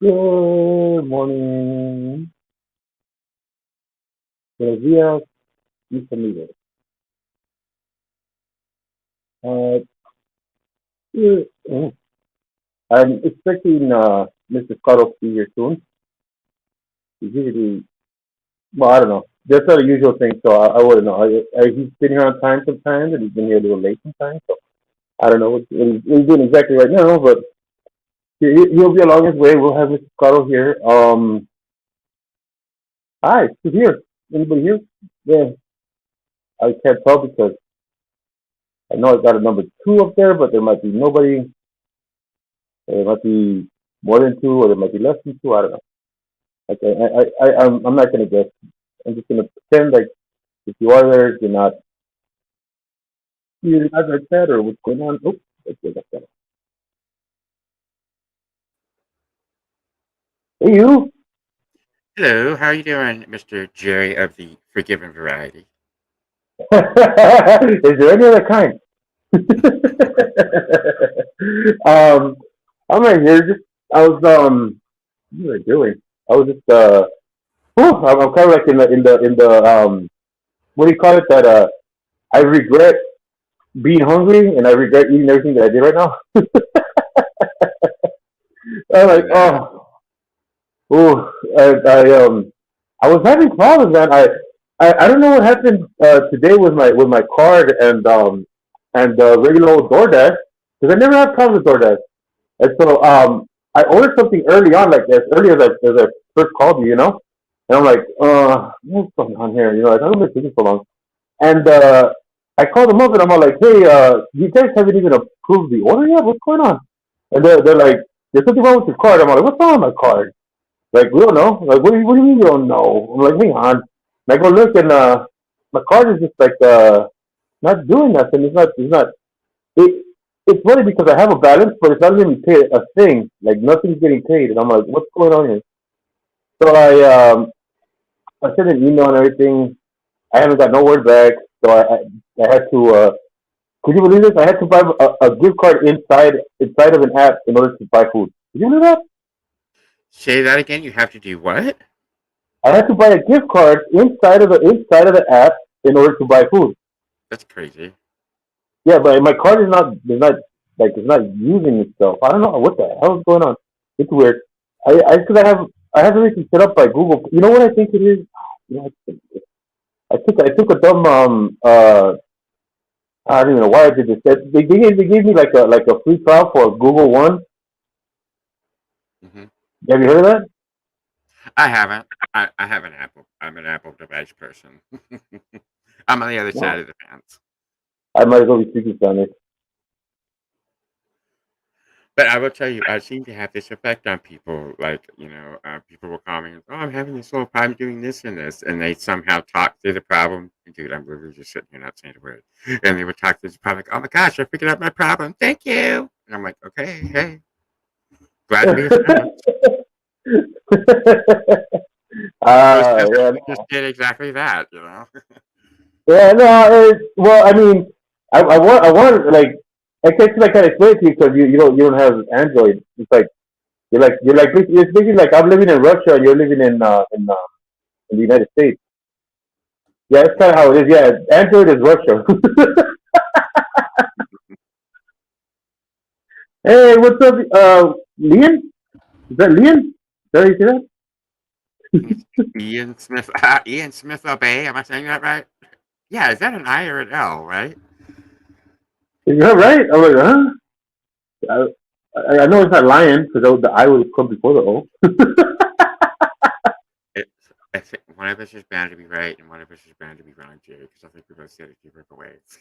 Good morning. Buenos días, mis amigos. Uh, yeah, I'm expecting Mr. Scotto to be here soon. He's usually, well, I don't know. That's not a usual thing, so I wouldn't know. He's been here on time sometimes, and he's been here a little late sometimes, so I don't know what he's doing exactly right now, but he'll be along his way. We'll have Mr. Scotto here. Hi, who's here? Anybody here? Yeah, I can't tell because I know I got a number two up there, but there might be nobody. There might be more than two, or there might be less than two. I don't know. Okay, I'm not gonna guess. I'm just gonna pretend like if you are there, you're not like that, or what's going on. Oh, that's better. Hey, you. Hello, how are you doing, Mr. Jerry of the Forgiven Variety? Is there any other kind? um, I'm right here. Just I was what was I doing? I was just I'm kind of like in the what do you call it? That I regret being hungry and I regret eating everything that I did right now. I'm like, Do that. oh, I was having problems, man. I don't know what happened today with my card and regular old DoorDash because I never had problems with DoorDash. And so I ordered something early on, like as early as I first called you. And I'm like, what's going on here? Like I've been taking so long. And I called them up and I'm all like, hey, you guys haven't even approved the order yet? What's going on? And they're like, there's something wrong with your card. I'm like, what's wrong with my card? Like, we don't know. Like, what do you mean you don't know? I'm like, hang on. And I go look and my card is just like not doing nothing. It's not. It, it's funny because I have a balance, but it's not letting me pay a thing. Like nothing's getting paid, and I'm like, what's going on here? So I sent an email and everything. I haven't got no word back, so I had to. Could you believe this? I had to buy a gift card inside of an app in order to buy food. Could you believe that? Say that again. You have to do what? I had to buy a gift card inside of the app in order to buy food. That's crazy. Yeah, but my card is not using itself. I don't know what the hell is going on. It's weird. I have everything set up by Google. You know what I think it is? You know, I took a dumb I don't even know why I did this. They gave me like a free trial for Google One. Hmm. Have you heard of that? I haven't. I have an Apple. I'm an Apple device person. I'm on the other side No. of the fence. I might as well be speaking Spanish. But I will tell you, I seem to have this effect on people. Like, people will call me, oh, I'm having this little problem doing this and this. And they somehow talk through the problem. And dude, I'm literally just sitting here not saying a word. And they would talk through the problem, like, oh my gosh, I figured out my problem. Thank you. And I'm like, okay, hey, glad to be of service. So it's just, Yeah, I just did exactly that. yeah, no. Well, I mean, I want like I guess I can explain it to you because you don't have Android. It's like it's basically like I'm living in Russia and you're living in the United States. Yeah, that's kind of how it is. Yeah, Android is Russia. Hey, what's up, Liam? Is that Liam? Is that how you say that? Ian Smith, Ian Smith Obey. Am I saying that right? Yeah, is that an I or an L, right? Is that right? I'm like, huh? I know it's not lion because the I would come before the O. I think one of us is bound to be right and one of us is bound to be wrong, Jerry, because I think we both said it different ways.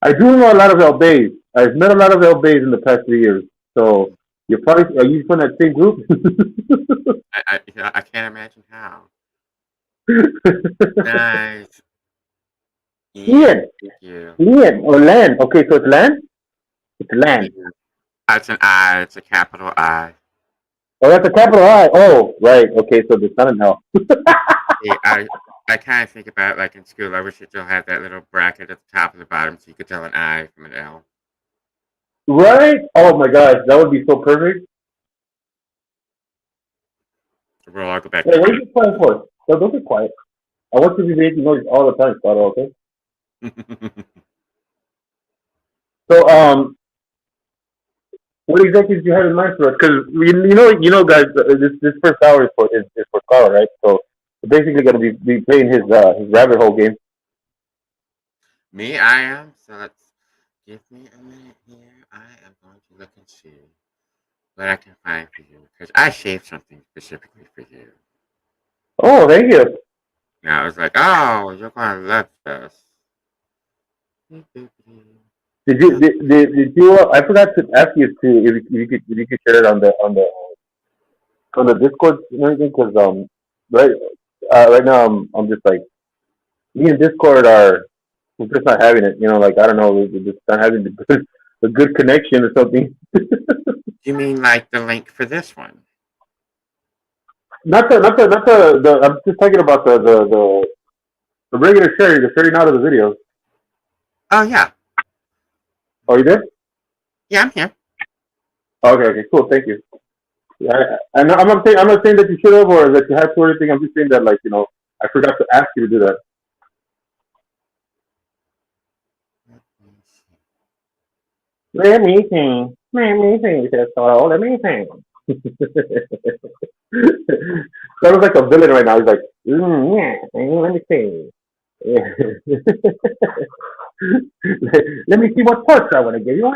I do know a lot of El Bays. I've met a lot of El Bays in the past 3 years. So are you from that same group? I can't imagine how. Nice. Ian, Ian, thank you. Ian or Land. Okay, so it's Land. It's Land. Yeah. It's an I, it's a capital I. Oh, that's a capital I. Oh, right. Okay, so there's not an L. Yeah, I kind of think about like in school, I wish it still had that little bracket at the top and the bottom so you could tell an I from an L. Right? Oh my gosh, that would be so perfect. Well, I'll go back Hey, to what are you quiet for? Don't be quiet. I want you to be making noise all the time, Scotto, okay? bed. So, what exactly did you have in mind for us? Because guys, this first hour is for Scotto, right? So, we're basically going to be playing his rabbit hole game. Me, I am. So let's give me a minute here. I am going to look and see what I can find for you because I saved something specifically for you. Oh, thank you. Now I was like, oh, you're gonna love this. Did you? I forgot to ask you to if you could share it on the Discord and everything because right right now I'm just like me and Discord are we're just not having it. Like I don't know, we're just not having the good connection or something. You mean like the link for this one? Not the. I'm just talking about the regular sharing, the sharing out of the videos. Oh yeah, Are you there? yeah, I'm here. Okay, cool. Thank you. I'm not saying that you should have or that you have to or anything. I'm just saying that like I forgot to ask you to do that. Let me see. Let me think. Says Carl. Let me think. Sounds like a villain right now. He's like, yeah, let me see. Let me see what parts I want to give you.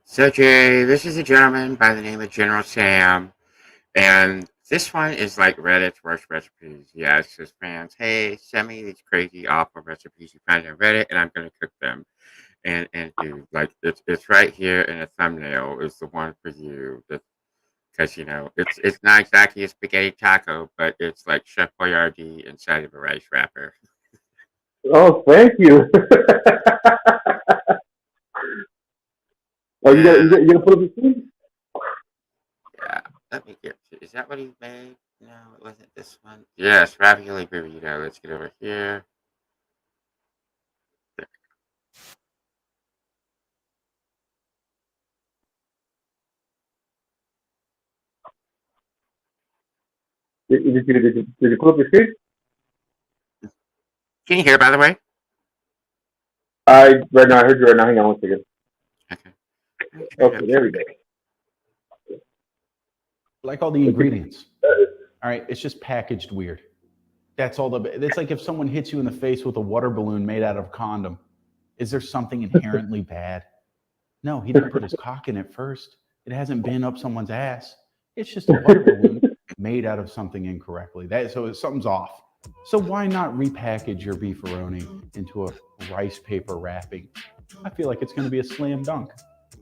So Jay, this is a gentleman by the name of General Sam, and this one is like Reddit's worst recipes. He asks his fans, "Hey, send me these crazy, awful recipes you find on Reddit, and I'm gonna cook them." And dude, like it's right here in a thumbnail is the one for you. Because it's not exactly a spaghetti taco, but it's like Chef Boyardee inside of a rice wrapper. Oh, thank you. Oh, Yeah, you gonna put up the screen? yeah. Let me get to. Is that what he made? No, it wasn't this one. Yes, ravioli burrito. Let's get over here. Did you put up the screen? Can you hear, by the way? I right now. I heard you right now. Hang on one second. Okay. Let me turn it Okay, up there just we a go. bit. Like all the Okay. ingredients. All right, it's just packaged weird. That's all it's like if someone hits you in the face with a water balloon made out of condom. Is there something inherently bad? No, he didn't put his cock in it first. It hasn't been up someone's ass. It's just a water balloon made out of something incorrectly. So something's off. So why not repackage your beefaroni into a rice paper wrapping? I feel like it's going to be a slam dunk.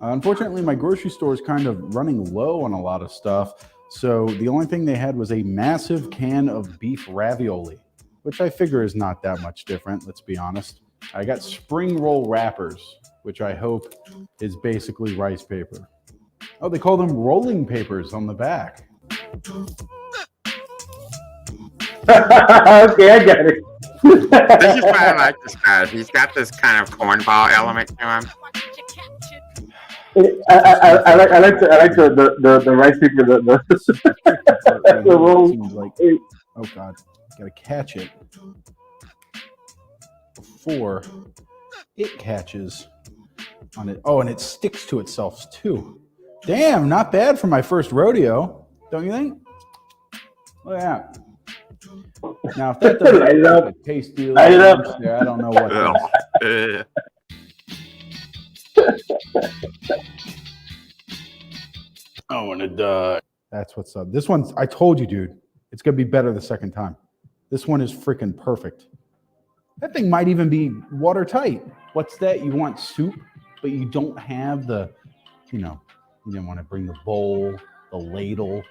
Unfortunately, my grocery store is kind of running low on a lot of stuff. So the only thing they had was a massive can of beef ravioli, which I figure is not that much different, let's be honest. I got spring roll wrappers, which I hope is basically rice paper. Oh, they call them rolling papers on the back. Okay, I got it. This is why I like this guy. He's got this kind of cornball element to him. I like the rice paper It's the tricky part right the here. It roll. seems like, oh God, gotta catch it before it catches on it. Oh, and it sticks to itself too. Damn, not bad for my first rodeo, don't you think? Look at that. Now, if that doesn't Light it look up. like a tasty Light it little up. lunch there, I don't know what does. Ugh. Oh, and it that's what's up. This one's, I told you, dude, it's gonna be better the second time. This one is freaking perfect. That thing might even be watertight. What's that? You want soup, but you don't have you didn't want to bring the bowl, the ladle,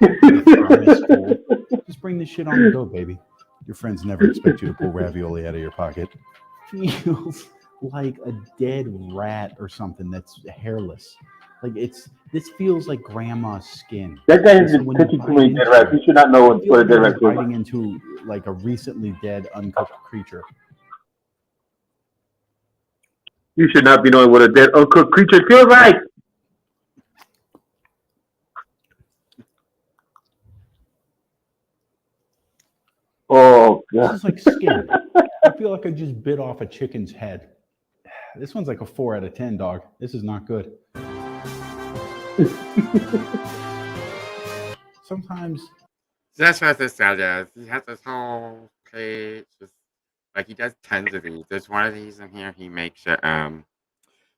the thermos full. Just bring this shit on the go, baby. Your friends never expect you to pull ravioli out of your pocket. Feels like a dead rat or something that's hairless. Like this feels like grandma's skin. That guy And has so been when you cooking too bite many dead into rats. it, He should not know you feel what a like dead you're rat just feels biting like. into like a recently dead, uncooked creature. You should not be knowing what a dead uncooked creature feels like. This is like skin. I feel like I just bit off a chicken's head. This one's like a 4 out of 10, dog. This is not good. Sometimes. So that's what this guy does. He has this whole page, just like he does tons of these. There's one of these in here. He makes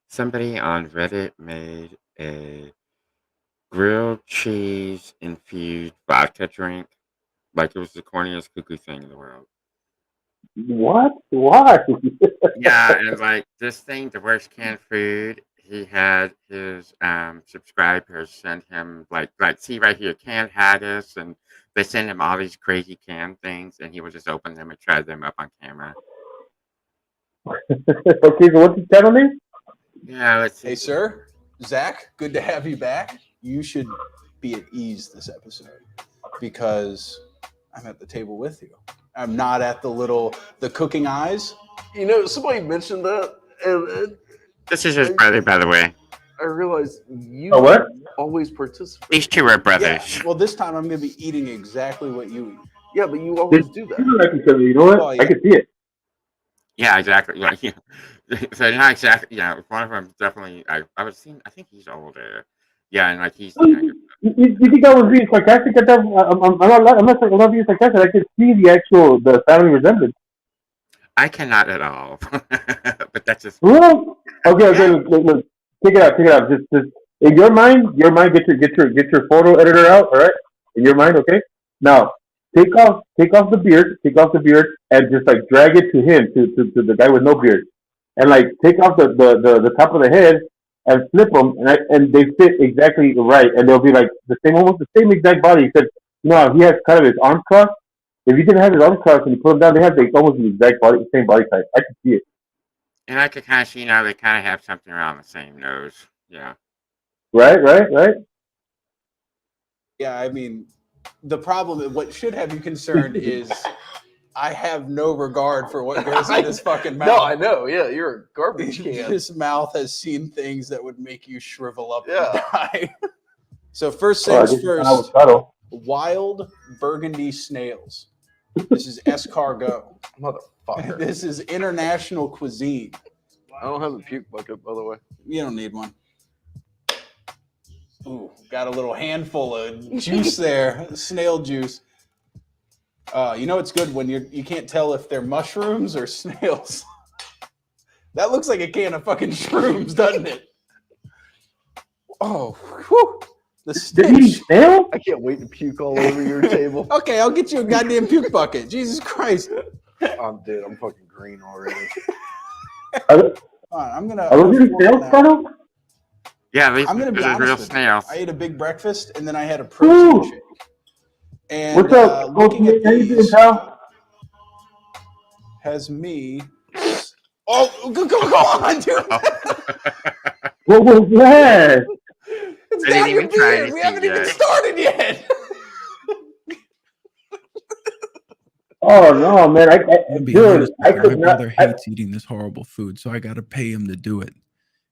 somebody on Reddit made a grilled cheese infused vodka drink. Like it was the corniest cuckoo thing in the world. What? Why? Yeah, and like this thing, the worst canned food. He had his subscribers send him like see right here canned haggis, and they send him all these crazy canned things, and he would just open them and try them up on camera. Okay, so what's the channel name? Yeah, let's see. Hey, sir, Zach, good to have you back. You should be at ease this episode because I'm at the table with you. I'm not at the cooking eyes. You know, somebody mentioned that, and This is his brother, by the way. I realized you Oh, what? always participate. These two are Yeah. brothers. Well, this time I'm going to be eating exactly what you eat. Yeah, but you always do You that. look like each other, you know what? Oh, yeah. I can see it. Yeah, exactly. Like, yeah. So not exactly. Yeah, one of them definitely. I was seeing. I think he's older. Yeah, and like he's the younger. You think I was being sarcastic at that? I'm not being sarcastic. I can see the family resemblance. I cannot at all. But that's just. Well, okay. Look. Take it out. Just in your mind, get your photo editor out. All right, in your mind, okay. Now take off the beard, and just like drag it to him, to the guy with no beard, and like take off the top of the head and flip them, and they fit exactly right, and they'll be like almost the same exact body, except he has kind of his arms crossed. If you didn't have his arms crossed and you put them down, they have almost the exact same body type. I can see it. And I could kind of see now they kind of have something around the same nose. Yeah. Right. Yeah, I mean, the problem, what should have you concerned is I have no regard for what goes in this fucking mouth. No, I know. Yeah, you're a garbage can. This mouth has seen things that would make you shrivel up Yeah. and die. So first Oh, I things just thought I was first, subtle. wild burgundy snails. This is escargot. Motherfucker. This is international cuisine. I don't have a puke bucket, by the way. You don't need one. Ooh, got a little handful of juice there, snail juice. You know it's good when you can't tell if they're mushrooms or snails. That looks like a can of fucking shrooms, doesn't it? Oh, whew. The Did he stench. snail? I can't wait to puke all over your table. Okay, I'll get you a goddamn puke bucket. Jesus Christ. I'm dead. I'm fucking green already. Are I'm gonna. those really snails, Scotto? Yeah, these I'm gonna be are honest real with you. snails. I ate a big breakfast and then I had a protein Ooh. shake. And What's up? looking at How you doing, these pal? has me. Oh, come on, dude! What was that? It's I down didn't your even try beard. We anything haven't even yet. started yet. Oh no, man! To be Dude, honest I with you, my could not. brother hates eating this horrible food, so I got to pay him to do it.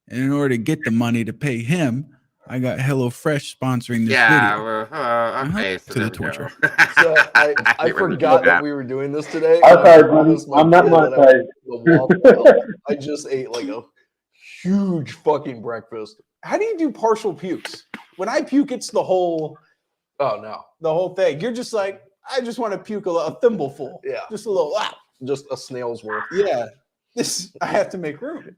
And in order to get the money to pay him, I got HelloFresh sponsoring this Yeah, video. well, okay, so To there the we go. torture. So I didn't really forgot do that we were doing this today. I'm and I sorry, buddy. promised my I'm not kid that I monetized. would the Waffle House. I just ate like a huge fucking breakfast. How do you do partial pukes? When I puke, it's the whole Oh no. thing. You're just like, I just want to puke a thimbleful. Yeah. Just a little. Ah. Just a snail's worth. Yeah. I have to make room.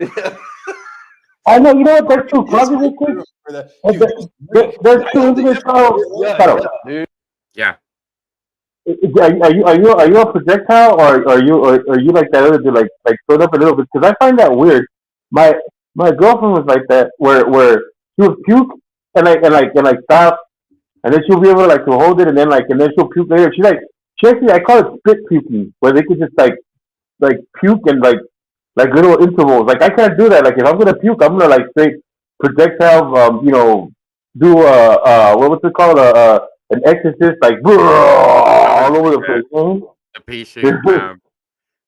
I know. You know what? There's two Yes, causes real make quick. room for the- Oh, dude, There's two incidents. Scotto. dude. Yeah. Are you a projectile, or are you like that other dude, like throw it up a little bit? Because I find that weird. My girlfriend was like that, where she would puke and stop, and then she'll be able to hold it, and then she'll puke later. She actually, I call it spit puking, where they could just puke and like little intervals. Like I can't do that. Like if I'm gonna puke, I'm gonna straight projectile. Do what's it called? An exorcist, all over the place. The pea soup.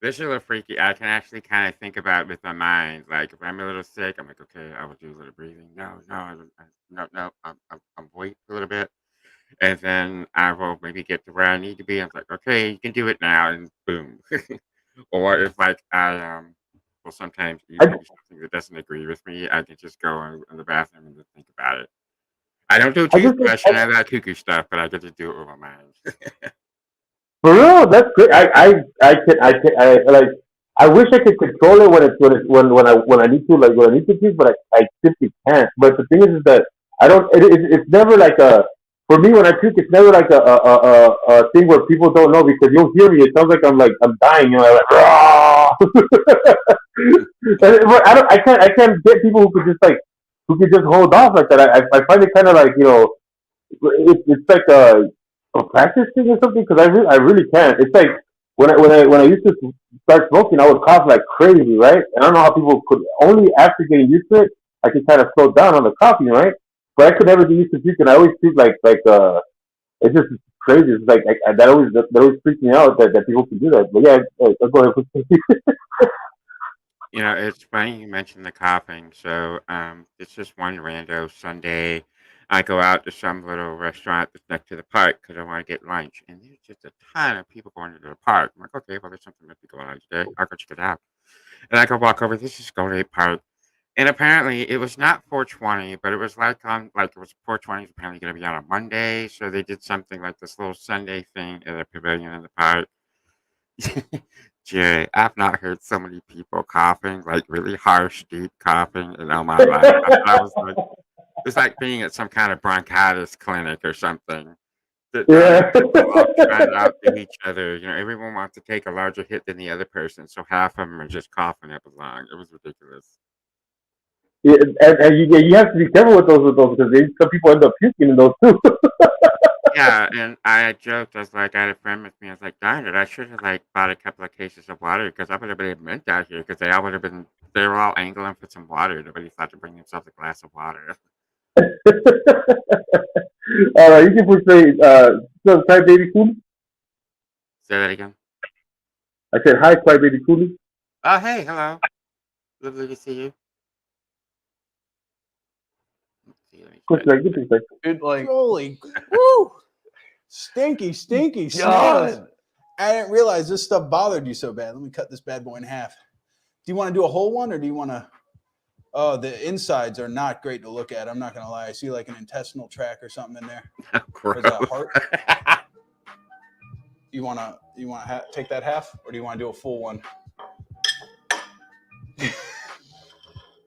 This is a little freaky. I can actually kind of think about it with my mind. Like if I'm a little sick, I'm like, okay, I will do a little breathing. No, I'm wait a little bit. and then I will maybe get to where I need to be. I'm like, okay, you can do it now, and boom. Or if like I will sometimes eat I, maybe something that doesn't agree with me, I can just go in the bathroom and just think about it. I don't do I just, toothbrush and all that cuckoo stuff, but I get to do it with my mind. for real, that's great. I like. I wish I could control it when I need to when I need to puke, but I simply can't. But the thing is that I don't. It's never like a for me when I puke. It's never like a thing where people don't know because you'll hear me. It sounds like I'm dying. You know, like "Rah!" But I can't get people who could just hold off like that. I find it kind of like it's like a practice thing or something because I really can't. It's like when I used to start smoking, I would cough like crazy, right? And I don't know how people could only after getting used to it, I could kind of slow down on the coughing, right? But I could never get used to puking. I always puke like it's just crazy. It's like that always freaks me out that people can do that. But yeah, I'll go ahead. It's funny you mentioned the coughing. So, it's just one rando Sunday. I go out to some little restaurant that's next to the park because I want to get lunch, and there's just a ton of people going to the park. I'm like, okay, well, there's something to going on today. I'll go check it out. And I go walk over. This is Golden Park, and apparently it was not 420, but it was like it was 420 is apparently going to be on a Monday, so they did something like this little Sunday thing at a pavilion in the park. Jay, I've not heard so many people coughing, like really harsh, deep coughing in all my life. I was like, it's like being at some kind of bronchitis clinic or something. Yeah. People all trying to outdo each other. Everyone wants to take a larger hit than the other person, so half of them are just coughing up a lung. It was ridiculous. Yeah, and you have to be careful with those because some people end up puking in those too. Yeah, and I joked. I was like, I had a friend with me. I was like, darn it, I should have like bought a couple of cases of water because I would have been mint out here because they all would have been. They were all angling for some water. Nobody thought to bring themselves a glass of water. All right, you can put say, hi, baby cool. Say that again. I said, hi, Cry Baby Cooley. Oh, hey, hello. Lovely to see you. Let's see, let me Good try thing, good thing. Dude, like, Holy, woo! Stinky snails. God. I didn't realize this stuff bothered you so bad. Let me cut this bad boy in half. Do you want to do a whole one or do you want to? Oh, the insides are not great to look at. I'm not gonna lie. I see like an intestinal tract or something in there. Or is that a heart? You wanna take that half, or do you want to do a full one?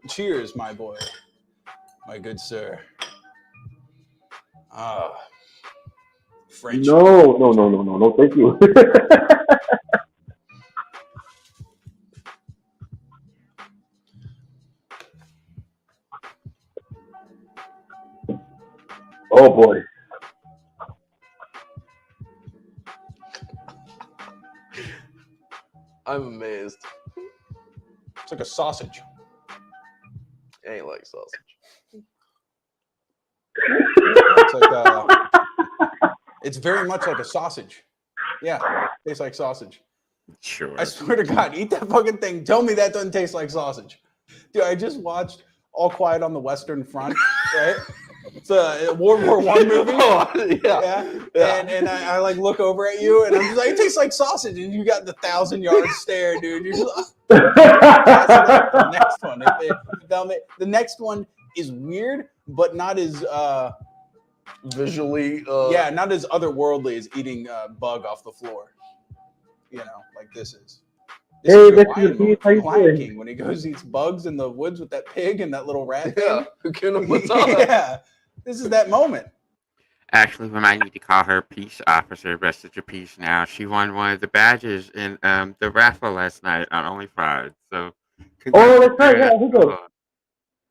Cheers, my boy, my good sir. Ah, French. No, thank you. Oh boy. I'm amazed. It's like a sausage. I ain't like sausage. It's like it's very much like a sausage. Yeah, tastes like sausage. Sure. I swear to God, eat that fucking thing. Tell me that doesn't taste like sausage. Dude, I just watched All Quiet on the Western Front, right? It's a World War I movie. Oh, yeah. And I like look over at you and I'm just like, it tastes like sausage. And you got the 1,000-yard stare, dude. You're just like, the next one. The next one is weird, but not as Visually, not as otherworldly as eating bug off the floor. Like this is. This Hey, is this your is Lion Pete. moment How from you Lion doing? King when he goes eats bugs in the woods with that pig and that little rat thing. yeah. Who can what's up? Yeah, this is that moment. Actually, we might need to call her peace officer, rest of your peace now. She won one of the badges in the raffle last night on Only Fried. So, Oh, that's right. Yeah, who goes?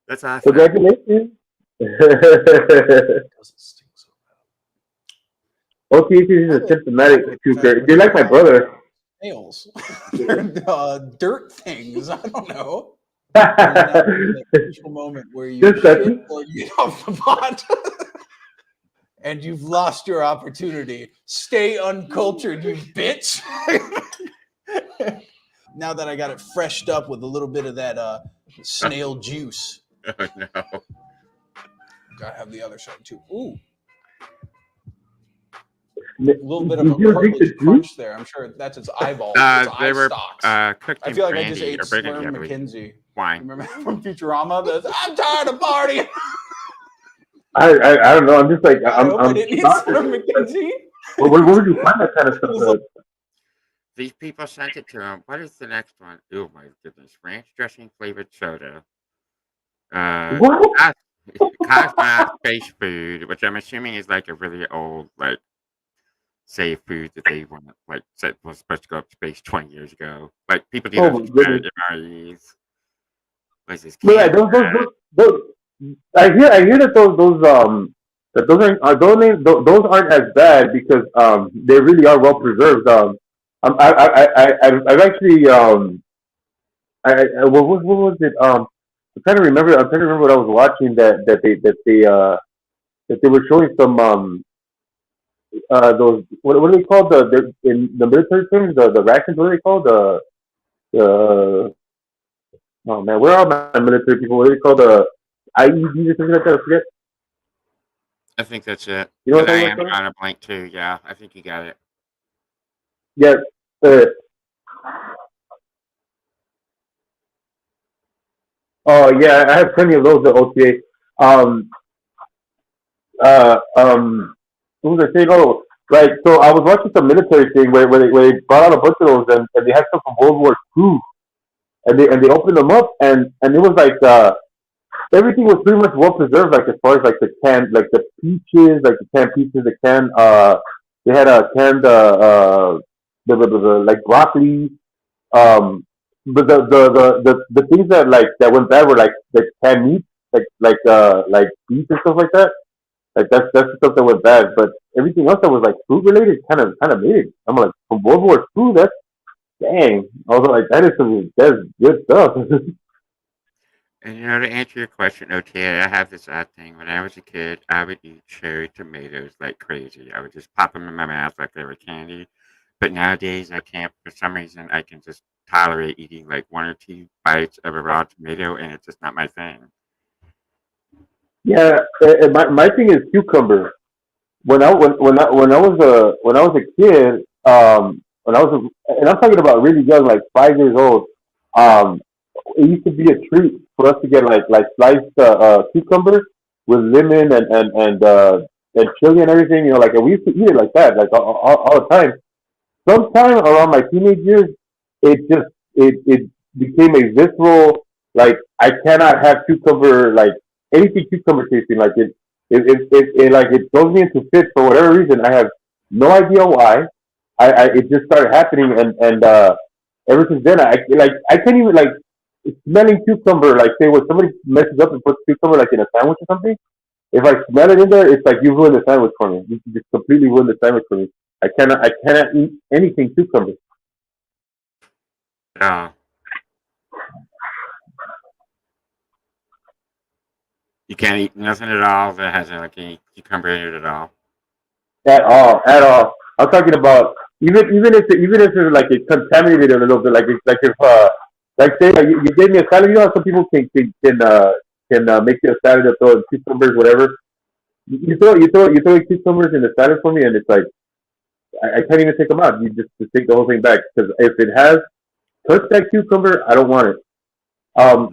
That's awesome. Congratulations. Doesn't stink so OTH is a symptomatic puker. You're like my brother. Snails. They're dirt things. I don't know. And then that crucial moment where you Just that- shit or you get off the pot. And you've lost your opportunity. Stay uncultured, you bitch. Now that I got it freshed up with a little bit of that snail juice. Oh, no. Gotta have the other side too. Ooh. little bit of a Did you drink the cartilage juice? crunch there. I'm sure that's its eyeballs. Its eye They were stalks. cooked I in feel like I just brandy ate or burgundy, I Slurm believe. McKenzie. Wine. Remember from Futurama? I'm tired of partying. I don't know. I'm just like I hope I I'm didn't eat shocked. Slurm McKenzie. Where would you find that kind of stuff? These people sent it to him. What is the next one? Oh my goodness. Ranch dressing flavored soda. What? Cosmonaut space food, which I'm assuming is like a really old, like, say food that they want, like, said was supposed to go up to space 20 years ago. Like, people do Oh those my goodness! MREs. What's this? Yeah, I hear that those aren't as bad because they really are well preserved. I've actually what was it I'm trying to remember what I was watching that they were showing some those what are they called in the military terms the rations, what are they called, the oh man, where are my military people, what are they called, the IEDs or something like that, I forget. I think that's it. You know what Because I I'm am talking about? on a blank too. Yeah, I think you got it. Yes. uh, oh yeah, I have plenty of those at OTA. um what was I saying? Oh, right. So I was watching some military thing where they brought out a bunch of those, and they had some from World War II, and they opened them up, and it was like everything was pretty much well preserved, like as far as like the can, like the peaches, like the canned peaches, the can they had a canned like broccoli, but the things that went bad were like canned meat, like beef and stuff like that. Like that's the stuff that went bad, but everything else that was like food related kind of made it. I'm like, from World War II, that's dang. I was like, that's good stuff. And to answer your question, OTA, I have this odd thing. When I was a kid, I would eat cherry tomatoes like crazy. I would just pop them in my mouth like they were candy. But nowadays, I can't. For some reason, I can just tolerate eating like 1 or 2 bites of a raw tomato, and it's just not my thing. Yeah, and my thing is cucumber. When I was a kid, and I'm talking about really young, like 5 years old. Um, it used to be a treat for us to get like sliced cucumber with lemon and chili and everything. And we used to eat it like that, like all the time. Sometime around my teenage years, it became a visceral, like I cannot have cucumber, like anything cucumber tasting, like it like it throws me into fits for whatever reason. I have no idea why. It just started happening, and ever since then I can't even like smelling cucumber, like say when somebody messes up and puts cucumber like in a sandwich or something. If I smell it in there, it's like you ruined the sandwich for me. You just completely ruined the sandwich for me. I cannot eat anything cucumber. Uh, you can't eat nothing at all that has like any cucumber in it at all. At all, at all. I'm talking about even if it's like it's contaminated a little bit, like it's like if like say you gave me a salad. You know how some people can make you a salad and throw in cucumbers, whatever. You throw cucumbers in the salad for me, and it's like I can't even take them out. You just take the whole thing back, because if it has touched that cucumber, I don't want it. I've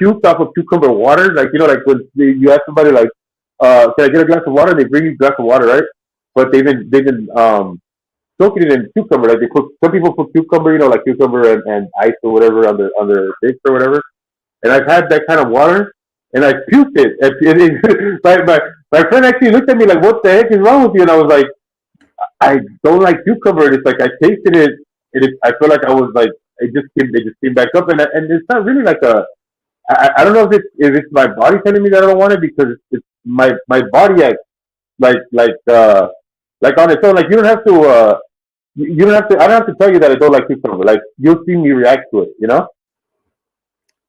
puked off of cucumber water, like like when you ask somebody like, can I get a glass of water? They bring you a glass of water, right? But they've been soaking it in cucumber. Like some people put cucumber, like cucumber and ice or whatever on their dish or whatever. And I've had that kind of water, and I puked it. My friend actually looked at me like, "What the heck is wrong with you?" And I was like, "I don't like cucumber." And it's like I tasted it, and I feel like I was like, it just came back up, and it's not really like a. I don't know if it's my body telling me that I don't want it, because it's my body acts like on its own. Like you don't have to. You don't have to. I don't have to tell you that I don't like cucumber. Like you'll see me react to it.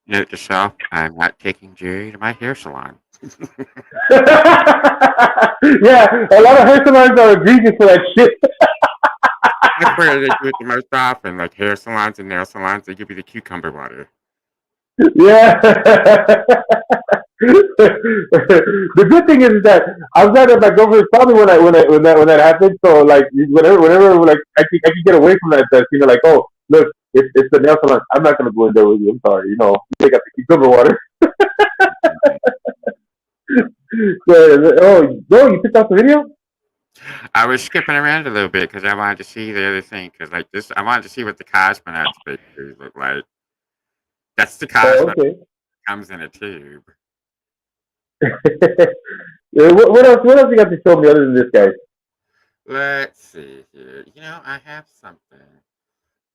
Note to self: I'm not taking Jerry to my hair salon. Yeah, a lot of hair salons are egregious for that shit. That's where they do it the most often, like hair salons and nail salons. They give you the cucumber water. Yeah. The good thing is that I was glad that my girlfriend saw me when that happened. So like whenever like I can get away from that like, oh look, it's the nail salon. I'm not gonna go in there with you. I'm sorry. You take out the cucumber water. Oh no, you picked out the video. I was skipping around a little bit because I wanted to see the other thing. Because like this, I wanted to see what the cosmonauts basically look like. That's the Oh, cosmonaut okay. comes in a tube. Yeah, what else? What else you got to show me other than this guy? Let's see here. I have something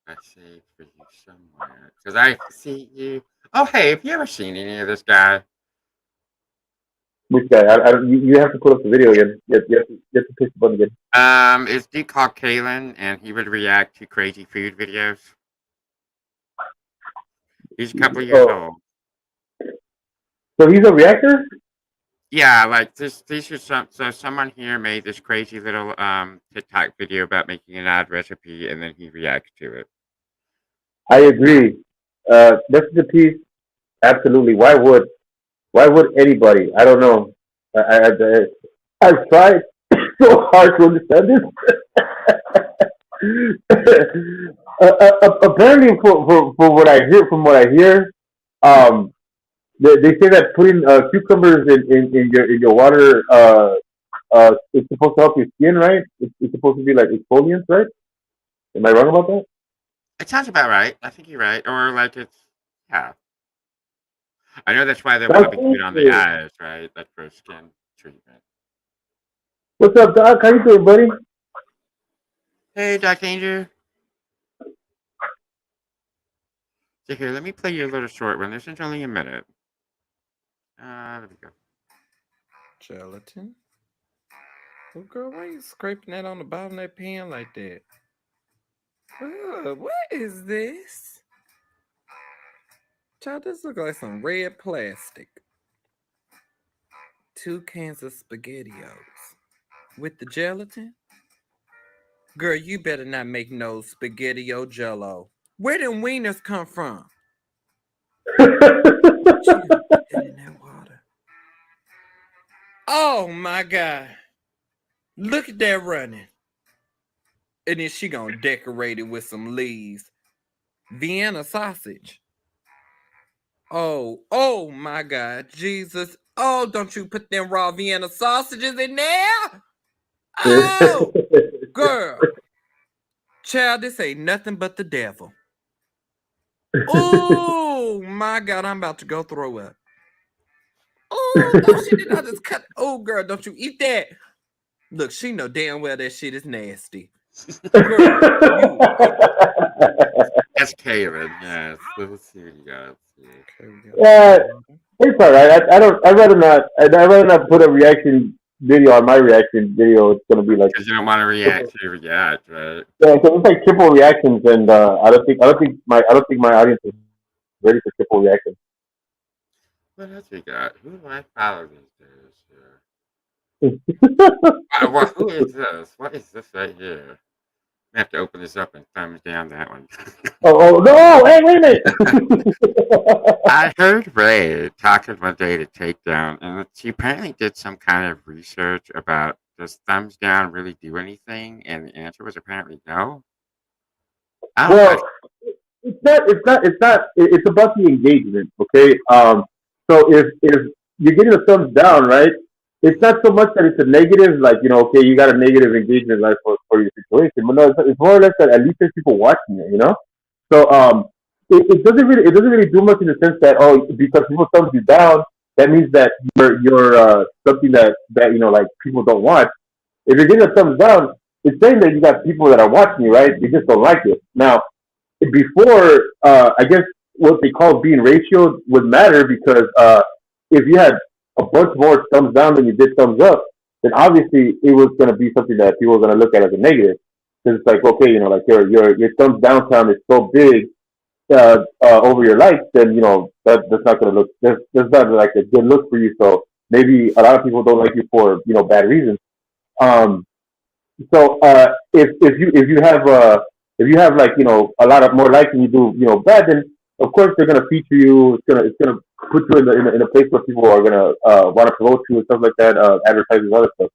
I saved for you somewhere because I see you. Oh, hey, have you ever seen any of this guy? Which guy? You have to put up the video again. You have to push the button again. It's dude called Kalen, and he would react to crazy food videos. He's a couple years Oh, old. so he's a reactor. Yeah, like this. These are someone here made this crazy little TikTok video about making an odd recipe, and then he reacts to it. I agree. Recipe, absolutely. Why would anybody? I don't know. I've tried so hard to understand this. Apparently, for what I hear, um, they say that putting cucumbers in your water it's supposed to help your skin, right? It's supposed to be like exfoliants, right? Am I wrong about that? It sounds about right. I think you're right. Or like yeah. I know that's why they're That's probably good on the cool. eyes, right? Like for skin treatment. What's up, Doc? How you doing, buddy? Hey, Doc Danger. So here, let me play you a little short one. This is only a minute. There we go. Gelatin? Oh, girl, why you scraping that on the bottom of that pan like that? What is this? Child, this look like some red plastic. 2 cans of SpaghettiOs. With the gelatin? Girl, you better not make no SpaghettiO Jello. Where them wieners come from? She gonna put that in that water. Oh my God. Look at that running. And then she gonna decorate it with some leaves. Vienna sausage. Oh my God, Jesus. Oh, don't you put them raw Vienna sausages in there? Oh, girl. Child, this ain't nothing but the devil. Oh my God, I'm about to go throw up. Oh, she did not just cut. Oh, girl, don't you eat that. Look, she know damn well that shit is nasty. Girl, you. That's Kalen. Yes. Let's see what you got. Okay, we Yeah, got it's all right. I don't. I'd rather not. I'd rather not put a reaction video on my reaction video. It's gonna be like Because you don't want to react to react, right? yeah. So it's like triple reactions, and I don't think my audience is ready for triple reactions. What else we got? Who do I follow these days here? Well, who is this? What is this right here? I have to open this up and thumbs down that one. Oh no! Hey, wait a minute. I heard Ray talking one day to Takedown, and she apparently did some kind of research about does thumbs down really do anything, and the answer was apparently no. I don't know. Well, it's not. It's about the engagement, okay? So if you're getting a thumbs down, right? It's not so much that it's a negative, like okay, you got a negative engagement, like for your situation, but no, it's more or less that at least there's people watching it. So it doesn't really do much in the sense that because people thumbs you down, that means that you're something that like people don't watch. If you're getting a thumbs down, it's saying that you got people that are watching you, right? They just don't like it. Now, before, I guess what they call being ratioed would matter because if you had a bunch more thumbs down than you did thumbs up, then obviously it was going to be something that people are going to look at as a negative. Because it's like, okay, like your thumbs down count is so big over your likes, then that's not going to look that's not like a good look for you. So maybe a lot of people don't like you for bad reasons. Um, so if you have like a lot of more likes and you do bad, then of course they're gonna feature you. It's gonna put you in a place where people are gonna want to promote you and stuff like that, advertising other stuff.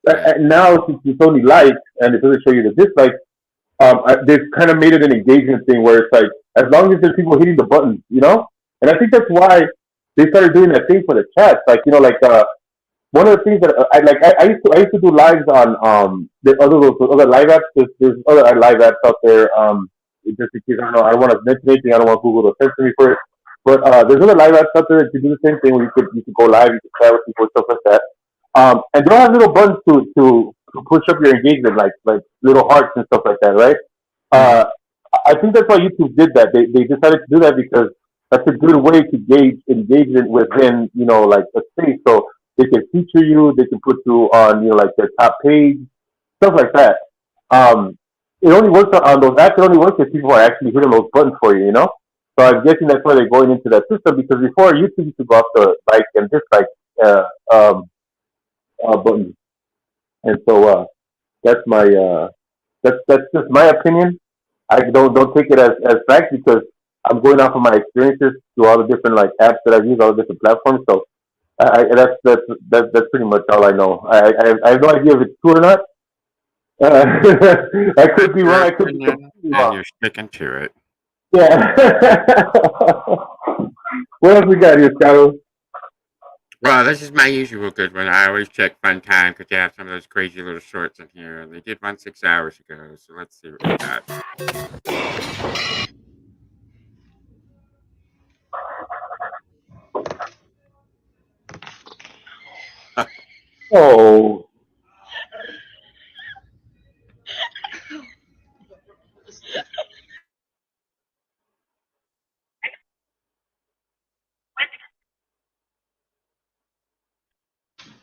Right. And now since it's only likes and it doesn't show you the dislikes, they've kind of made it an engagement thing where it's like as long as there's people hitting the buttons, you know. And I think that's why they started doing that thing for the chats, like like one of the things that I used to do lives on the other live apps. There's other live apps out there. Just in case I don't want to mention anything. I don't want Google to censor me for it. But there's other live apps out there that can do the same thing where you could go live, you can chat with people and stuff like that. And they'll have little buttons to push up your engagement, like little hearts and stuff like that, right? Uh, I think that's why YouTube did that. They decided to do that because that's a good way to gauge engagement within like a space. So they can feature you, they can put you on like their top page, stuff like that. Um, it only works on those apps. It only works if people are actually hitting those buttons for you, you know. So I'm guessing that's why they're going into that system because before YouTube used to go off the like and dislike uh, um, buttons, and so that's my that's just my opinion. I don't take it as fact because I'm going off of my experiences through all the different like apps that I've used, all the different platforms. So that's pretty much all I know. I have no idea if it's true or not. I could be wrong. I could be completely And wrong. you're sticking to it. Yeah. What else we got here, Scotto? Well, this is my usual good one. I always check Fun Time because they have some of those crazy little shorts in here. They did one 6 hours ago, so let's see what we got. Oh.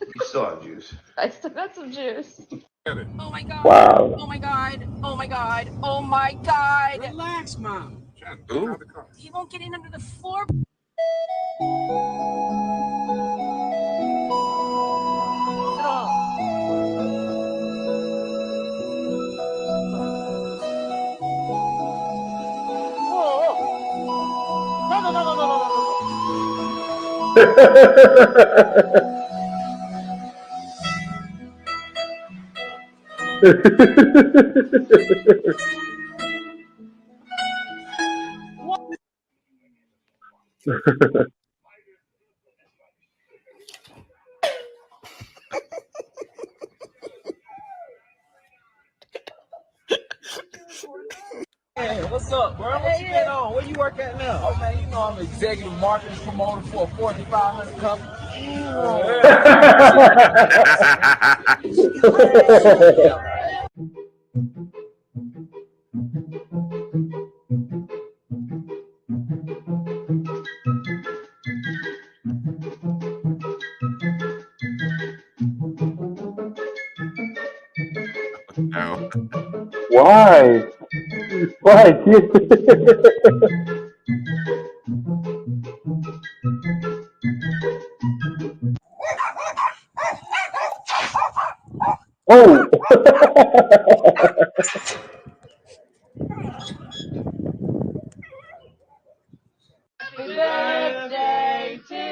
You still have juice. I still got some juice. Oh my god. Wow. Oh my god. Oh my god. Oh my god. Relax, Mom. Ooh. He won't get in under the floor. No, no, no, no, no, no, no, no. Hey, what's up, bro? What you been on? Where you work at now? Oh man, you know I'm executive marketing promoter for a 4,500 company. No. Why? Why? Oh. Happy birthday to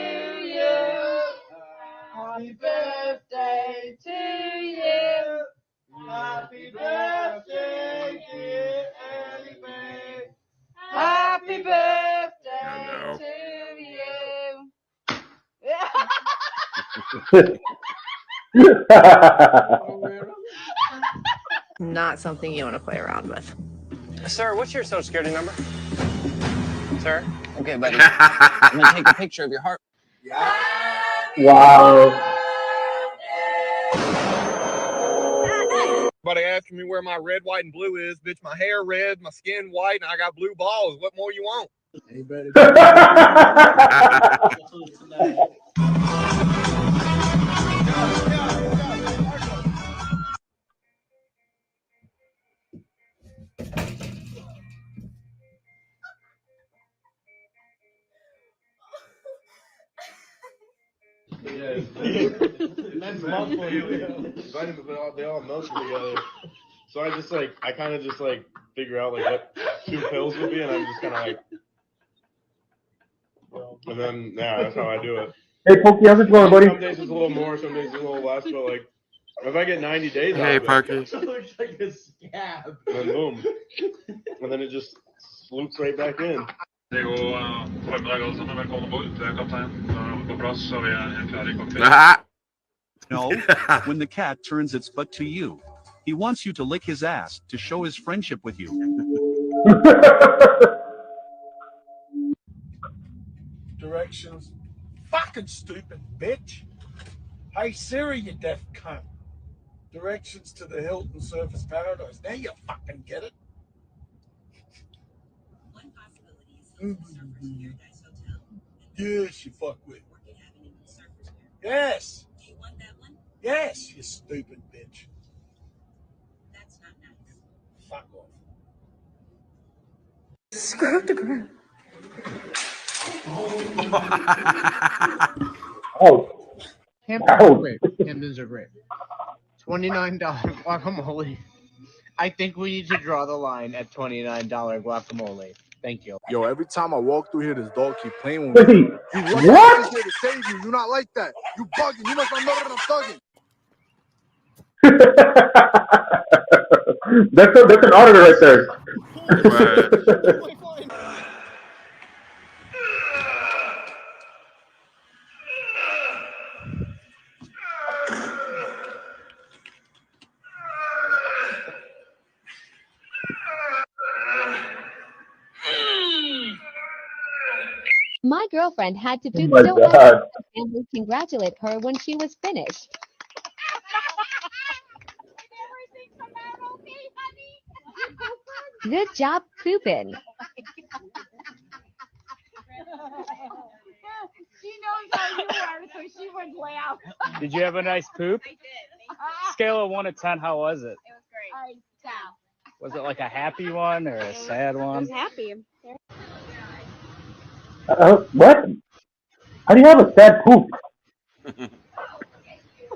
you. Happy birthday to you. Happy birthday, dear Ellie. Happy birthday No. to you. Not something you want to play around with. Sir, what's your social security number? Sir? Okay, buddy. I'm gonna take a picture of your heart. Wow. Everybody asking me where my red, white, and blue is. Bitch, my hair red, my skin white, and I got blue balls. What more you want? They all melted together. So I kind of just figure out like what 2 pills would be, and I'm just kind of like And then, yeah, that's how I do it. Hey, Pokey, how's it going, buddy? Some days it's a little more, some days it's a little less, but like, if I get 90 days Hey, out of Pokey. it, it looks like a scab. Then boom. And then it just sloops right back in. Det går formiddag alle sammen. Velkommen ombord. Du er kaptein. Da er vi på plass, så vi er helt klare i cockpit. No, when the cat turns its butt to you, he wants you to lick his ass to show his friendship with you. Directions. Fucking stupid bitch. Hey Siri, you deaf cunt. Directions to the Hilton Surface Paradise. Now you fucking get it. One possibility is Hilton Surfers Paradise Hotel. Yes, you fuck with. Yes. Do you want that one? Yes, you stupid bitch. That's not nice. Fuck off. Screw the ground. Oh. Hamptons Ouch. are great. Hamptons are great. $29 guacamole. I think we need to draw the line at $29 guacamole. Thank you. Yo, every time I walk through here, this dog keep playing with me. What? He's here to save you. You're not like that. You bugging. You must not know that I'm thugging. That's an auditor right there. My girlfriend had to do Oh my so God. hard and we congratulate her when she was finished. Good job, pooping. She knows how you are, so she would laugh. Did you have a nice poop? I did. Scale of 1 to 10, how was it? It was great. All right, 10. Was it like a happy one or a sad It one? was happy. What? How do you have a sad poop? Oh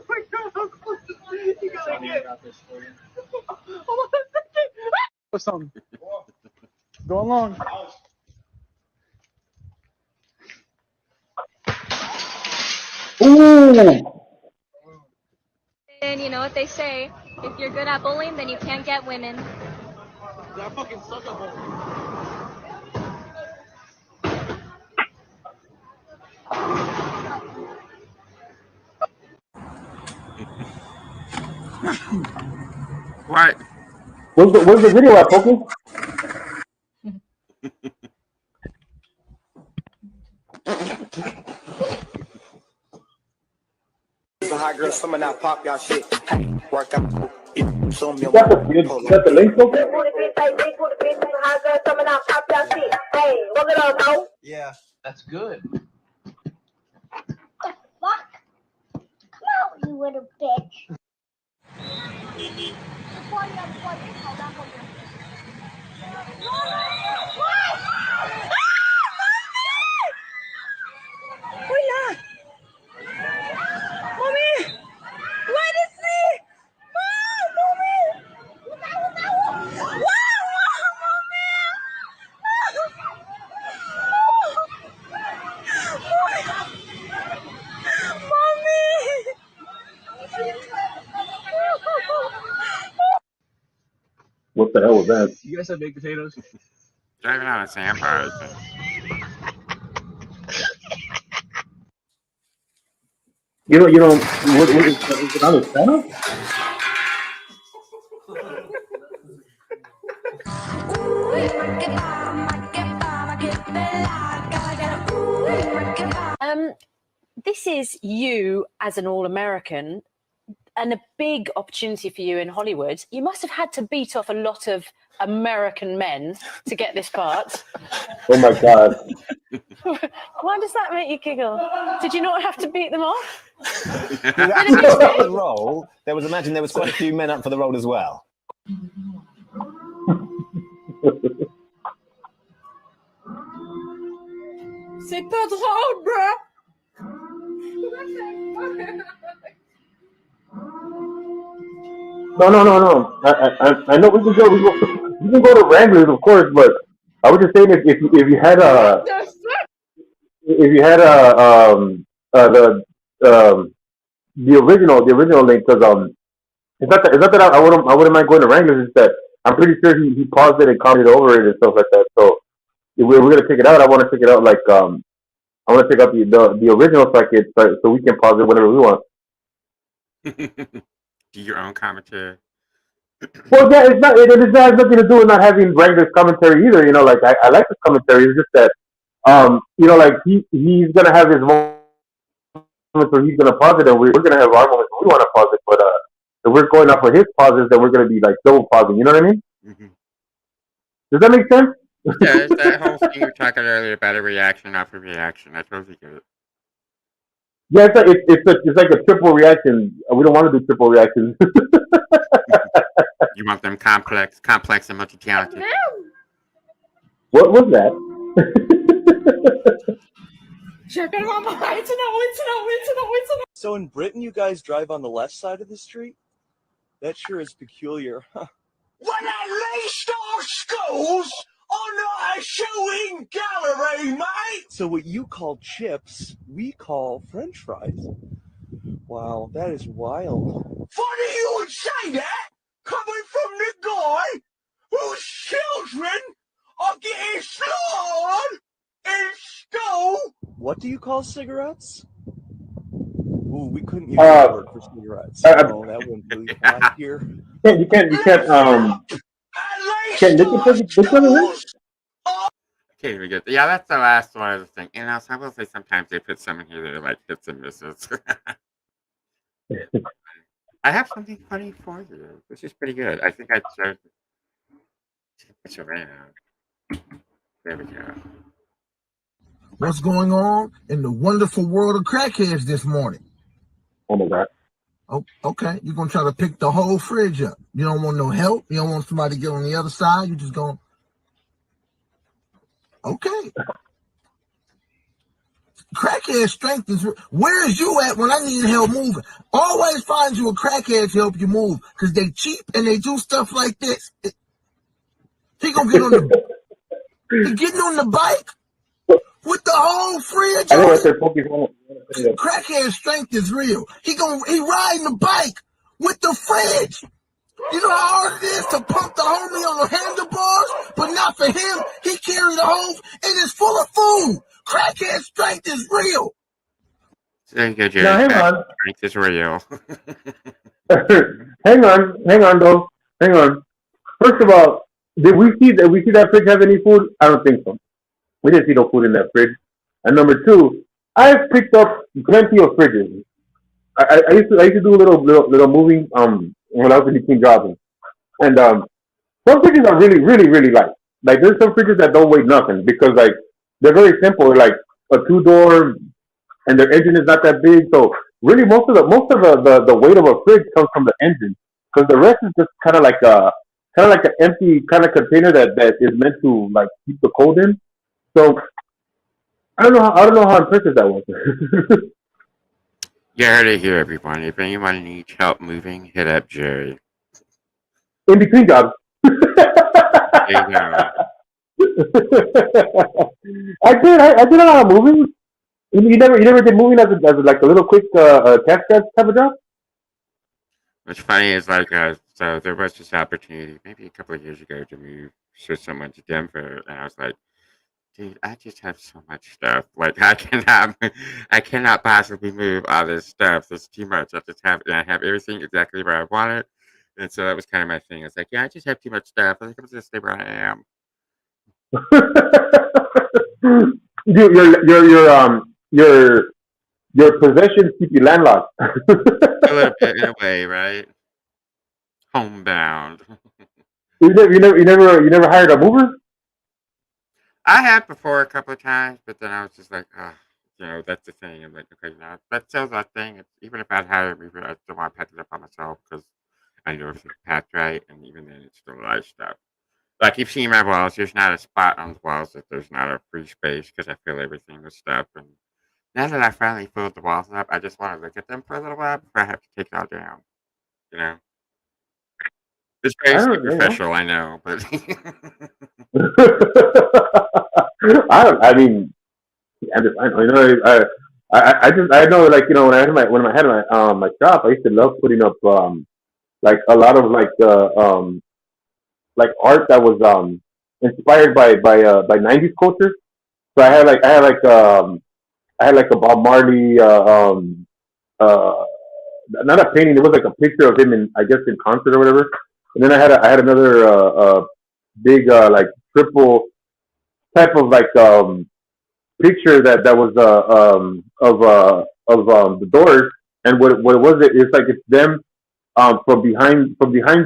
my God, how close is it? You gotta get. Hold on a second. Or something. Go along. Ooh. And you know what they say, if you're good at bowling, then you can't get women. I fucking suck at bowling. What? Where's the video at, Pokey? The hot girls coming out, pop y'all shit. Work out. Show me You got the link, Pokey? Yeah. That's good. Fuck. No, you little bitch. Hola! Mommy! What is it? Mommy! Wow, What the hell was that? You guys have baked potatoes? Driving on a sandbar. What is it on the channel? This is you as an all-American and a big opportunity for you in Hollywood. You must have had to beat off a lot of American men to get this part. Oh my God. Why does that make you giggle? Did you not have to beat them off? You actually got the role. Imagine there was quite a few men up for the role as well. C'est pas drôle, bro! No. I know we can go to Wranglers, of course, but I was just saying if you had if you had the original link, because it's not that I wouldn't mind going to Wranglers. It's that I'm pretty sure he paused it and commented over it and stuff like that. So if we're gonna check it out, I want to check it out like I want to check out the original so we can pause it whenever we want. Do your own commentary. Well, yeah, it has nothing to do with not having Wranglers commentary either. You know, like I like his commentary. It's just that you know, like he's gonna have his moments where he's gonna pause it, and we're gonna have our moments where we want to pause it. But if we're going off of his pauses, then we're gonna be like double pausing. You know what I mean? Mm-hmm. Does that make sense? Yeah, it's that whole thing you were talking earlier about a reaction off a reaction. I totally get it. Yeah, it's like a triple reaction. We don't want to do triple reactions. You want them complex and multi-talented. What was that? So in Britain, you guys drive on the left side of the street? That sure is peculiar. When at least our schools are not a showing gallery, mate! So what you call chips, we call French fries. Wow, that is wild. Funny you would say that, coming from the guy whose children are getting slaughtered in school. What do you call cigarettes? Ooh, we couldn't use that word for cigarettes. No, that wouldn't really fly here. You can't Okay, we get. Yeah, that's the last one of the thing. And also, I will say sometimes they put some in here that are like hits and misses. I have something funny for you. This is pretty good. I think I showed it around. There we go. What's going on in the wonderful world of crackheads this morning? Oh my God. Oh, okay. You're going to try to pick the whole fridge up. You don't want no help. You don't want somebody to get on the other side. You're just going, okay. Crackhead strength is, where is you at when I need help moving? Always find you a crackhead to help you move because they cheap and they do stuff like this. He going to get on he getting on the bike with the whole fridge on it. Crackhead strength is real. He riding the bike with the fridge. You know how hard it is to pump the homie on the handlebars, but not for him. He carried the whole, and it's full of food. Crackhead strength is real. There you go, Jerry. Now, hang on. Strength is real. hang on, though. Hang on. First of all, did we see that fridge have any food? I don't think so. We didn't see no food in that fridge. And number two, I've picked up plenty of fridges. I used to do a little moving when I was in between jobs, and some fridges are really really really light. Like there's some fridges that don't weigh nothing because like they're very simple, like a 2-door, and their engine is not that big. So really, most of the weight of a fridge comes from the engine, because the rest is just kind of like an empty kind of container that is meant to like keep the cold in. So I don't know how impressive that was. You heard it here, everyone. If anyone needs help moving, hit up Jerry. In between jobs. There you go. I did a lot of moving. You never did moving as like a little quick cash type of job. What's funny is like so there was this opportunity maybe a couple of years ago to move with someone to Denver, and I was like, dude, I just have so much stuff. Like I cannot possibly move all this stuff. There's too much. I have everything exactly where I want it. And so that was kind of my thing. It's like, yeah, I just have too much stuff. I think I'm just stay where I am. Your possessions keep you landlocked. A little bit in a way, right? Homebound. You never hired a mover? I have before a couple of times, but then I was just like, that's the thing. I'm like, okay, now that sells that thing. Even if I'd hire a mover, I still want to pack it up by myself because I know if it's packed right, and even then it's still a lot of stuff. Like you've seen my walls, there's not a spot on the walls that there's not a free space because I fill everything with stuff. And now that I finally filled the walls up, I just want to look at them for a little while before I have to take it all down. You know? It's very superficial, I know, but I mean, I know. I know. Like when I had my shop, I used to love putting up like a lot of like art that was inspired by 90s culture. So I had like a Bob Marley uh not a painting. It was like a picture of him in, I guess, in concert or whatever. And then I had another big like triple type of like picture that was of the Doors. And what it was, it's like it's them from behind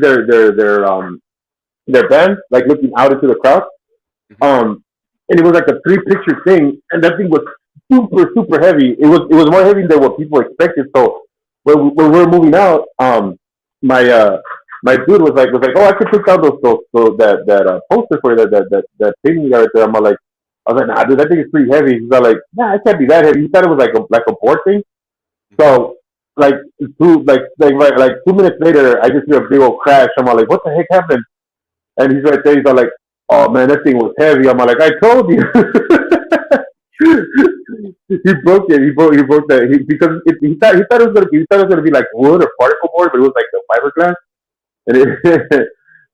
their band, like looking out into the crowd. And it was like a three picture thing, and that thing was super heavy. It was more heavy than what people expected. So when we were moving out, my my dude was like, oh, I could put down those that poster for you, that painting you got right there. I was like, nah, dude, that thing is pretty heavy. He's like, nah, it can't be that heavy. He thought it was like a board thing. So like 2 minutes later, I just hear a big old crash. I'm all like, what the heck happened? And he's right there. He's all like, oh man, that thing was heavy. I'm all like, I told you. He broke it. He broke that because he thought it was gonna be like wood or particle board, but it was like the fiberglass. And it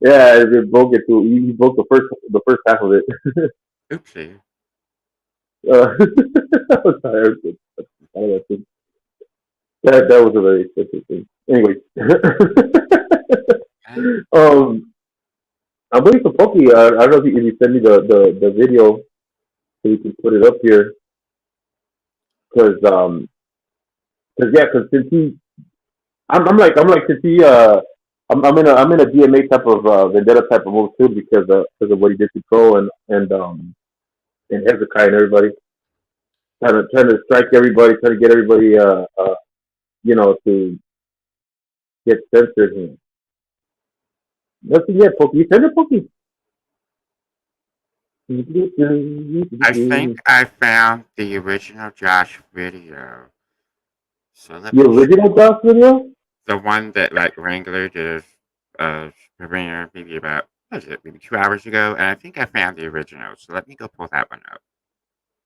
yeah, it broke it too. He broke the first half of it. Oopsie. I was tired. That was a very expensive thing. Anyway, I'm waiting for Pokey. I don't know if you send me the video so you can put it up here. Because since I'm like since he I'm in a DMA type of vendetta type of move too because of what he did to Crow and Hezekiah and everybody trying to strike everybody, trying to get everybody to get censored here. Nothing yet, Pokey. Send it, Pokey. I think I found the original Josh video. So let The original Josh video? The one that like Wrangler did premiere maybe about maybe 2 hours ago, and I think I found the original. So let me go pull that one up.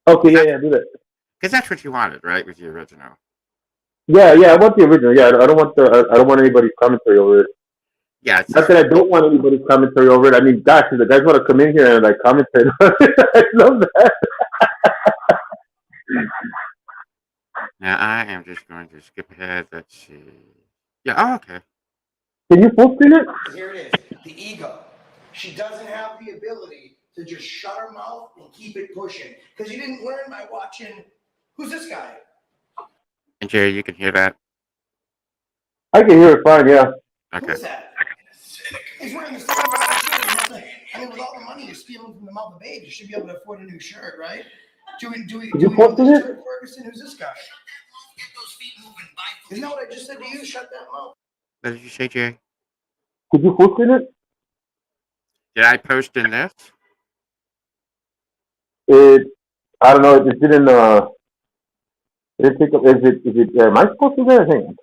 Okay, yeah, do that. Because that's what you wanted, right? With the original. Yeah, I want the original. Yeah, I don't want anybody's commentary over it. Yeah, not that I don't want anybody's commentary over it. I mean, gosh, if the guys want to come in here and like commentate on it, I love that. Now I am just going to skip ahead. Let's see. Yeah. Oh, okay. Can you full screen it? Here it is. The ego. She doesn't have the ability to just shut her mouth and keep it pushing. Because you didn't learn by watching. Who's this guy? And Jerry, you can hear that. I can hear it fine. Yeah. Okay. Who's that? He's wearing the same shirt. I mean, with all the money you're stealing from the mouth of babes, you should be able to afford a new shirt, right? Do we know this shirt, Ferguson? Who's this guy? Isn't that what I just said to you? Shut that mouth. What did you say, Jerry? Could you full screen it? Did I post in this? I don't know. It didn't. It didn't pick up. Is it? Am I supposed to do that? Hang on.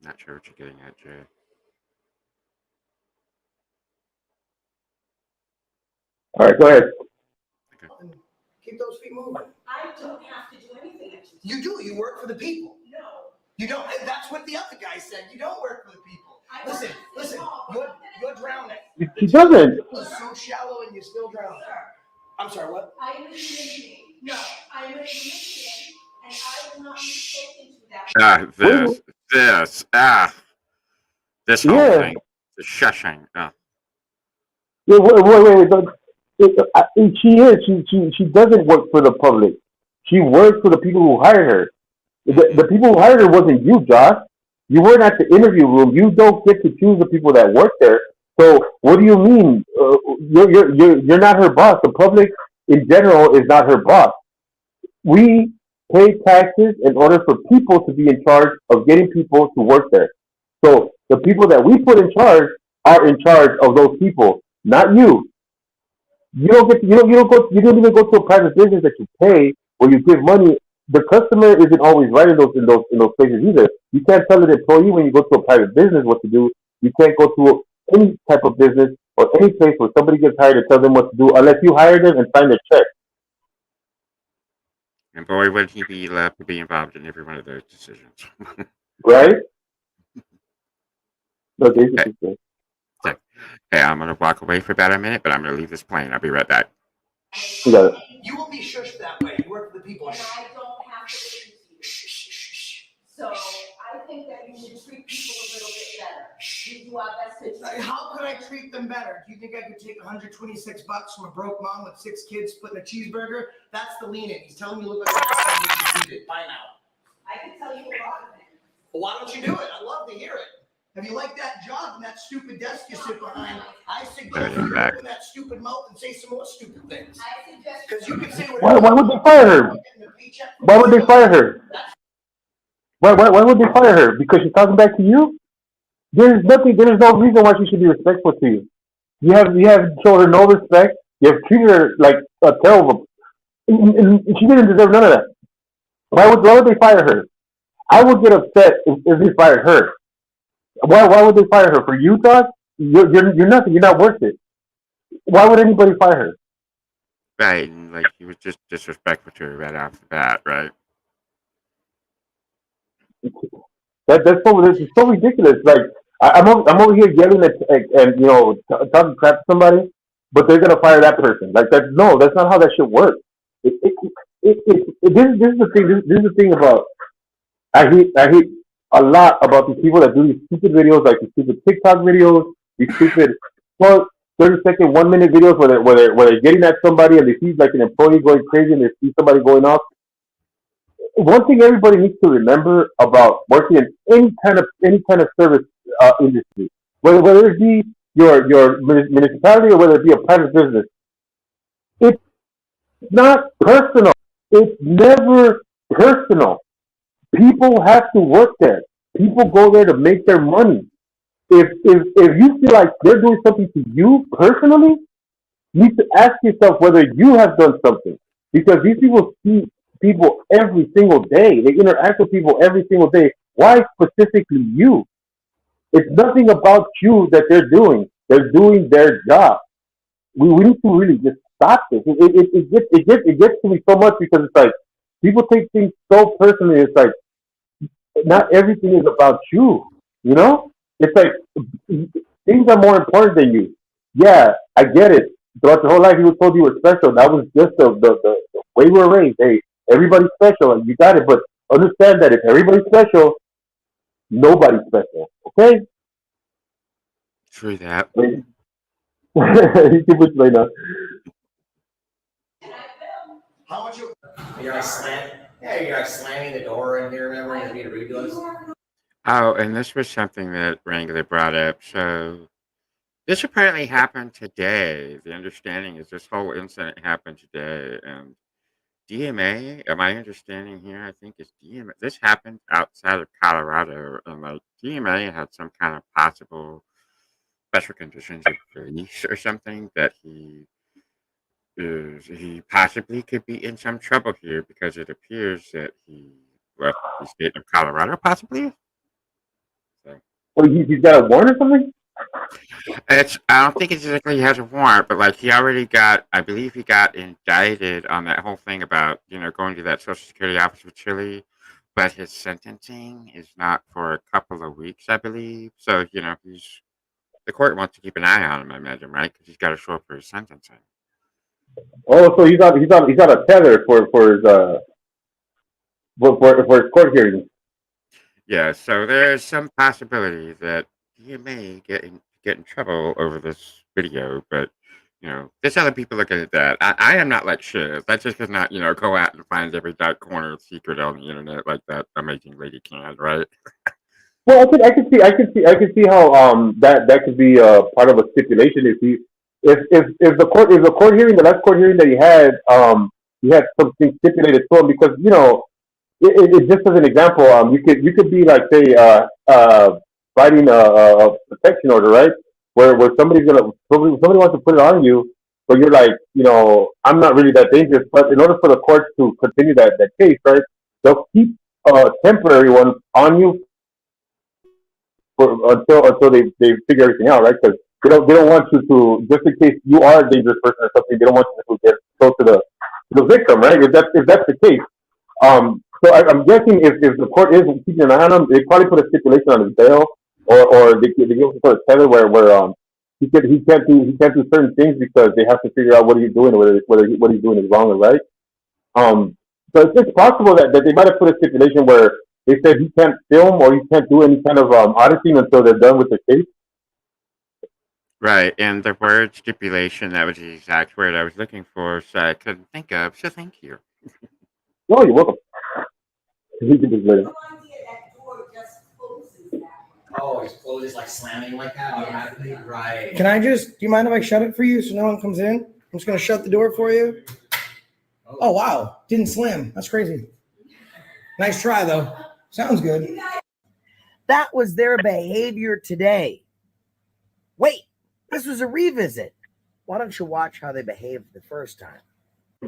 Not sure what you're getting at, Jerry. All right, go ahead. Okay. Keep those feet moving. I don't have to do anything. You do. You work for the people. No. You don't. And that's what the other guy said. You don't work for the people. Listen. You're drowning. He doesn't. It's so shallow and you're still drowning. I'm sorry. What? I am a Canadian. No, I am a Canadian, and I will not be spoken to that. This whole thing, the shushing. Yeah, wait. She doesn't work for the public. She works for the people who hired her. The people who hired her wasn't you, Josh. You weren't at the interview room. You don't get to choose the people that work there. So what do you mean? You're not her boss. The public in general is not her boss. We pay taxes in order for people to be in charge of getting people to work there. So the people that we put in charge are in charge of those people, not you. You don't even go to a private business that you pay where you give money. The customer isn't always right in those places either. You can't tell an employee when you go to a private business what to do. You can't go to any type of business or any place where somebody gets hired to tell them what to do unless you hire them and sign a check, And boy, would he be left to be involved in every one of those decisions. right? No, Okay. basically. So, hey, I'm gonna walk away for about a minute, but I'm gonna leave this plane. I'll be right back. You got it. You will be shushed that way. You work for the people. And I don't have to listen to you. So I think that you should treat people a little bit better. We do our best to treat. How could I treat them better? Do you think I could take $126 from a broke mom with 6 kids splitting a cheeseburger? That's the lean in. He's telling me you look like an asshole. You should beat it. Bye now. I can tell you a lot of things. Well, why don't you do it? I'd love to hear it. If you like that job and that stupid desk you sit behind, I suggest you open that stupid mouth and say some more stupid things. I suggest Because you can say Why whatever. would they fire her? Why would they fire her? Why would they fire her? Because she's talking back to you? There's no reason why she should be respectful to you. You have shown her no respect. You have treated her like a terrible. And she didn't deserve none of that. Why would they fire her? I would get upset if they fired her. Why would they fire her? For you, Todd? You're nothing. You're not worth it. Why would anybody fire her? Right, and like he was just disrespectful to her right off the bat, right? That's so ridiculous. Like I'm over here yelling at and talking crap to somebody, but they're gonna fire that person. Like that's not how that shit works. This is the thing. This is the thing about I hate a lot about these people that do these stupid videos, like these stupid TikTok videos, these stupid 30-second, 1-minute videos where they're getting at somebody and they see like an employee going crazy and they see somebody going off. One thing everybody needs to remember about working in any kind of service industry, whether it be your municipality or whether it be a private business, it's not personal. It's never personal. People have to work there. People go there to make their money. If you feel like they're doing something to you personally, you need to ask yourself whether you have done something. Because these people see people every single day. They interact with people every single day. Why specifically you? It's nothing about you that they're doing. They're doing their job. We need to really just stop this. It gets to me so much because it's like people take things so personally. It's like not everything is about you. You know? It's like things are more important than you. Yeah, I get it. Throughout your whole life, you were told you were special. That was just the way we were raised. Hey, everybody's special, and you got it. But understand that if everybody's special, nobody's special. Okay? True that. You can explain that. How much you? You're like you're like slamming the door in here. Remember, you need to read those. Oh, and this was something that Wrangler brought up. So this apparently happened today. The understanding is this whole incident happened today, and DMA, my understanding here, I think, is DMA. This happened outside of Colorado, and like DMA had some kind of possible special conditions of release or something that he possibly could be in some trouble here because it appears that he left the state of Colorado, possibly. So. Well, he's got a warrant or something? I don't think it's exactly he has a warrant, but like he already got, I believe he got indicted on that whole thing about, going to that Social Security office with Chile, but his sentencing is not for a couple of weeks, I believe. So, the court wants to keep an eye on him, I imagine, right? Because he's got to show up for his sentencing. Oh, so he's got a tether for his court hearing. Yeah, so there's some possibility that he may get in trouble over this video, but there's other people looking at that. I am not like Shiz. That just does not, go out and find every dark corner of secret on the internet like that amazing lady can, right? Well, I can see how that could be part of a stipulation if the court hearing, the last court hearing that he had something stipulated to him because it just as an example, you could be like say fighting a protection order, right? Where somebody wants to put it on you, but you're like, I'm not really that dangerous. But in order for the courts to continue that case, right, they'll keep a temporary one on you until they figure everything out, right? Because They don't want you to, just in case you are a dangerous person or something. They don't want you to get close to the victim, right? If that's the case. I'm guessing if the court is keeping an eye on him, they probably put a stipulation on his bail, or they give him sort of tether where he can't do certain things because they have to figure out what he's doing, whether what he's doing is wrong or right. So it's possible that they might have put a stipulation where they said he can't film or he can't do any kind of auditing until they're done with the case. Right, and the word stipulation, that was the exact word I was looking for, so I couldn't think of, so thank you. No, you're welcome. He can just let it. Oh, it's closes like slamming like that automatically? Right. Do you mind if I shut it for you so no one comes in? I'm just going to shut the door for you. Oh, wow. Didn't slam. That's crazy. Nice try, though. Sounds good. That was their behavior today. Wait, this was a revisit. Why don't you watch how they behaved the first time?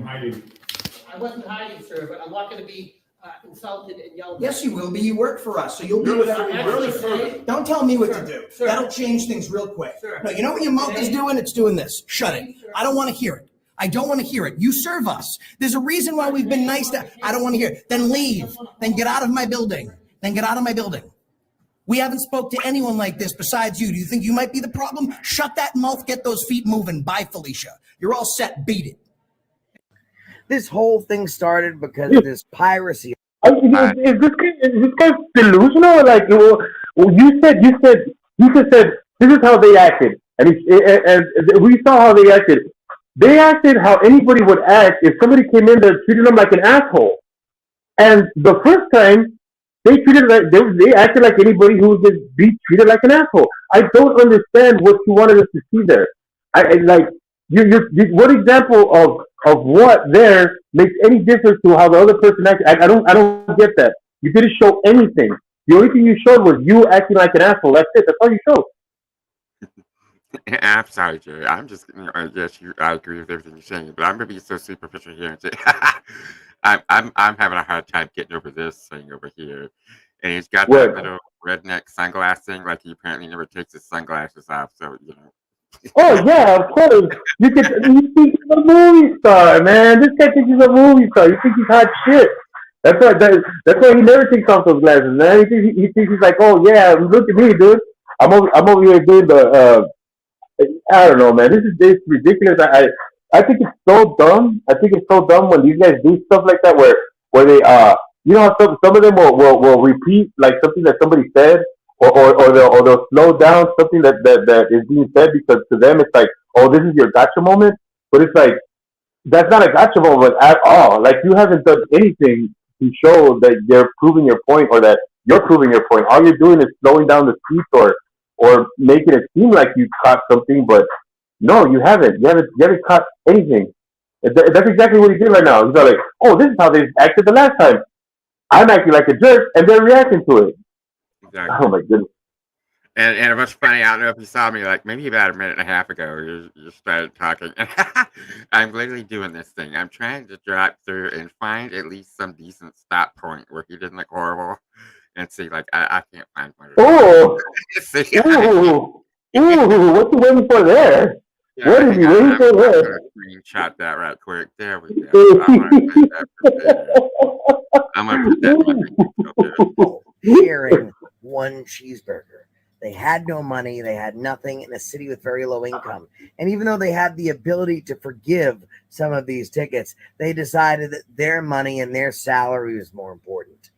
I wasn't hiding, sir, but I'm not going to be insulted and yelled at. Yes, you will be. You work for us, so you'll do whatever you want. Don't tell me what to do. That'll change things real quick. No, you know what your mouth is doing? It's doing this. Shut it. I don't want to hear it. I don't want to hear it. You serve us. There's a reason why we've been nice to. I don't want to hear it. Then leave. Then get out of my building. We haven't spoke to anyone like this besides you. Do you think you might be the problem? Shut that mouth. Get those feet moving. Bye, Felicia. You're all set. Beat it. This whole thing started because of this piracy. Is this guy delusional? Like you said, this is how they acted, and we saw how they acted. They acted how anybody would act if somebody came in there treated them like an asshole. And the first time they acted like anybody who would just be treated like an asshole. I don't understand what you wanted us to see there. What example of what there makes any difference to how the other person acted? I don't get that. You didn't show anything. The only thing you showed was you acting like an asshole. That's it. That's all you showed. I'm sorry, Jerry. I'm just, yes, I agree with everything you're saying, but I'm going to be so superficial here and say, I'm having a hard time getting over this thing over here. And he's got that little redneck sunglass thing, like he apparently never takes his sunglasses off, so, you know. Oh yeah, of course. You think he's a movie star, man. This guy thinks he's a movie star. You think he's hot shit. That's why he never takes off those glasses, man. He thinks he's like, oh yeah, look at me, dude. I'm over here doing the I don't know, man. This is ridiculous. I think it's so dumb. I think it's so dumb when these guys do stuff like that, where they you know, some of them will repeat like something that somebody said, or they'll slow down something that is being said because to them it's like, oh, this is your gotcha moment, but it's like that's not a gotcha moment at all. Like you haven't done anything to show that you're proving your point or that you're proving your point. All you're doing is slowing down the speech or making it seem like you caught something, but no, you haven't. You haven't caught anything. That's exactly what he did right now. He's like, oh, this is how they acted the last time. I'm acting like a jerk, and they're reacting to it. Exactly. Oh my goodness. And it was funny. I don't know if you saw me, like maybe about a minute and a half ago, you started talking. I'm literally doing this thing. I'm trying to drop through and find at least some decent stop point where he didn't look horrible. And see, like, I can't find one. Oh, ooh, what you waiting for there? Yeah, what is he waiting for there? I'm gonna screenshot that right quick. There we go. I'm gonna put that in my sharing one cheeseburger. They had no money. They had nothing in a city with very low income. And even though they had the ability to forgive some of these tickets, they decided that their money and their salary was more important.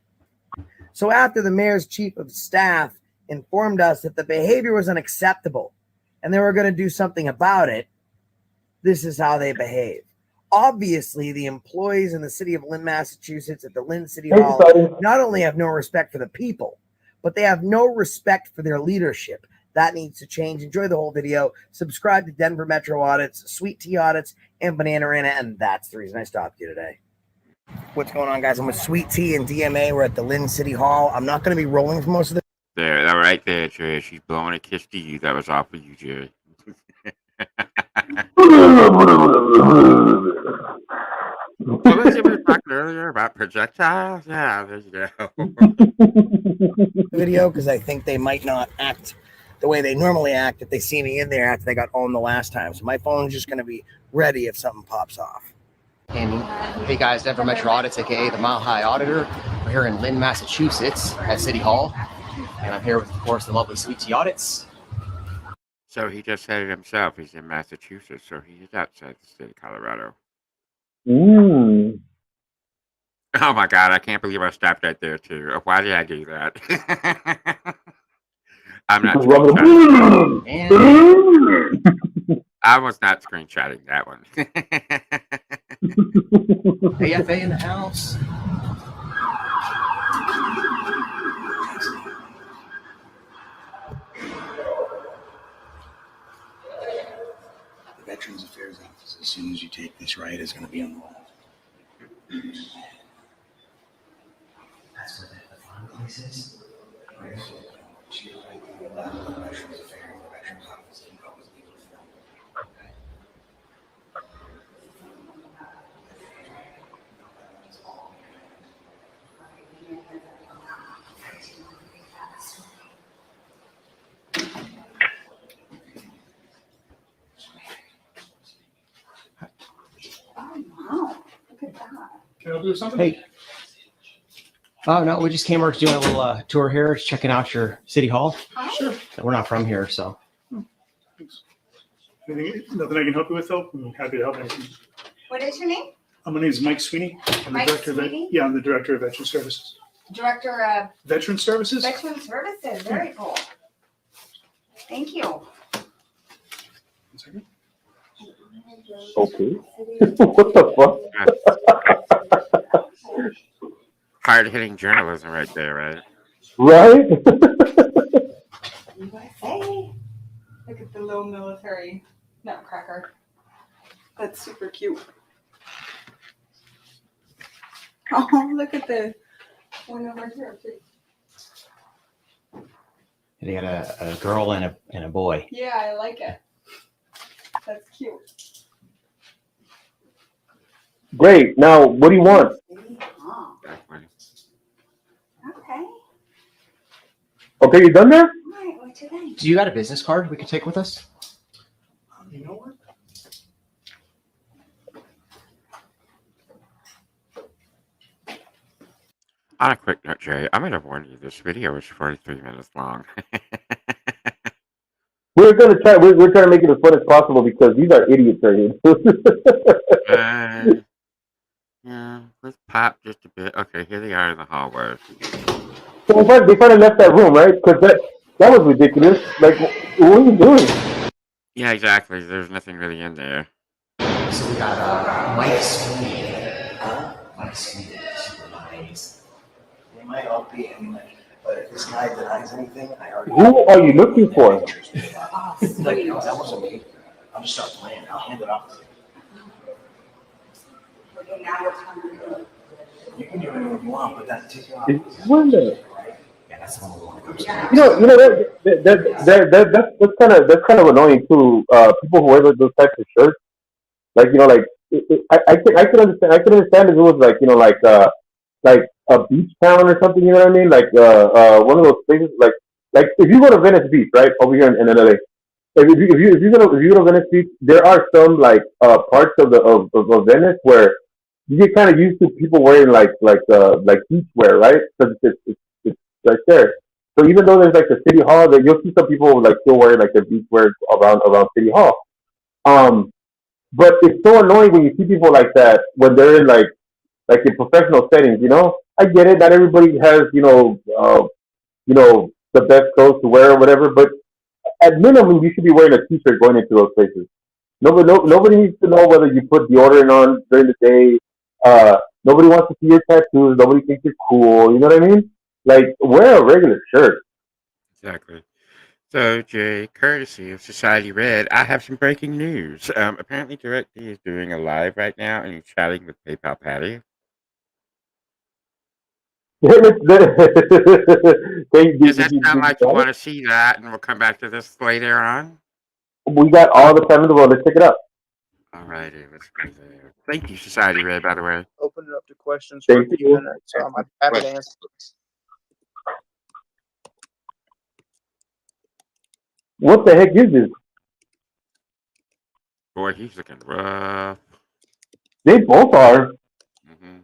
So after the mayor's chief of staff informed us that the behavior was unacceptable and they were going to do something about it, this is how they behave. Obviously, the employees in the city of Lynn, Massachusetts at the Lynn City Hall not only have no respect for the people, but they have no respect for their leadership. That needs to change. Enjoy the whole video. Subscribe to Denver Metro Audits, Sweet Tea Audits, and Banana Rana, and that's the reason I stopped you today. What's going on, guys? I'm with Sweet Tea and DMA. We're at the Lynn City Hall. I'm not going to be rolling for most of the. There, that right there, Jerry. She's blowing a kiss to you. That was all for you, Jerry. What was it we were talking earlier about projectiles? Yeah, there you go. Video because I think they might not act the way they normally act if they see me in there after they got owned the last time. So my phone's just going to be ready if something pops off. Hey guys, Never Metro Audits, aka the Mile High Auditor. We're here in Lynn, Massachusetts at City Hall. And I'm here with, of course, the lovely Sweet Tea Audits. So he just said it himself. He's in Massachusetts, so he is outside the state of Colorado. Mm. Oh my God, I can't believe I stopped right there too. Why did I do that? I'm not screenshotting. I was not screenshotting that one. AFA in the house. The Veterans Affairs Office, as soon as you take this right, is going to be on the wall. That's where the fun place is. Right. Veterans Affairs, the Veterans Office can go with legal film. Oh, wow. Look at that. Can I help you with something? Hey. Oh, no, we just came over doing a little tour here, checking out your city hall. Sure. We're not from here, so. Thanks. Nothing I can help you with, though? I'm happy to help anything. What is your name? My name is Mike Sweeney. I'm Mike the director Sweeney? I'm the director of Veteran Services. Director of Veteran Services? Veteran Services. Very cool. Thank you. One second. Okay. What the fuck? Hard-hitting journalism right there, right? Right? USA. Look at the little military nutcracker. That's super cute. Oh, look at the one over here too. They got a girl and a boy. Yeah, I like it. That's cute. Great. Now, what do you want? Oh, okay. Okay, you done there? All right, what's your name? Do you got a business card we could take with us? You know what? On a quick note, Jay, I'm going to warn you, this video is 43 minutes long. We're trying to make it as fun as possible because these are idiots right here. Yeah, let's pop just a bit. Okay, here they are in the hallway. So they finally left that room, right? Because that was ridiculous. Like, what are you doing? Yeah, exactly. There's nothing really in there. So we got Mike Sweeney. Mike Sweeney, super nice. They might all be, I mean, like, but if this guy denies anything, I already. Who are you looking for? Like, no, that wasn't me. I'll just start playing. I'll hand it off. Okay, now we're talking. You can do anything you want, but that takes you off. It's Linda. Yeah, that's the one we want to go to. That's kind of annoying too. People who wear those types of shirts, like like I can understand. I can understand if it was like like a beach town or something. You know what I mean? Like one of those places. Like if you go to Venice Beach, right over here in LA. If you go to Venice Beach, there are some like parts of Venice where you get kind of used to people wearing like beach wear, right? Because it's right there. So even though there's like the city hall, that you'll see some people like still wearing like their beach wear around city hall. But it's so annoying when you see people like that when they're in like in professional settings. I get it. Not everybody has the best clothes to wear or whatever, but at minimum, you should be wearing a t-shirt going into those places. Nobody needs to know whether you put deodorant on during the day. Nobody wants to see your tattoos. Nobody thinks you're cool. You know what I mean? Like, wear a regular shirt. Exactly. So, Jay, courtesy of Society Red, I have some breaking news. Apparently, DirectD is doing a live right now, and he's chatting with PayPal Patty. Does that sound like you want to see that, and we'll come back to this later on? We got all the time in the world. Let's check it out. Alrighty, let's go there. Thank you, Society Red, by the way. Open it up to questions for a few minutes. I'm happy to answer. What the heck is this? Boy, he's looking rough. They both are. Mm-hmm.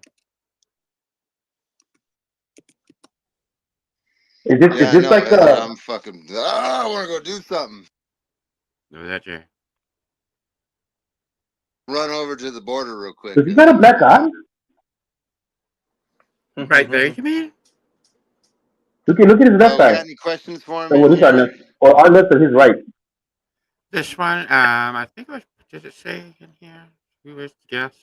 Is this Yeah, I know. like Heather, I'm fucking. I want to go do something. No, that Jay. Run over to the border real quick. Is that a black eye? Right there, you mean? Look at his left Oh, eye. got any questions for him? Oh, well, his eye left. Or our left or his right. This one, I think it was. Did it say in here who was the guest?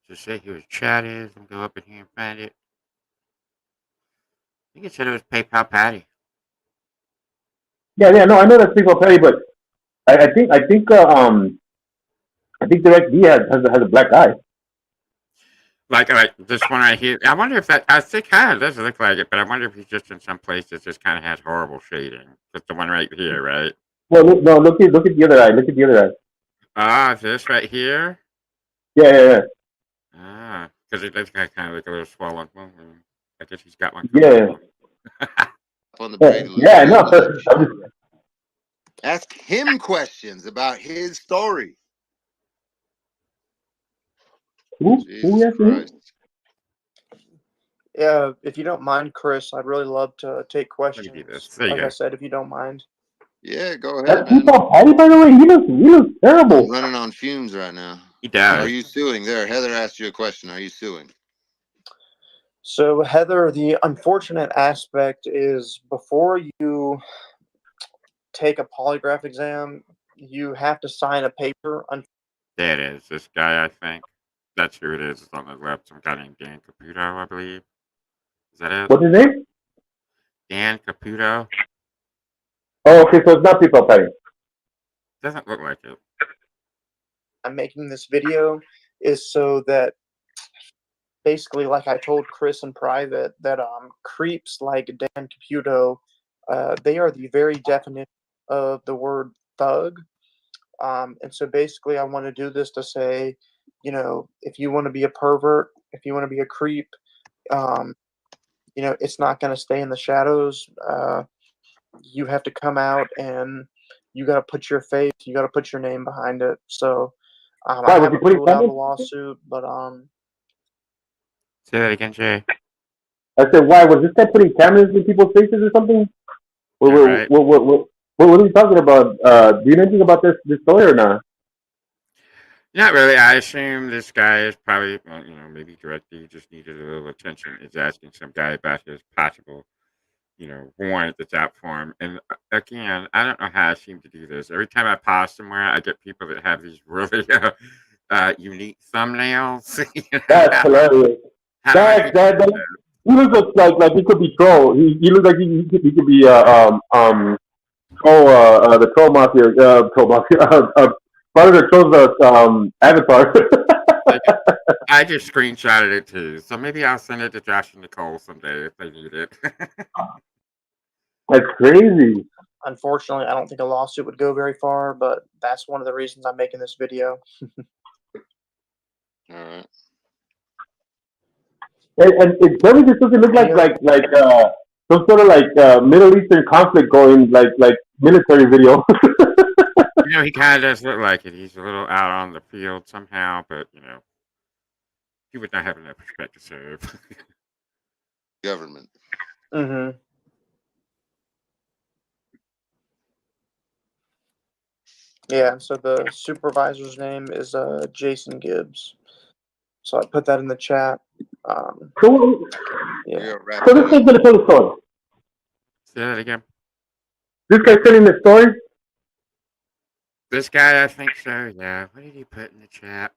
Does it say he was chatted? Let me go up in here and find it. I think it said it was PayPal Patty. Yeah, no, I know that's people petty, but I think Direct D has a black eye. Like this one right here. I wonder if that. I think kind of doesn't look like it, but I wonder if he's just in some place that just kind of has horrible shading. Just the one right here, right? Well, look at the other eye. Look at the other eye. Ah, this right here. Yeah. Ah, because it does kind of look a little swollen. Well, I guess he's got one. Yeah. On the Brady Lee. Yeah, no. Ask him questions about his story. Who Christ. Yeah, if you don't mind, Chris, I'd really love to take questions. There you Like go. I said, if you don't mind. Yeah, go ahead, That's man. people petty, by the way. He looks terrible. I'm running on fumes right now. He does. Are you suing? There, Heather asked you a question. Are you suing? So, Heather, the unfortunate aspect is before you take a polygraph exam, you have to sign a paper. There it is. This guy, I think. That's who it is. It's on the left. Some guy named Dan Caputo, I believe. Is that it? What's his name? Dan Caputo. Oh, okay, so it's not people petty. Doesn't look like it. I'm making this video is so that basically, like I told Chris in private, that creeps like Dan Caputo, they are the very definition of the word thug. And so basically, I want to do this to say, you know, if you want to be a pervert, if you want to be a creep, you know, it's not going to stay in the shadows. You have to come out and you got to put your face, you got to put your name behind it. So I haven't ruled out a lawsuit, but Say that again, Jay. I said, why was this guy putting cameras in people's faces or something? What are you talking about? Do you know anything about this story or not? Not really. I assume this guy is probably, maybe directly just needed a little attention. Is asking some guy about his possible, warrant that's out for him. And again, I don't know how I seem to do this. Every time I pause somewhere, I get people that have these really unique thumbnails. That's hilarious. He looks like he could be troll. He looks like he could be the troll mafia. Part of the troll's avatar. I just screenshotted it too, so maybe I'll send it to Josh and Nicole someday if they need it. That's crazy. unfortunately, I don't think a lawsuit would go very far, but that's one of the reasons I'm making this video. All right. And it tell me this doesn't look like some sort of Middle Eastern conflict going like military video. He kind of does look like it. He's a little out on the field somehow, but he would not have enough respect to serve. Government. Mm-hmm. Yeah, so the supervisor's name is Jason Gibbs. So I put that in the chat. So, Yeah. so this guy's gonna tell the story. Say that again. This guy's telling the story. This guy, I think so. Yeah. What did he put in the chat?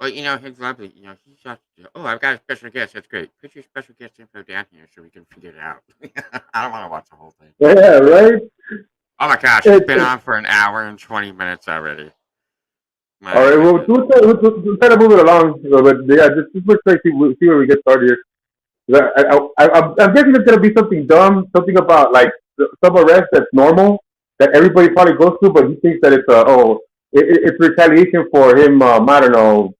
Well, he's lovely. He's just, I've got a special guest. That's great. Put your special guest info down here so we can figure it out. I don't want to watch the whole thing. Yeah, right. Oh my gosh, it's been on for an hour and 20 minutes already. All right, well, we'll try to move it along, but yeah, just let's see where we get started here. I'm guessing it's gonna be something dumb, something about some arrest that's normal that everybody probably goes through, but he thinks that it's retaliation for him. I don't know,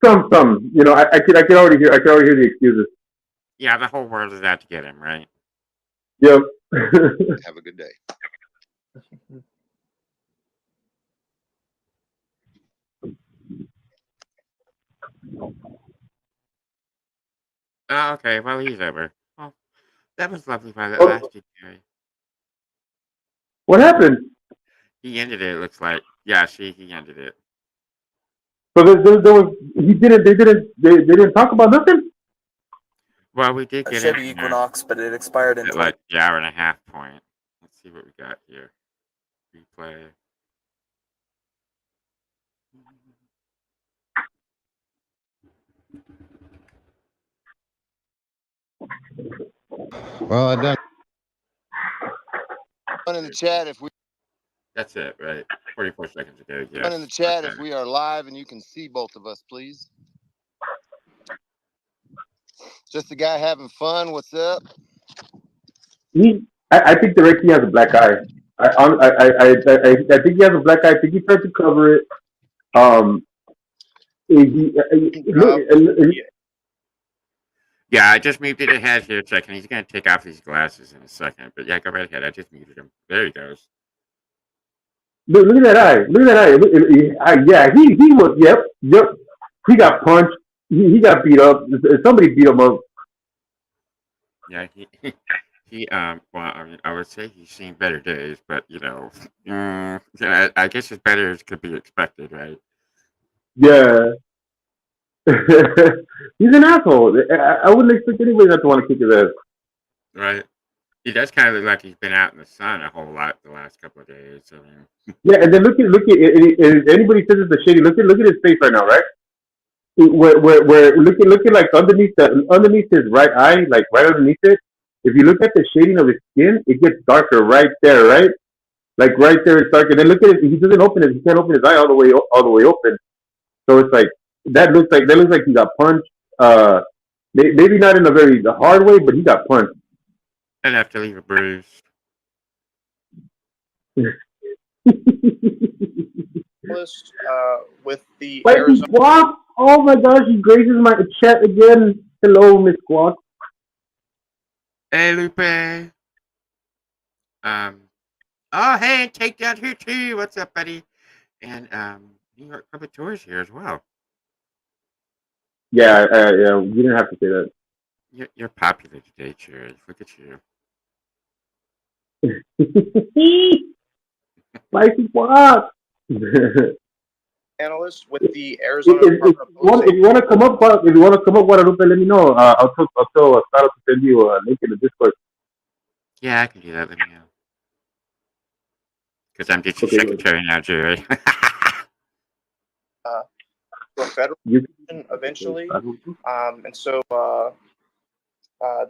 some. I can already hear the excuses. Yeah, the whole world is out to get him, right? Yep. Have a good day. Oh, okay. Well, he's over. Well, that was lovely while it Oh, lasted, Jerry. what happened? He ended it. It looks like. Yeah, he ended it. So there was they didn't talk about nothing. Well, we did A get in Chevy here Equinox, but it expired in at like the hour and a half point. Let's see what we got here. Replay. Well, I done. In the chat if we. That's it, right? 44 seconds ago. In Yes. the chat Okay. if we are live and you can see both of us, please. Just a guy having fun. What's up? I think the Ricky has a black eye. I think he has a black eye. I think he tried to cover it. Yeah, I just muted it ahead here a second. He's going to take off his glasses in a second. But yeah, go right ahead. I just muted him. There he goes. Look at that eye. Look at that eye. Yeah, he was. Yep. He got punched. He got beat up. Somebody beat him up. Yeah, well, I mean, I would say he's seen better days, but you know, I guess as better as could be expected, right? Yeah. He's an asshole. I wouldn't expect anybody not to want to kick his ass. Right. He does kind of look like he's been out in the sun a whole lot the last couple of days. I mean, Yeah, and then look at if anybody says it's a shady. Look at his face right now, right? Where look at like underneath his right eye, like right underneath it. If you look at the shading of his skin, it gets darker right there, right? Like right there, it's dark. And then look at it. He doesn't open it. He can't open his eye all the way open. So it's like that looks like he got punched. Maybe not in a very hard way, but he got punched. enough to leave a bruise. List, with the Wait, Arizona. Squawk! Oh my gosh, he grazes my chat again. Hello, Miss Squawk. Hey, Lupe. Oh, hey, and Takedown here too. What's up, buddy? And New York Public Tours here as well. Yeah, you didn't have to say that. You're popular today, Cherry. Look at you. Spicy Squawk. Analyst with the Arizona If you want to come up, Guadalupe, let me know. I'll tell Scotto to send you a link in the Discord. Yeah, I can do that. Let me know. Because I'm just your secretary now, Jerry. To a federal position eventually. And so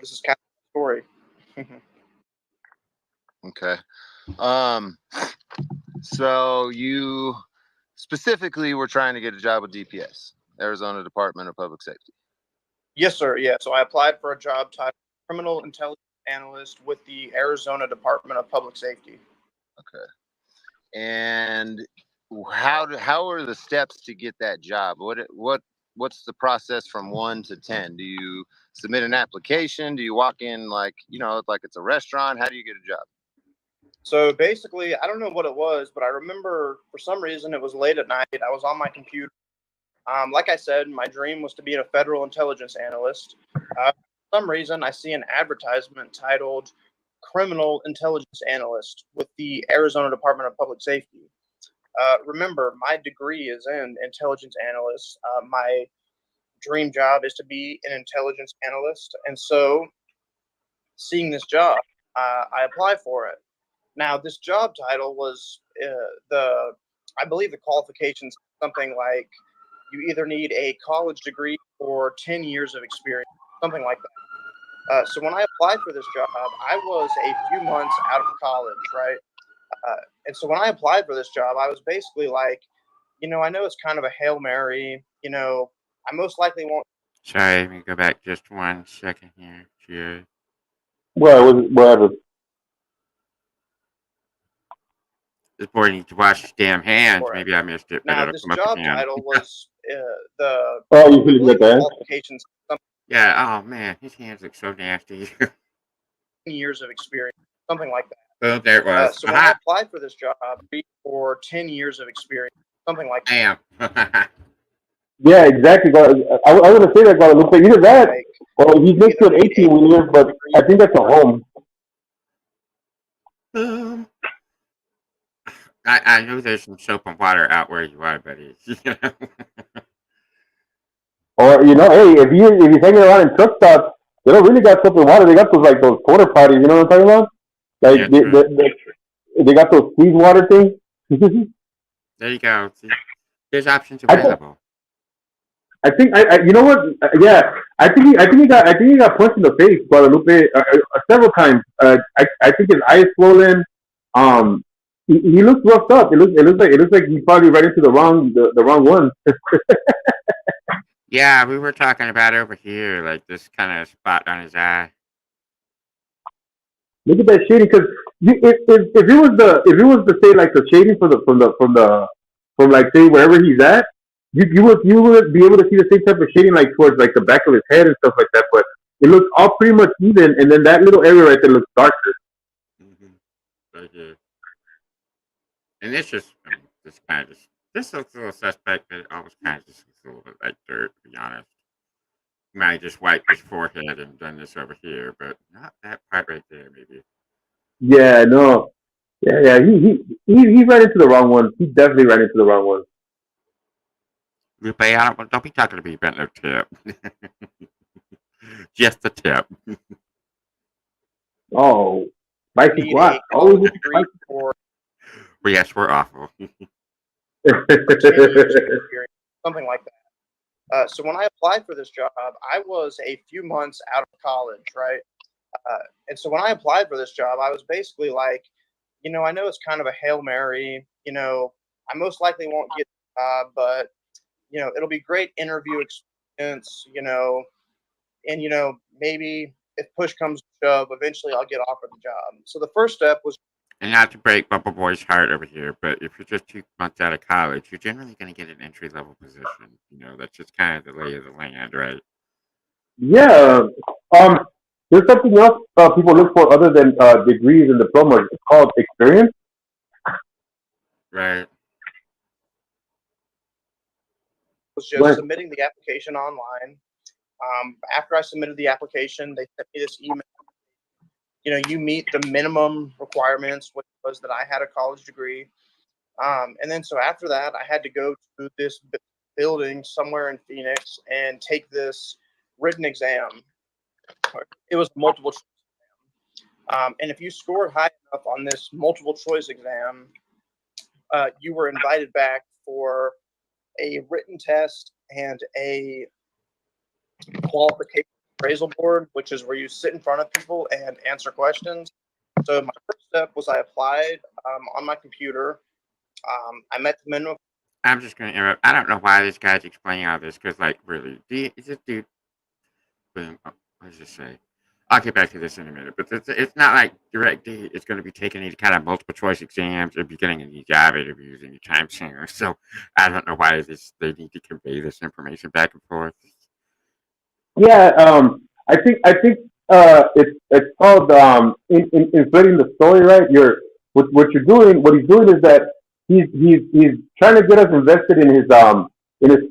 this is kind of the story. Okay. So you specifically were trying to get a job with DPS, Arizona Department of Public Safety. Yes, sir. Yeah. So I applied for a job title Criminal Intelligence Analyst with the Arizona Department of Public Safety. Okay. And how are the steps to get that job? What's the process from 1 to 10? Do you submit an application? Do you walk in like it's a restaurant? How do you get a job? So basically, I don't know what it was, but I remember for some reason it was late at night. I was on my computer. Like I said, my dream was to be a federal intelligence analyst. For some reason, I see an advertisement titled Criminal Intelligence Analyst with the Arizona Department of Public Safety. Remember, my degree is in intelligence analyst. My dream job is to be an intelligence analyst. And so seeing this job, I applied for it. Now, this job title was I believe the qualifications, something like you either need a college degree or 10 years of experience, something like that. So when I applied for this job, I was a few months out of college, right? And so when I applied for this job, I was basically like, I know it's kind of a Hail Mary, I most likely won't. Sorry, let me go back just 1 second here, Jerry. Whatever. This boy needs to wash his damn hands. Maybe I missed it, but now, it'll this come up job again. title was You should get that. qualifications. Yeah. Oh man, his hands look so nasty. years of experience, something like that. Oh, there it was. So when I applied for this job, for 10 years of experience, something like that. Damn. Yeah, exactly. I was gonna say that Guadalupe. Either that, or he's next to an 18-wheeler, but I think that's a home. I know there's some soap and water out where you are, buddy. Or hey, if he's hanging around in truck stops, they don't really got soap and water. They got those porta potties. You know what I'm talking about? Like Yeah, they got those squeeze water things. there you go. See, there's options I think available. you know what? Yeah, I think he got punched in the face, Guadalupe, several times. I think his eye is swollen. Um, he looks roughed up. It looks like he probably ran into the wrong one. Yeah, we were talking about over here, like this kind of spot on his eye. Look at that shading, because if it was the say like the shading from like say wherever he's at, you would be able to see the same type of shading like towards like the back of his head and stuff like that. But it looks all pretty much even, and then that little area right there looks darker. Right here. And this just, this kind of this looks a little suspect, but it almost kind of just looks a little bit like dirt, to be honest. He might have just wiped his forehead and done this over here, but not that part right there, maybe. Yeah, no, yeah. He ran into the wrong one. He definitely ran into the wrong one. Lupe, don't be talking to me about no tip. Just a tip. Oh, spicy Need guac. a Always college with degree spicy. for Well, yes, we're awful. 10 years of experience, something like that. So when I applied for this job, I was a few months out of college, right? And so when I applied for this job, I was basically like, I know it's kind of a Hail Mary. I most likely won't get the job, but it'll be great interview experience. And maybe if push comes to shove, eventually I'll get offered the job. So the first step was. And not to break Bubble Boy's heart over here, but if you're just 2 months out of college, you're generally going to get an entry level position. That's just kind of the lay of the land, right? Yeah. There's something else people look for other than degrees and diplomas. It's called experience. Right. Was just submitting the application online. After I submitted the application, they sent me this email. You meet the minimum requirements, which was that I had a college degree. And then so after that, I had to go to this building somewhere in Phoenix and take this written exam. It was multiple choice exam. And if you scored high enough on this multiple choice exam, you were invited back for a written test and a qualification appraisal board, which is where you sit in front of people and answer questions. So my first step was I applied on my computer. I met the minimum. I'm just going to interrupt. I don't know why this guy's explaining all this, because, like, really, is this dude. Boom. What does this say? I'll get back to this in a minute, but it's not like direct D. It's going to be taking any kind of multiple choice exams or be getting any job interviews anytime soon. So I don't know why they need to convey this information back and forth. Yeah. I think it's called in spreading the story, right? What he's doing is that he's trying to get us invested in his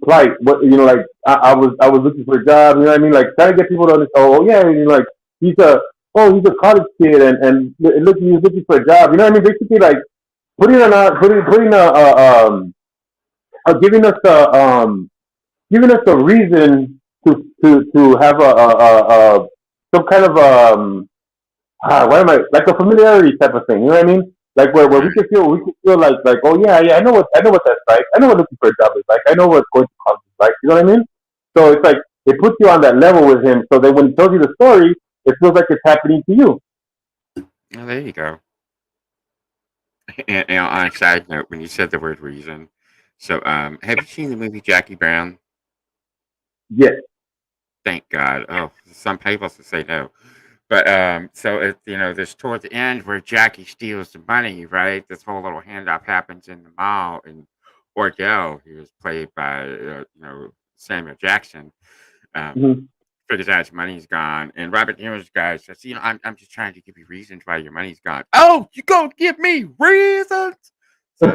plight. What like I was looking for a job. You know what I mean? Like trying to get people to understand. Oh yeah, like he's a college kid and he's looking for a job. You know what I mean? Basically, like putting giving us a reason to have a some kind of what am I like a familiarity type of thing. You know what I mean? Like where we can feel like oh yeah I know what that's like. I know what looking for a job is like. I know what going to college is like. You know what I mean? So it's like it puts you on that level with him. So that when he tells you the story, it feels like it's happening to you. Oh, there you go. And on a side note, when you said the word reason, so have you seen the movie Jackie Brown? Yes. Thank God. Oh, some people say no. But so it's this toward the end where Jackie steals the money, right? This whole little handoff happens in the mall, and Ordell, who was played by Samuel Jackson, figures out his money's gone, and Robert De Niro's guy says, I'm just trying to give you reasons why your money's gone. Oh, you gonna give me reasons? So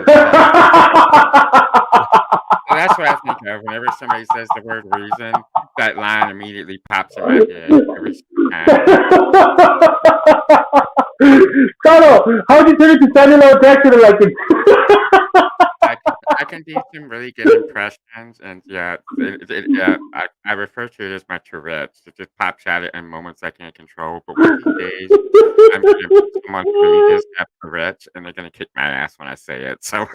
that's what I think of whenever somebody says the word reason. That line immediately pops in my head every time. Scotto, how'd you turn it to Samuel L. Jackson like it? I can do some really good impressions, and yeah, I refer to it as my Tourette's. It just pops out in moments I can't control. But one of these days, I'm going to meet someone who really does have Tourette's, and they're going to kick my ass when I say it. So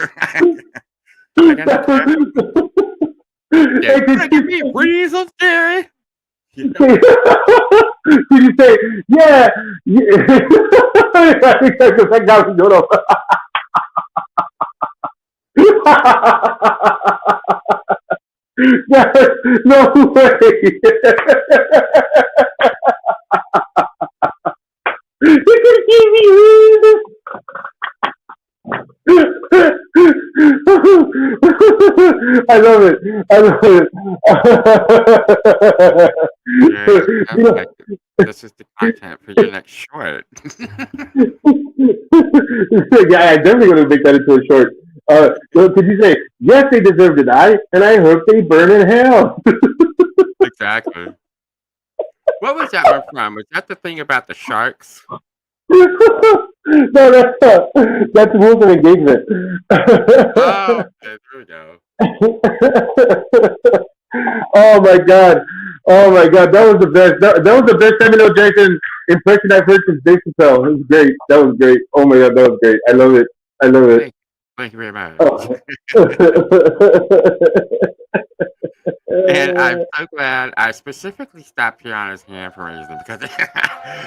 I gotta yeah, give me reasons, Jerry. Did you say, yeah? I think that got me good off. No way. You can give me reasons. I love it. I love it. This is the content for your next short. Yeah, I'm definitely going to make that into a short. Could you say, yes, they deserve to die, and I hope they burn in hell? Exactly. What was that one from? Was that the thing about the sharks? No, that's rules of engagement. Oh, okay, there we go. Oh my god! Oh my god! That was the best. That was the best Samuel L. Jackson impression I've heard since Dave Chappelle. It was great. That was great. Oh my god, that was great. I love it. I love it. Thank you very much. Oh. And I'm so glad I specifically stopped here on his hand for a reason because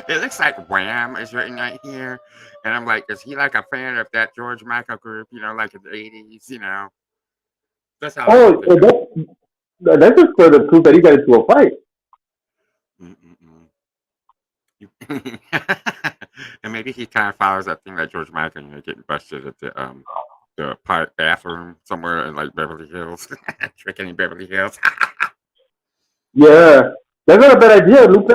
it looks like Wham is written right here. And I'm like, is he like a fan of that George Michael group, like in the 80s, That's how Oh, that's just for the proof that he got into a fight. And maybe he kind of follows that thing like George Michael, getting busted at the park bathroom somewhere in like Beverly Hills, tricking in Beverly Hills. Yeah, that's not a bad idea, Lupe.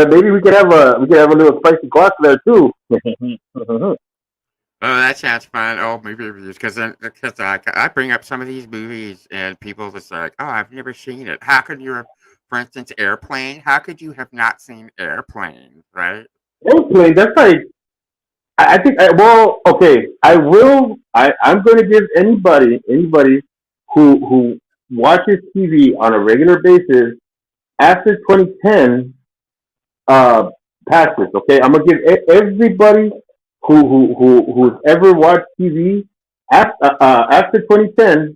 Maybe we could have a little spicy glass there too. Oh, that sounds fun. Oh, maybe because I bring up some of these movies and people just like, oh, I've never seen it. How could you have, for instance, Airplane? How could you have not seen Airplane, right? Airplane. That's like, I think. Well, okay. I'm going to give anybody who watches TV on a regular basis after 2010 passes. Okay, I'm gonna give everybody who's ever watched TV after 2010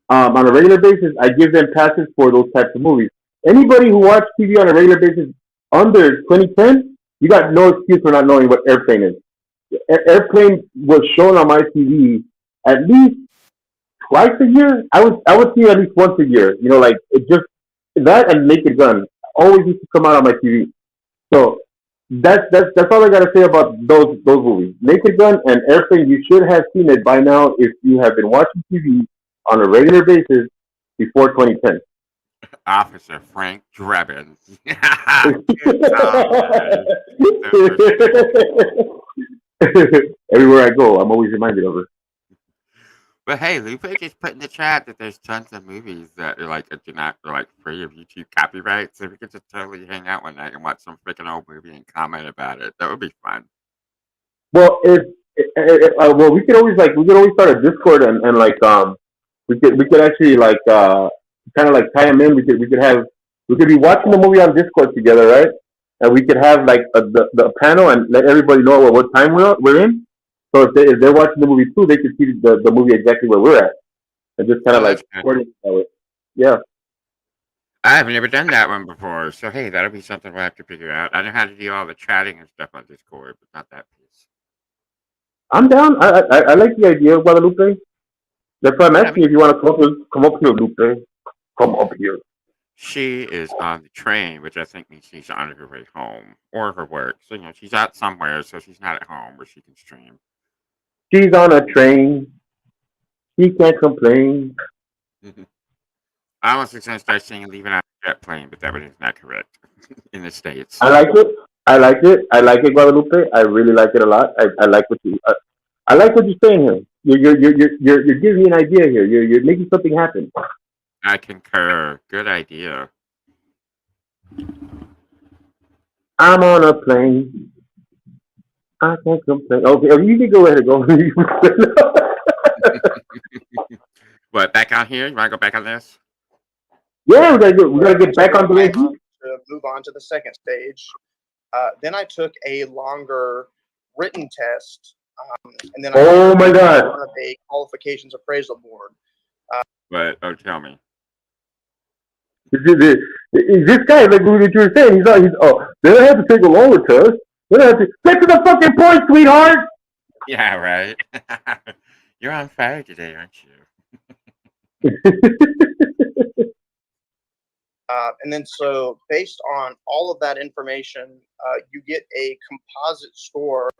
on a regular basis. I give them passes for those types of movies. Anybody who watched TV on a regular basis under 2010, you got no excuse for not knowing what Airplane is. Airplane was shown on my TV at least twice a year. I would see it at least once a year. Like it just that and Naked Gun always used to come out on my TV. So that's all I gotta say about those movies. Naked Gun and Airplane. You should have seen it by now if you have been watching TV on a regular basis before 2010. Officer Frank Drebin. Everywhere I go, I'm always reminded of her. But hey, Lupe just put in the chat that there's tons of movies that are like free of YouTube copyright, so we could just totally hang out one night and watch some freaking old movie and comment about it. That would be fun. Well, we could always start a Discord and we could actually kind of tie them in. We could be watching the movie on Discord together, right? And we could have the panel and let everybody know what time we're in. So if they're watching the movie too, they can see the movie exactly where we're at, and just kind of coordinate it. Yeah. I have never done that one before, so hey, that'll be something we'll have to figure out. I know how to do all the chatting and stuff on Discord, but not that piece. I'm down. I like the idea of Guadalupe. That's why I'm asking if you want to come up here, Lupe. Come up here. She is on the train, which I think means she's on her way home or her work. So she's out somewhere, so she's not at home where she can stream. She's on a train. She can't complain. I almost was going to start saying leaving out a jet plane, but that one is not correct. in the States. I like it. I like it. I like it, Guadalupe. I really like it a lot. I like what you. I like what you're saying here. You're giving me an idea here. You're making something happen. I concur. Good idea. I'm on a plane. I can't complain. Okay, you can go ahead and go. What, back on here? You want to go back on this? Yeah, we gotta get back on the race. To move on to the second stage. Then I took a longer written test, and then Oh my God. A qualifications appraisal board. But tell me. Is this guy like what you were saying? He's they don't have to take a longer test. They don't have to get to the fucking point, sweetheart. Yeah, right. You're on fire today, aren't you? And then so based on all of that information, you get a composite score,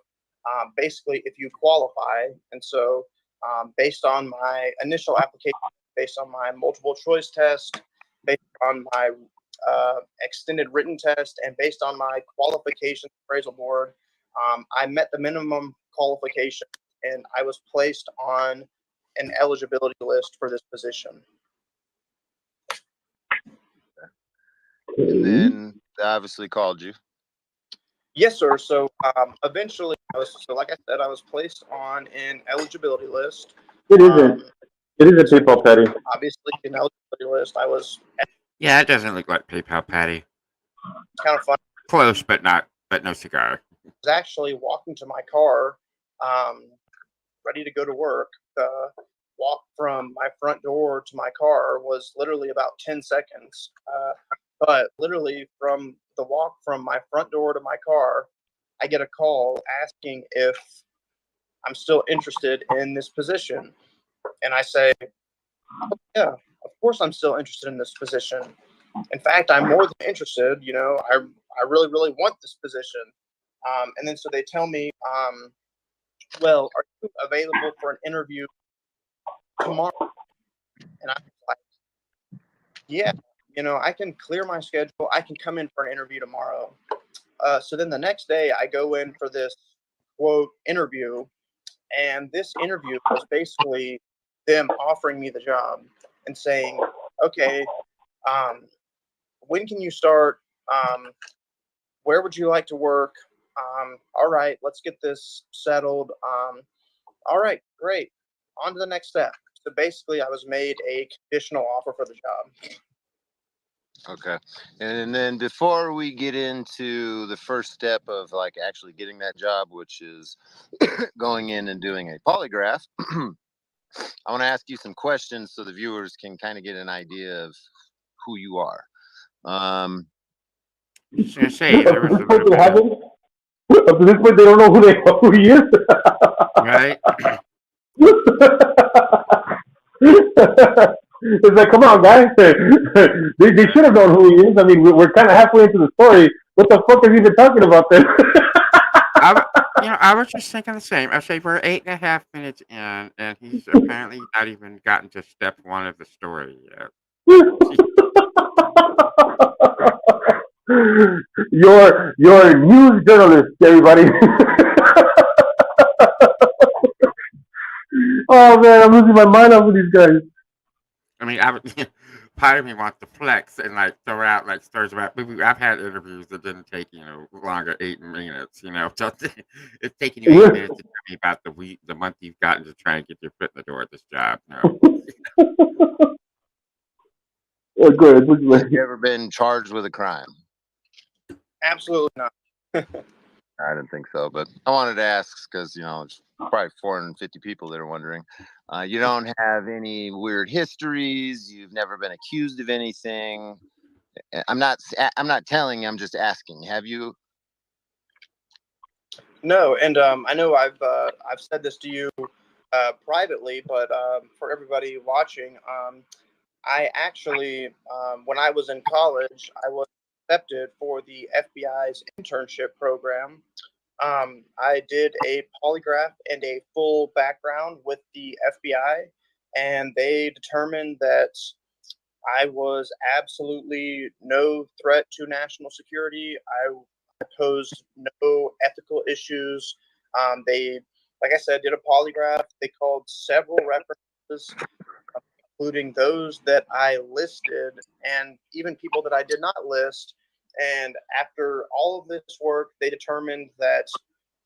basically if you qualify. And so based on my initial application, based on my multiple choice test, based on my extended written test, and based on my qualifications appraisal board, I met the minimum qualification and I was placed on an eligibility list for this position. And then they obviously called you. Yes, sir. So eventually, like I said, I was placed on an eligibility list. It isn't. It isn't PayPal Patty. Obviously, an eligibility list. I was. Yeah, it doesn't look like PayPal Patty. Kind of fun. Close, but no cigar. I was actually walking to my car, ready to go to work. The walk from my front door to my car was literally about 10 seconds. But literally from the walk from my front door to my car, I get a call asking if I'm still interested in this position. And I say, oh, yeah, of course I'm still interested in this position. In fact, I'm more than interested. You know, I really, really want this position. And then so they tell me, well, are you available for an interview tomorrow? And I'm like, yeah, you know, I can clear my schedule. I can come in for an interview tomorrow. So then the next day I go in for this quote interview, and this interview was basically them offering me the job and saying, okay, when can you start? Where would you like to work? All right, let's get this settled. All right, great. On to the next step. So basically I was made a conditional offer for the job. Okay. And then before we get into the first step of like actually getting that job, which is going in and doing a polygraph, I want to ask you some questions so the viewers can kind of get an idea of who you are. I was gonna say, there was a Up little to this point, they don't know who he is. right? It's like, come on, guys. They should have known who he is. I mean, we're kind of halfway into the story. What the fuck is he even talking about then? I was just thinking the same. I say we're 8.5 minutes in, and he's apparently not even gotten to step one of the story yet. You're a news journalist, everybody. Oh man, I'm losing my mind over these guys. I mean, part of me wants to flex and like throw out like stories about. I've had interviews that didn't take longer 8 minutes. So it's taking you 8 minutes to tell me about the month you've gotten to try and get your foot in the door at this job. No. Yeah, go ahead. Have you ever been charged with a crime? Absolutely not. I didn't think so, but I wanted to ask because there's probably 450 people that are wondering. You don't have any weird histories. You've never been accused of anything. I'm not telling you. I'm just asking. Have you? No, and I know I've said this to you privately, but for everybody watching, I actually when I was in college, I was accepted for the FBI's internship program. I did a polygraph and a full background with the FBI, and they determined that I was absolutely no threat to national security. I posed no ethical issues. They, like I said, did a polygraph. They called several references, including those that I listed and even people that I did not list. And after all of this work, they determined that,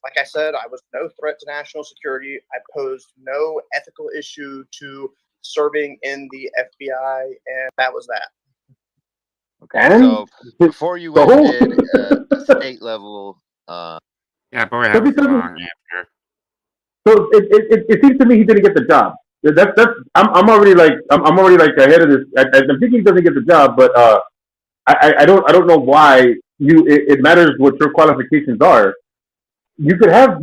like I said, I was no threat to national security. I posed no ethical issue to serving in the FBI, and that was that. Okay, so before you went and did a state level, yeah, boy, that was a long answer. So it seems to me he didn't get the job. I'm already like ahead of this. I'm thinking he doesn't get the job, but I don't know why it matters what your qualifications are. You could have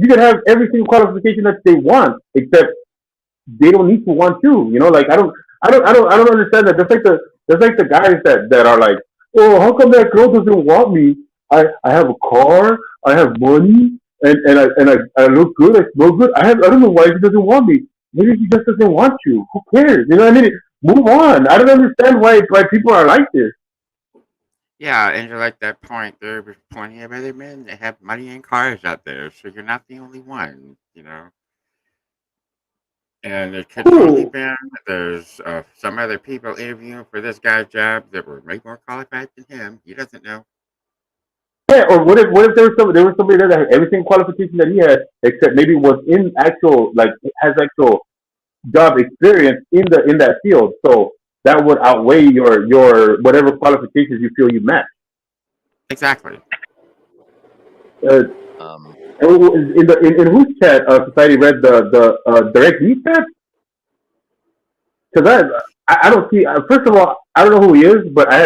every single qualification that they want, except they don't need to want you. You know, like I don't understand that. That's like the guys that are like, oh, how come that girl doesn't want me? I have a car, I have money, and I look good, I smell good. I don't know why she doesn't want me. Maybe she just doesn't want you. Who cares? You know what I mean? Move on. I don't understand why people are like this. Yeah, and you're like that point. There are plenty of other men that have money and cars out there, so you're not the only one, you know. And it could totally be there's some other people interviewing for this guy's job that were way more qualified than him. He doesn't know. Yeah, or what if there was somebody there that had every single qualification that he had, except maybe was in actual has actual job experience in that field. So that would outweigh your whatever qualifications you feel you met. Exactly. In whose chat society read the direct news chat? Because I don't see. First of all, I don't know who he is, but I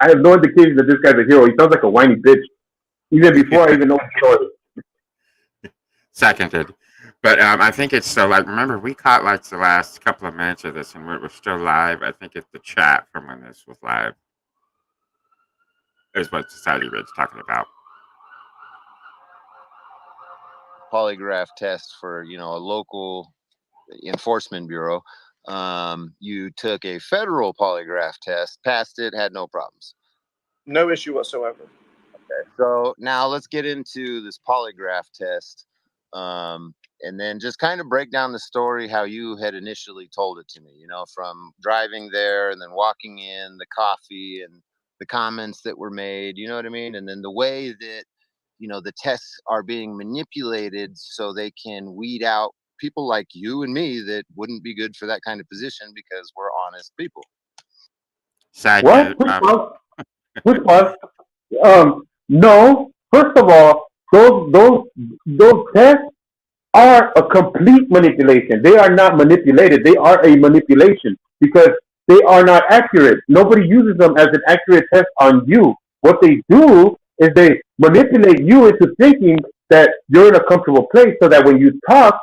have no indication that this guy's a hero. He sounds like a whiny bitch, even before I even know the story. Seconded. But I think it's still like, remember, we caught like the last couple of minutes of this and we're still live. I think it's the chat from when this was live is what Society Red's talking about. Polygraph test for, a local enforcement bureau. You took a federal polygraph test, passed it, had no problems. No issue whatsoever. Okay, so now let's get into this polygraph test. And then just kind of break down the story how you had initially told it to me, from driving there and then walking in, the coffee and the comments that were made, you know what I mean? And then the way that, the tests are being manipulated so they can weed out people like you and me that wouldn't be good for that kind of position because we're honest people. Side what? Which part? No. First of all, those tests are a complete manipulation. They are not manipulated. They are a manipulation because they are not accurate. Nobody uses them as an accurate test on you. What they do is they manipulate you into thinking that you're in a comfortable place so that when you talk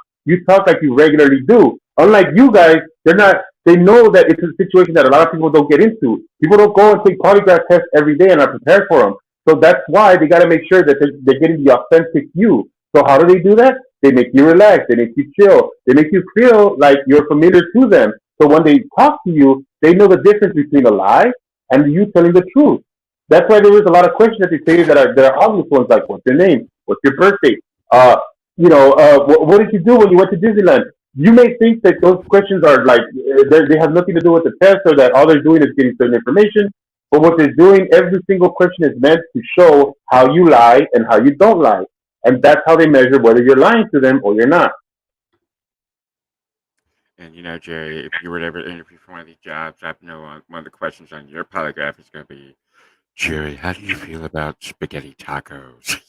like you regularly do. Unlike you guys, they know that it's a situation that a lot of people don't get into. People don't go and take polygraph tests every day and are prepared for them. So that's why they got to make sure that they're getting the authentic you. So how do they do that? They make you relax. They make you chill. They make you feel like you're familiar to them. So when they talk to you, they know the difference between a lie and you telling the truth. That's why there is a lot of questions that they say that are obvious ones, like what's your name, what's your birthday, what did you do when you went to Disneyland? You may think that those questions are like they have nothing to do with the test, or that all they're doing is getting certain information. But what they're doing, every single question is meant to show how you lie and how you don't lie. And that's how they measure whether you're lying to them or you're not. And Jerry, if you were to ever interview for one of these jobs, I know one of the questions on your polygraph is going to be, Jerry, how do you feel about spaghetti tacos?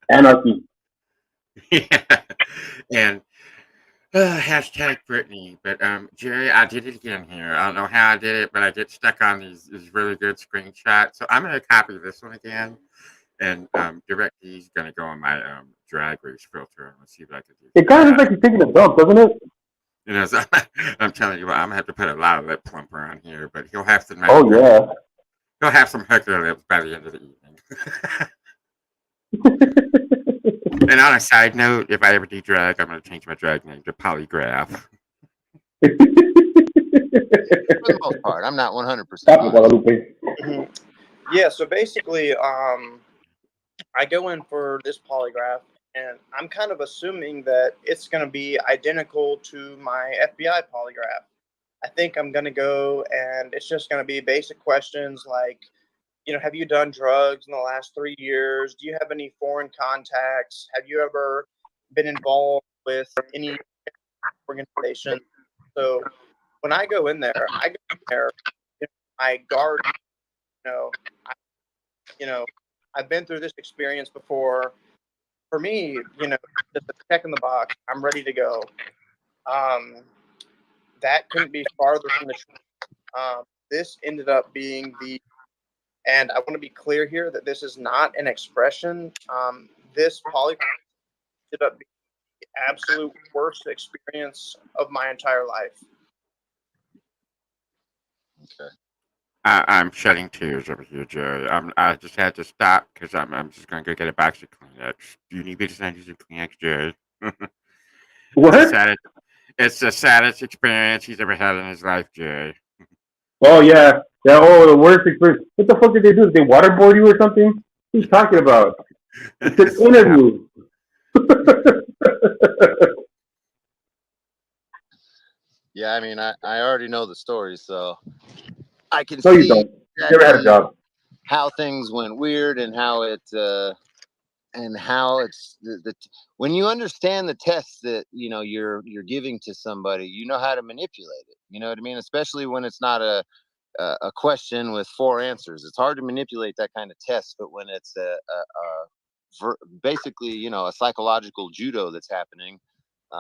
Anarchy. Yeah. And hashtag Brittany. But Jerry, I did it again here. I don't know how I did it, but I get stuck on these really good screenshots. So I'm going to copy this one again. And direct these going to go on my drag race filter. And let's see if I can do it. Kind of looks like he's taking a dump, doesn't it? So I'm telling you what, I'm going to have to put a lot of lip plumper on here, but he'll have some. He'll have some hooker lips by the end of the evening. And on a side note, if I ever do drag, I'm going to change my drag name to Polygraph. the most part. I'm not 100%. Stop it, Guadalupe. Mhm. Yeah, so basically, I go in for this polygraph, and I'm kind of assuming that it's going to be identical to my FBI polygraph. I think I'm going to go, and it's just going to be basic questions like, have you done drugs in the last 3 years? Do you have any foreign contacts? Have you ever been involved with any organization? So when I go in there, I guard, you know, I, I've been through this experience before. For me, just a check in the box. I'm ready to go. That couldn't be farther from the truth. This ended up being and I want to be clear here that this is not an expression. This polygraph ended up being the absolute worst experience of my entire life. Okay. I'm shedding tears over here, Jerry. I just had to stop because I'm just gonna go get a box of Kleenex. Do you need me to send you some Kleenex, Jerry? What? It's the saddest experience he's ever had in his life, Jerry. Oh yeah, yeah. Oh, the worst experience. What the fuck did they do? Did they waterboard you or something? What are you talking about? It's an interview. Yeah, I mean, I already know the story, so I can No, you see don't. You never had a exactly job. how things went weird and how it's when you understand the tests that you're giving to somebody, you know how to manipulate it. You know what I mean? Especially when it's not a question with 4 answers. It's hard to manipulate that kind of test, but when it's basically a psychological judo that's happening,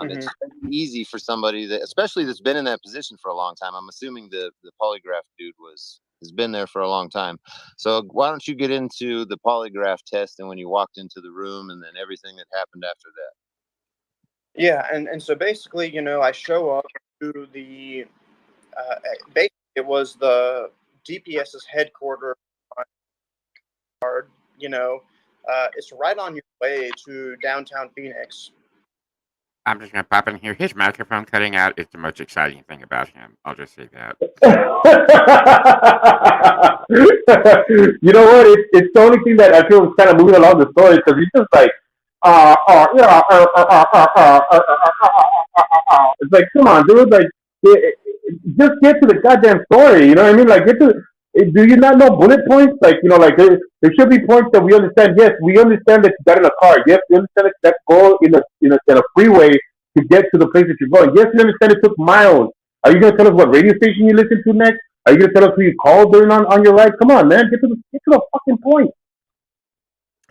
it's easy for somebody that, especially that's been in that position for a long time. I'm assuming the polygraph dude has been there for a long time. So why don't you get into the polygraph test and when you walked into the room and then everything that happened after that? Yeah, and so basically, I show up to the basically it was the DPS's headquarters. It's right on your way to downtown Phoenix. I'm just gonna pop in here. His microphone cutting out is the most exciting thing about him. I'll just say that. You know what? It's the only thing that I feel is kind of moving along the story because he's just like, it's like, come on, dude, like, just get to the goddamn story. You know what I mean? Like, get to. Do you not know bullet points? Like, like there should be points that we understand. Yes, we understand that you got in a car. Yes, we understand that go in a freeway to get to the place that you're going. Yes, we understand it took miles. Are you gonna tell us what radio station you listen to next? Are you gonna tell us who you called during on your ride? Come on, man, get to the fucking point.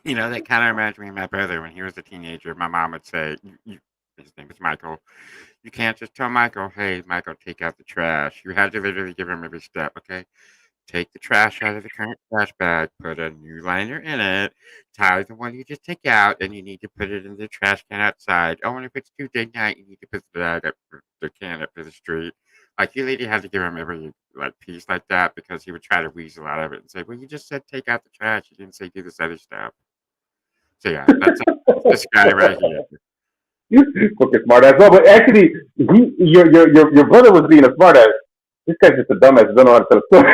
That kind of reminds me of my brother when he was a teenager. My mom would say, his name is Michael. You can't just tell Michael, hey, Michael, take out the trash. You had to literally give him every step, okay? Take the trash out of the current trash bag, put a new liner in it, tie the one you just take out, and you need to put it in the trash can outside. Oh, and if it's too night, you need to put the bag up, the can up to the street. Like, you lady had to give him every piece like that because he would try to weasel out of it and say, well, you just said take out the trash. You didn't say do this other stuff. So yeah, that's this guy right here. You fucking smart ass. Well, but actually, your brother was being a smart ass. This guy's just a dumbass. Don't know how to tell a story.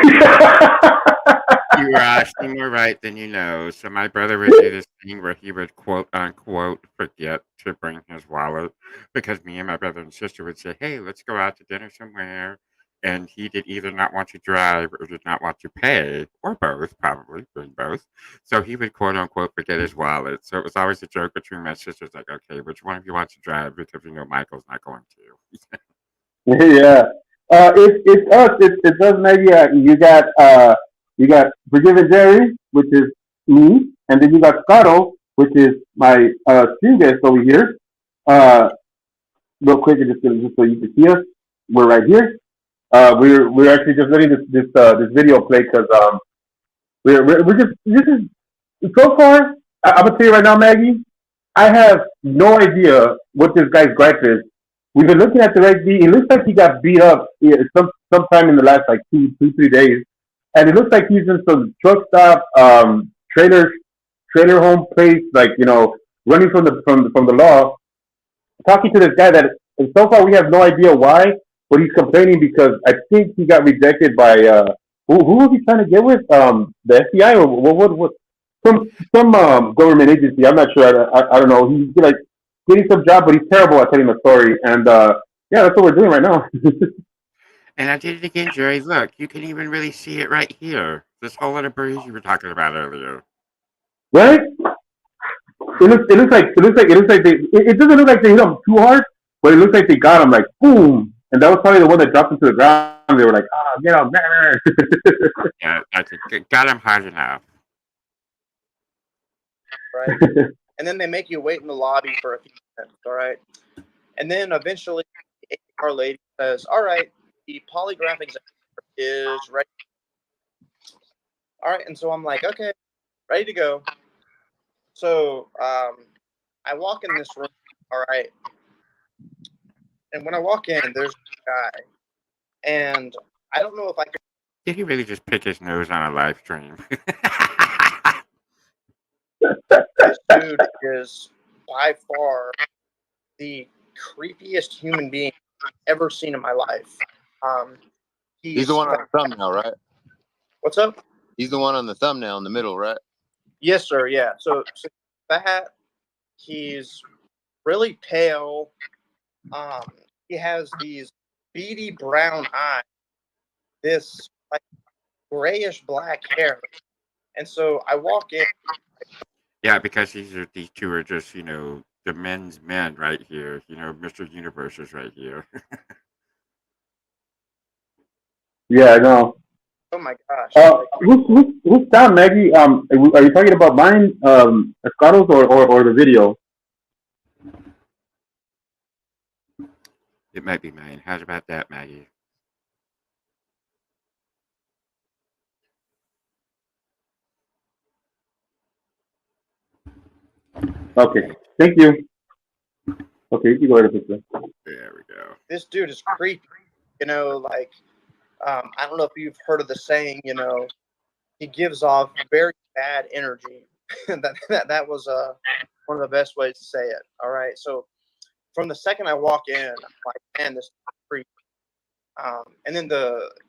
You are actually more right than you know. So my brother would do this thing where he would quote unquote forget to bring his wallet because me and my brother and sister would say, "Hey, let's go out to dinner somewhere." And he did either not want to drive or did not want to pay, or both, probably doing both. So he would quote unquote forget his wallet. So it was always a joke between my sisters, like, okay, which one of you wants to drive? Because Michael's not going to. Yeah. It's us. It's us, Maggie. You got Forgiven Jerry, which is me, and then you got Scotto, which is my stream guest over here. Real quick, just so you can see us, we're right here. We're actually just letting this video play because we're just this is so far. I'm gonna tell you right now, Maggie. I have no idea what this guy's gripe is. We've been looking at the right beat. It looks like he got beat up sometime in the last 3 days, and it looks like he's in some truck stop, trailer home place, running from the law. Talking to this guy that so far we have no idea why but he's complaining because I think he got rejected by who was he trying to get with? The FBI or what? Some government agency. I'm not sure. I don't know. He's like getting some job, but he's terrible at telling the story. And yeah, that's what we're doing right now. And I did it again, Jerry. Look, you can even really see it right here. This whole little breeze you were talking about earlier. Right? It doesn't look like they hit him too hard, but it looks like they got him like boom, and that was probably the one that dropped him to the ground. They were like, "Oh, get him, man!" Yeah, I think got him hard enough. Right. And then they make you wait in the lobby for a few minutes. All right. And then eventually, the HR lady says, "All right, the polygraph exam is ready." All right, and so I'm like, "Okay, ready to go." So I walk in this room. All right. And when I walk in, there's a guy, and I don't know if I can. Did he really just pick his nose on a live stream? This dude is by far the creepiest human being I've ever seen in my life. He's the one on the thumbnail, right? What's up? He's the one on the thumbnail in the middle, right? Yes, sir. Yeah. So that he's really pale. He has these beady brown eyes, this like grayish black hair, and so I walk in. Yeah, because these two are just, the men's men right here. Mr. Universe is right here. Yeah, I know. Oh my gosh. Who's down, Maggie? Are you talking about mine, Scotto's or the video? It might be mine. How's about that, Maggie? Okay, thank you. Okay, you go ahead and fix it. There we go. This dude is creepy. Like, I don't know if you've heard of the saying, he gives off very bad energy. that was one of the best ways to say it. All right. So from the second I walk in, I'm like, man, this is creepy. And then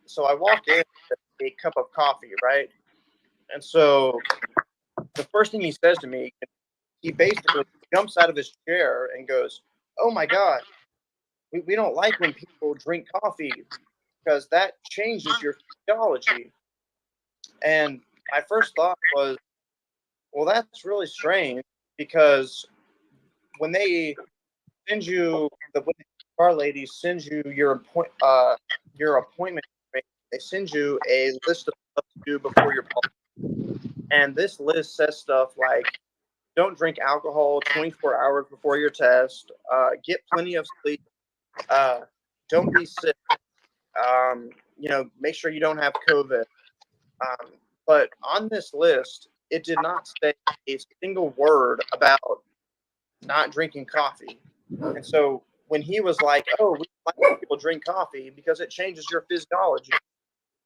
so I walk in with a cup of coffee, right? And so the first thing he says to me, he basically jumps out of his chair and goes, "Oh my God, we don't like when people drink coffee because that changes your physiology." And my first thought was, well, that's really strange because when they send you, when the car lady sends you your appointment, they send you a list of stuff to do before your appointment. And this list says stuff like, don't drink alcohol 24 hours before your test, get plenty of sleep, don't be sick, make sure you don't have COVID. But on this list, it did not say a single word about not drinking coffee. And so when he was like, "Oh, we like when people drink coffee because it changes your physiology,"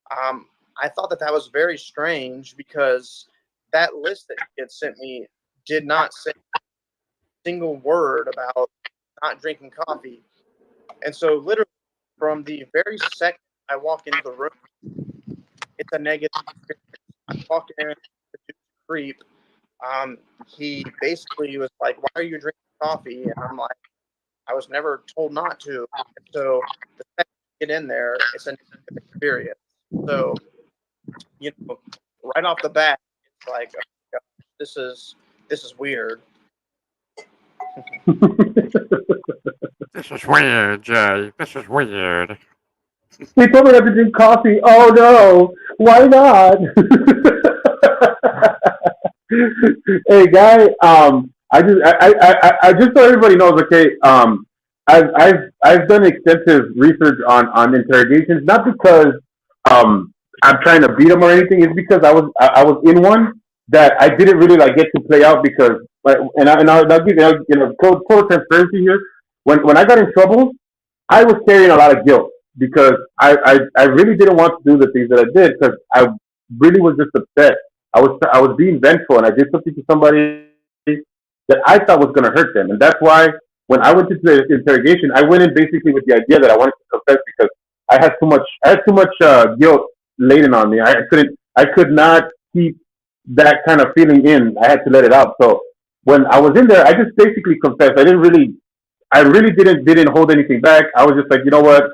I thought that was very strange because that list that he had sent me did not say a single word about not drinking coffee. And so literally from the very second I walk into the room, it's a negative experience. I walk in, the creep. He basically was like, "Why are you drinking coffee?" And I'm like, "I was never told not to." And so the second you get in there, it's a negative experience. So, right off the bat, it's like, oh my God, this is weird. This is weird, Jay. This is weird. They told me not to drink coffee. Oh no! Why not? Hey, guy. I just so everybody knows. Okay. I've done extensive research on interrogations, not because I'm trying to beat them or anything. It's because I was in one that I didn't really get to play out because, I'll give total transparency here. When I got in trouble, I was carrying a lot of guilt because I really didn't want to do the things that I did because I really was just upset. I was being vengeful and I did something to somebody that I thought was going to hurt them, and that's why when I went into the interrogation, I went in basically with the idea that I wanted to confess because I had too much guilt laden on me. I could not keep that kind of feeling in. I had to let it out. So when I was in there, I just basically confessed. I really didn't hold anything back. I was just like, you know what?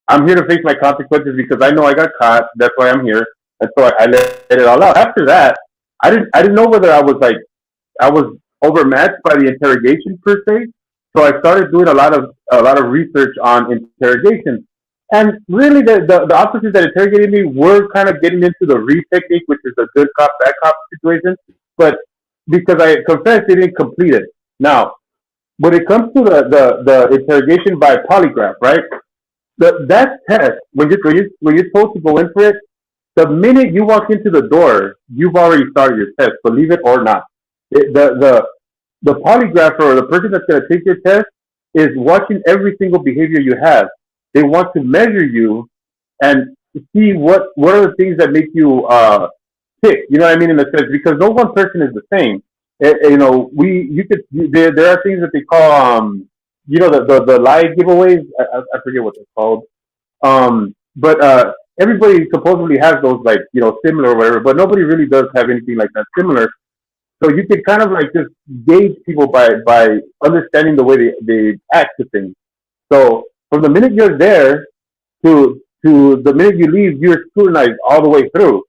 I'm here to face my consequences because I know I got caught. That's why I'm here. And so I let it all out. After that, I didn't know whether I was overmatched by the interrogation per se. So I started doing a lot of research on interrogation. And really, the officers that interrogated me were kind of getting into the read technique, which is a good cop, bad cop situation. But because I confessed, they didn't complete it. Now, when it comes to the interrogation by polygraph, right? That test, when you're supposed to go in for it, the minute you walk into the door, you've already started your test, believe it or not. The polygrapher or the person that's going to take your test is watching every single behavior you have. They want to measure you and see what are the things that make you tick. You know what I mean in a sense because no one person is the same. You know, there are things that they call you know the lie giveaways. I forget what they're called. But everybody supposedly has those like you know similar or whatever, but nobody really does have anything like that similar. So you can kind of like just gauge people by understanding the way they act to things. So from the minute you're there to the minute you leave, you're scrutinized all the way through.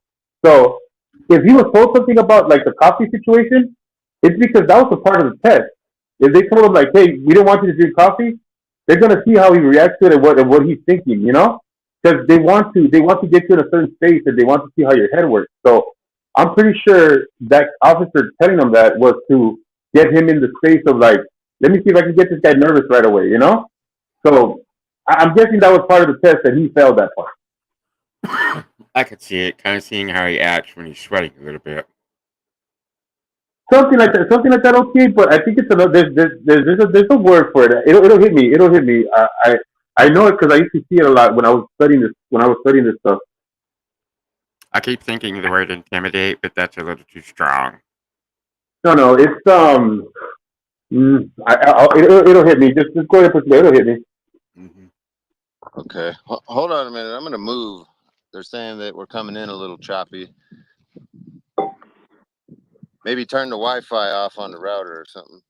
So if he was told something about like the coffee situation, it's because that was a part of the test. If they told him like, "Hey, we don't want you to drink coffee," they're gonna see how he reacts to it and what he's thinking, you know, because they want to get you in a certain space and they want to see how your head works. So I'm pretty sure that officer telling him that was to get him in the space of like, let me see if I can get this guy nervous right away, you know. So I'm guessing that was part of the test that he failed that part. I could see it, kind of seeing how he acts when he's sweating a little bit. Something like that. Okay, but I think it's another. There's a word for it. It'll hit me. It'll hit me. I know it because I used to see it a lot when I was studying this. When I was studying this stuff. I keep thinking of the word intimidate, but that's a little too strong. No, it's it'll hit me. Just go ahead and put it. It'll hit me. Okay, hold on a minute. I'm gonna move. They're saying that we're coming in a little choppy. Maybe turn the Wi-Fi off on the router or something.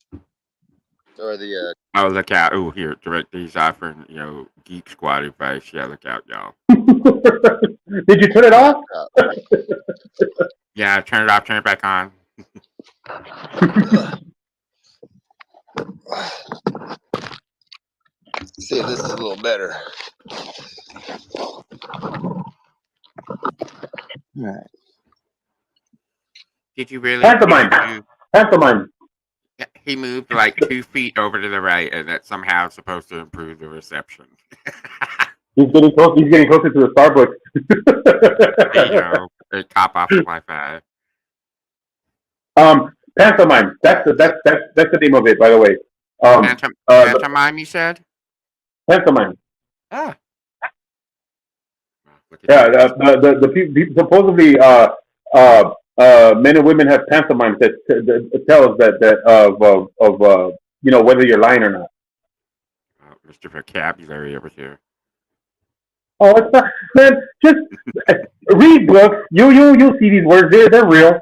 Or the Oh, look out! Oh, here, he's offering Geek Squad advice. Yeah, look out, y'all. Did you turn it off? Yeah, turn it off. Turn it back on. See if this is a little better. All right. Did you really? Pantomime. He moved like 2 feet over to the right, and that's somehow supposed to improve the reception. He's getting close. He's getting closer to the Starbucks. There you go. A cop off the Wi-Fi. Pantomime. That's the name of it, by the way. Pantomime, you said? Pantomime. Ah. Yeah, the people supposedly men and women have pantomimes that tell us that of you know whether you're lying or not. Mr. Vocabulary over here. Oh, it's not, man. Just read books. You'll see these words. They're real.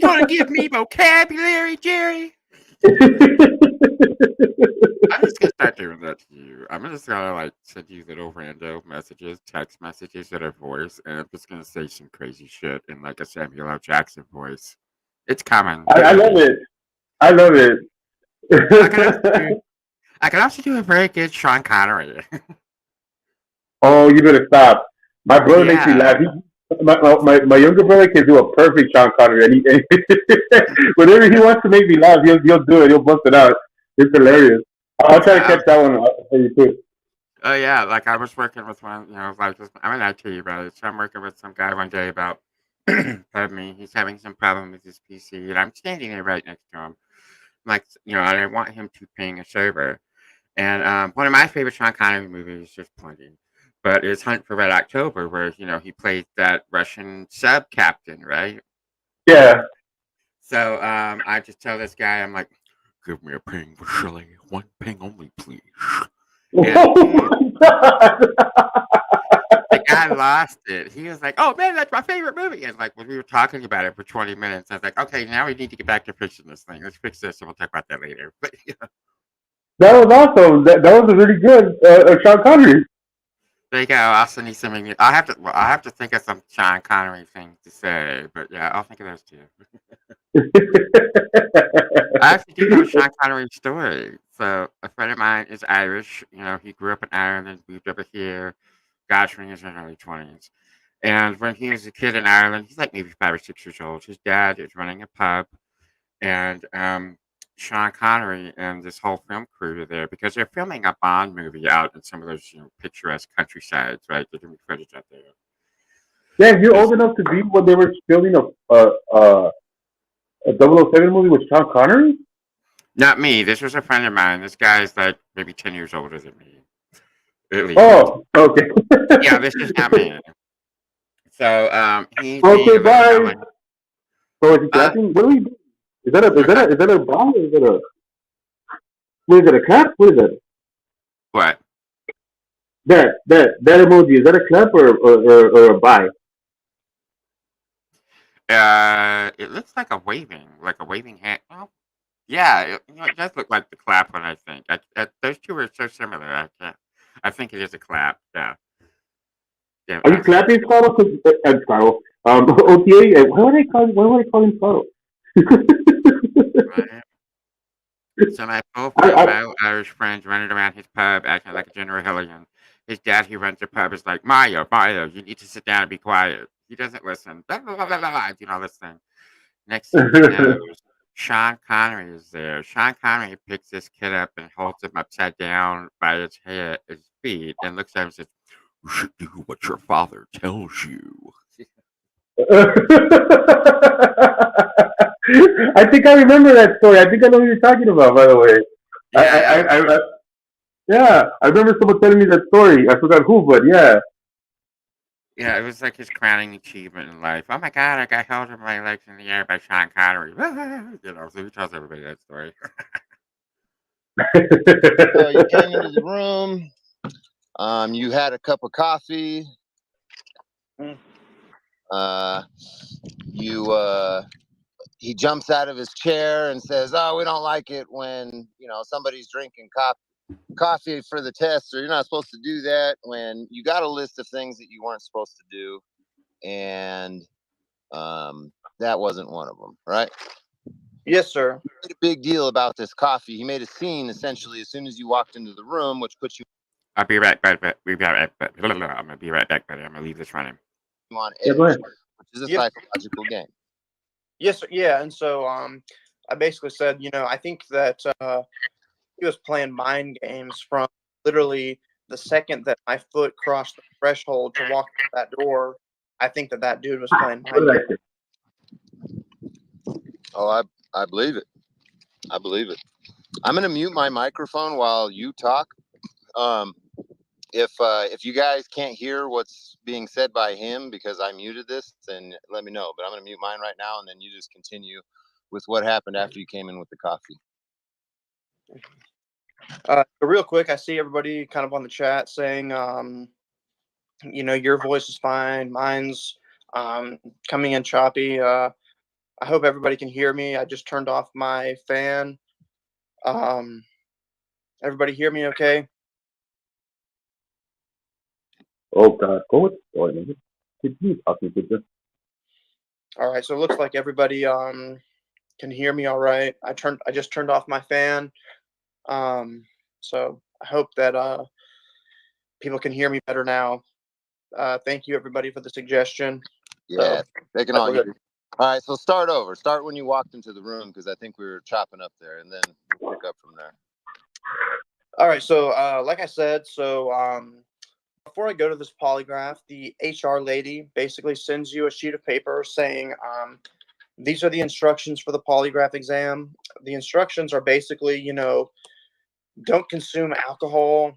Trying to give me vocabulary, Jerry? I'm just gonna start doing that to you. I'm just gonna like send you little rando messages, text messages that are voice, and I'm just gonna say some crazy shit in like a Samuel L. Jackson voice. It's coming. I love it. I love it. I can also do a very good Sean Connery. Oh, you better stop. My brother makes me laugh. My younger brother can do a perfect Sean Connery, and whenever he wants to make me laugh, he'll do it. He'll bust it out. It's hilarious. I'll try to catch that one for you too. Oh yeah, like I was working with one. Like I'm an IT, right? So I'm working with some guy one day about. Pardon me. He's having some problem with his PC, and I'm standing there right next to him. Like and I want him to ping a server. And one of my favorite Sean Connery movies, just plenty. But it's Hunt for Red October, where he plays that Russian sub captain, right? Yeah. So I just tell this guy, I'm like, Give me a ping for Shirley. One ping only, please. Oh my god! The guy lost it. He was like, "Oh man, that's my favorite movie." And like when we were talking about it for 20 minutes, I was like, "Okay, now we need to get back to fixing this thing. Let's fix this, and we'll talk about that later." But yeah, That was awesome. That was a really good Sean Connery. there you go. I'll send you some. I have to. Well, I have to think of some Sean Connery things to say. But yeah, I'll think of those too. I actually do know a Sean Connery story. So a friend of mine is Irish. You know, he grew up in Ireland, moved over here. Gosh, when he was in his early 20s. And when he was a kid in Ireland, he's like maybe 5 or 6 years old. His dad is running a pub, and Sean Connery and this whole film crew are there because they're filming a Bond movie out in some of those picturesque countrysides, right? They're doing footage out there. Yeah, you're old enough to be when they were filming a 007 movie with Sean Connery? Not me. This was a friend of mine. This guy's like maybe 10 years older than me. At least. Oh, okay. Yeah, this is not me. So he's Okay, being bye. So is he clapping? What are we doing? Is that a bomb? Or is it a what is it, a clap? What is that? What? That emoji, is that a clap or a bye? It looks like a waving hand. Oh, yeah, it does look like the clap one. I think those two are so similar. I think it is a clap. Yeah. Yeah. Are you clapping, Scotto? Scotto. OTA. Why would I call him Scotto? So my full female Irish friends running around his pub acting like a General Hillian. His dad, who runs the pub, is like, Mario, you need to sit down and be quiet. He doesn't listen. Blah, blah, blah, blah, blah, you know, this thing. Next thing he knows, Sean Connery is there. Sean Connery picks this kid up and holds him upside down by his feet, and looks at him and says, "You should do what your father tells you." I think I remember that story. I think I know what you're talking about, by the way. Yeah, I remember someone telling me that story. I forgot who, but yeah. Yeah, it was like his crowning achievement in life. Oh my God, I got held with my legs in the air by Sean Connery. You know, so he tells everybody that story. So you came into the room. You had a cup of coffee. He jumps out of his chair and says, "Oh, we don't like it when somebody's drinking coffee for the test, or you're not supposed to do that." When you got a list of things that you weren't supposed to do, and that wasn't one of them, right? Yes, sir. He made a big deal about this coffee. He made a scene essentially as soon as you walked into the room, which puts you. I'll be right back. I'm gonna be right back, buddy. I'm gonna leave this running. On edge, go ahead. which is a psychological game. Yes, sir. Yeah, and so I basically said, I think that he was playing mind games from literally the second that my foot crossed the threshold to walk through that door. I think that dude was playing mind games. Oh, I believe it. I believe it. I'm gonna mute my microphone while you talk. If you guys can't hear what's being said by him because I muted this, then let me know. But I'm gonna mute mine right now, and then you just continue with what happened after you came in with the coffee. Real quick, I see everybody kind of on the chat saying, your voice is fine, mine's coming in choppy. I hope everybody can hear me. I just turned off my fan. Everybody hear me okay? Oh God, go with the story. Continue talking to them. All right, so it looks like everybody can hear me all right. I just turned off my fan. So I hope that people can hear me better now. Thank you everybody for the suggestion. Yeah, So, they can all hear you. All right, so start over. Start when you walked into the room because I think we were chopping up there, and then we'll pick up from there. All right, so like I said, before I go to this polygraph, the HR lady basically sends you a sheet of paper saying, these are the instructions for the polygraph exam. The instructions are basically, don't consume alcohol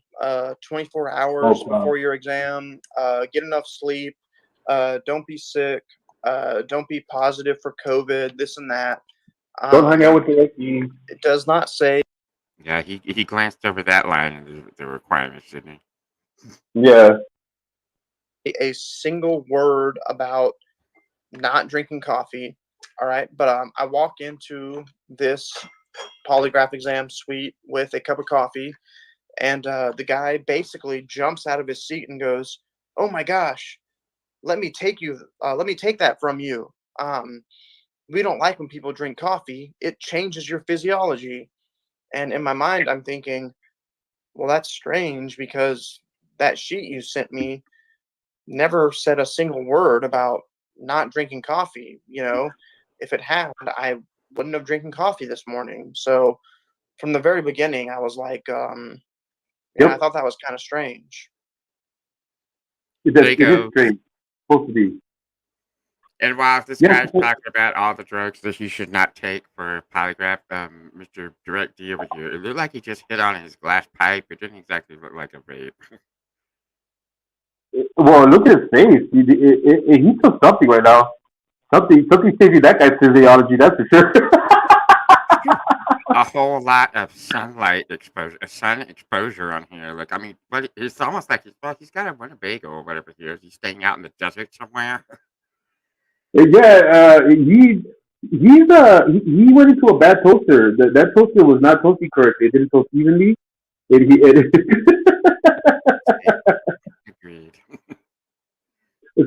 24 hours before your exam. Get enough sleep. Don't be sick. Don't be positive for COVID, this and that. Don't hang out with the Yankees. It does not say Yeah, he glanced over that line in the requirements, didn't Yeah. a single word about not drinking coffee. All right, but I walk into this polygraph exam suite with a cup of coffee, and the guy basically jumps out of his seat and goes, "Oh my gosh, let me take that from you. We don't like when people drink coffee. It changes your physiology." And in my mind, I'm thinking, well, that's strange because that sheet you sent me never said a single word about not drinking coffee. If it had, I wouldn't have drinking coffee this morning. So from the very beginning, I was like, I thought that was kind of strange. It There you is go. strange. Supposed to be. And while this guy's talking about all the drugs that he should not take for polygraph, Mr. Direct D over here, it looked like he just hit on his glass pipe. It didn't exactly look like a vape. Well, look at his face. He took something right now. Something changing that guy's physiology, that's for sure. A whole lot of sunlight exposure, sun exposure on here. Like, I mean, but it's almost like he's got a Winnebago or whatever here. He's staying out in the desert somewhere. Yeah, he went into a bad toaster. That toaster was not toasting correctly. It didn't toast evenly. Agreed.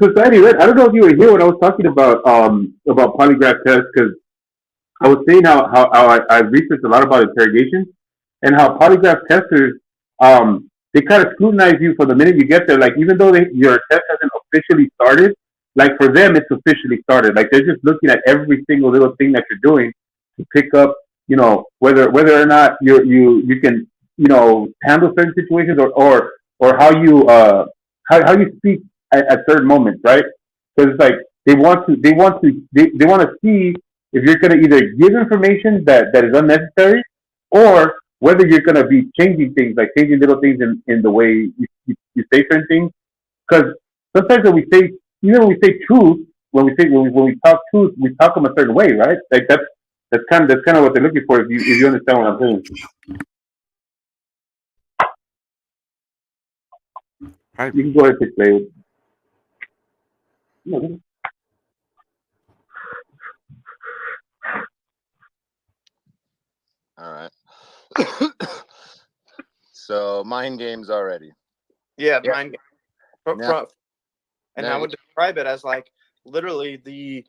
Society, right? I don't know if you were here when I was talking about polygraph tests, because I was saying how I researched a lot about interrogation and how polygraph testers they kind of scrutinize you from the minute you get there. Like, even though your test hasn't officially started, like for them it's officially started. Like, they're just looking at every single little thing that you're doing to pick up, whether or not you can handle certain situations, or how you speak at certain moments, right? Because it's like they want to see if you're going to either give information that is unnecessary, or whether you're going to be changing things, like changing little things in the way you say certain things. Because sometimes when we say truth, when we talk truth, we talk them a certain way, right? Like that's kind of what they're looking for. If you understand what I'm saying. You can go ahead and play. All right. So mind games already. Yeah, mind games. Now- And now I would describe it as like literally the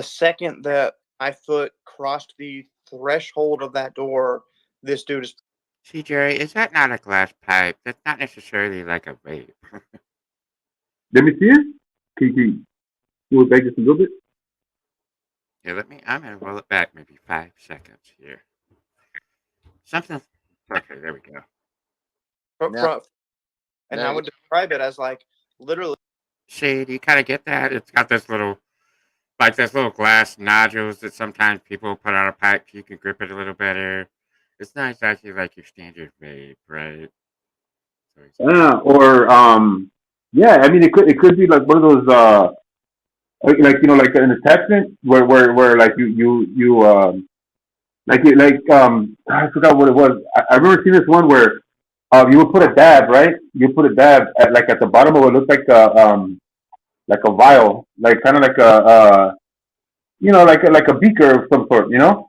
second that my foot crossed the threshold of that door, this dude is. See, Jerry, is that not a glass pipe? That's not necessarily like a vape. Let me see it. Can you move it back just a little bit? Yeah, I'm going to roll it back maybe 5 seconds here. Something. Okay, there we go. And I would describe it as like literally. See, do you kind of get that? It's got this little glass nodules that sometimes people put on a pipe so you can grip it a little better. It's not exactly like your standard vape, right? Yeah, I mean, it could be like one of those like an attachment where like I forgot what it was. I remember seeing this one where you would put a dab, right? You put a dab at the bottom of what looks like a vial, like kind of like like a beaker of some sort. You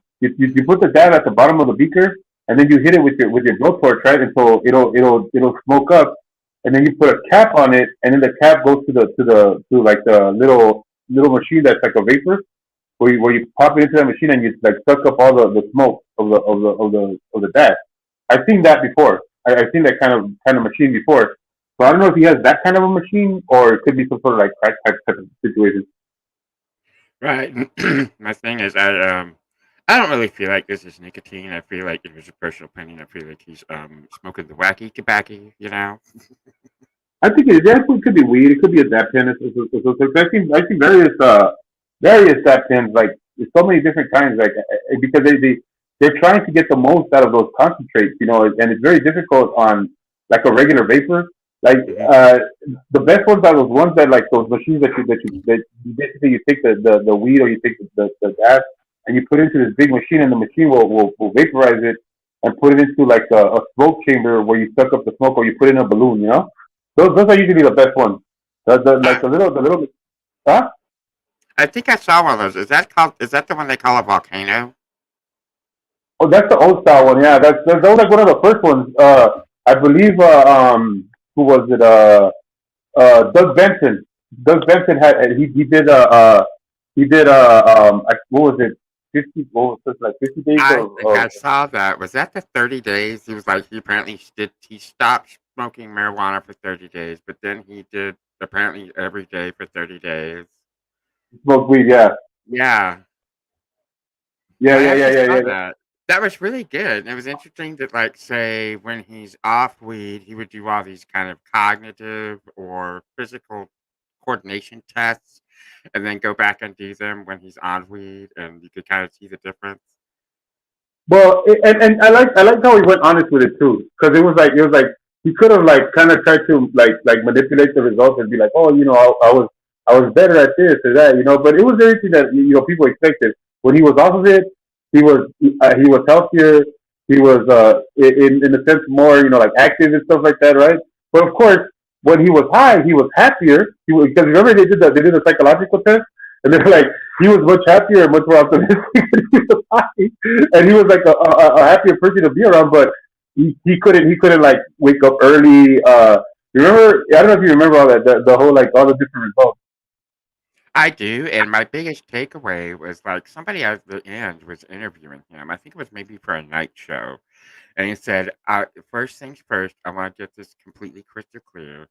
put the dab at the bottom of the beaker, and then you hit it with your blowtorch, right? And so it'll smoke up, and then you put a cap on it, and then the cap goes to like the little machine that's like a vapor, where you pop it into that machine and you like suck up all the smoke of the dab. I've seen that before. I've seen that kind of machine before. So I don't know if he has that kind of a machine, or it could be some sort of like crack type of situation. Right. My thing is, I don't really feel like this is nicotine. I feel like it was a personal opinion. I feel like he's smoking the wacky tobacco. I think it definitely could be weed. It could be a dab pen. I've seen various dab pens. Like, there's so many different kinds. Like, because they're trying to get the most out of those concentrates, and it's very difficult on like a regular vapor. Like, the best ones are those ones that, like, those machines that you basically you take the weed, or you take the dab, and you put it into this big machine, and the machine will vaporize it and put it into like a smoke chamber where you suck up the smoke, or you put it in a balloon. You know, those are usually the best ones. Like the little, huh? I think I saw one of those. Is that called? Is that the one they call a volcano? Oh, that's the old style one. Yeah, that was like one of the first ones. I believe. Who was it? Doug Benson. Doug Benson he did what was it? 50. What was it? Like 50 days I of. think I saw that. Was that the 30 days? He was like he apparently he stopped smoking marijuana for 30 days, but then he did apparently every day for 30 days. Smoke weed. Yeah. Yeah. Yeah. I Yeah. Yeah. actually Yeah. saw Yeah. that. That was really good. And it was interesting that, like, say, when he's off weed, he would do all these kind of cognitive or physical coordination tests and then go back and do them when he's on weed, and you could kind of see the difference. Well, and I like how he went honest with it too, because it was like he could have like kind of tried to like manipulate the results and be like, oh, I was better at this or that, but it was everything that people expected. When he was off of it, he was healthier. He was in a sense more like active and stuff like that, right? But of course, when he was high, he was happier. Because remember they did the psychological test, and they're like he was much happier and much more optimistic when he was high, and he was like a happier person to be around. But he couldn't like wake up early. Remember? I don't know if you remember all that the whole like all the different results. I do, and my biggest takeaway was like somebody at the end was interviewing him. I think it was maybe for a night show, and he said, first things first, I want to get this completely crystal clear.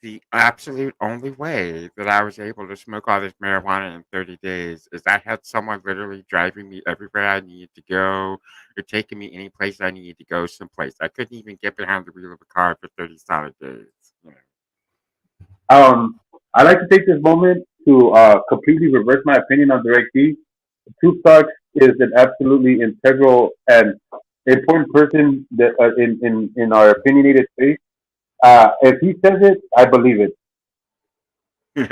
The absolute only way that I was able to smoke all this marijuana in 30 days is I had someone literally driving me everywhere I needed to go or taking me any place I needed to go someplace. I couldn't even get behind the wheel of a car for 30 solid days. I'd like to take this moment to completely reverse my opinion on Direct D. Tupac is an absolutely integral and important person that in our opinionated space. If he says it, I believe it. Who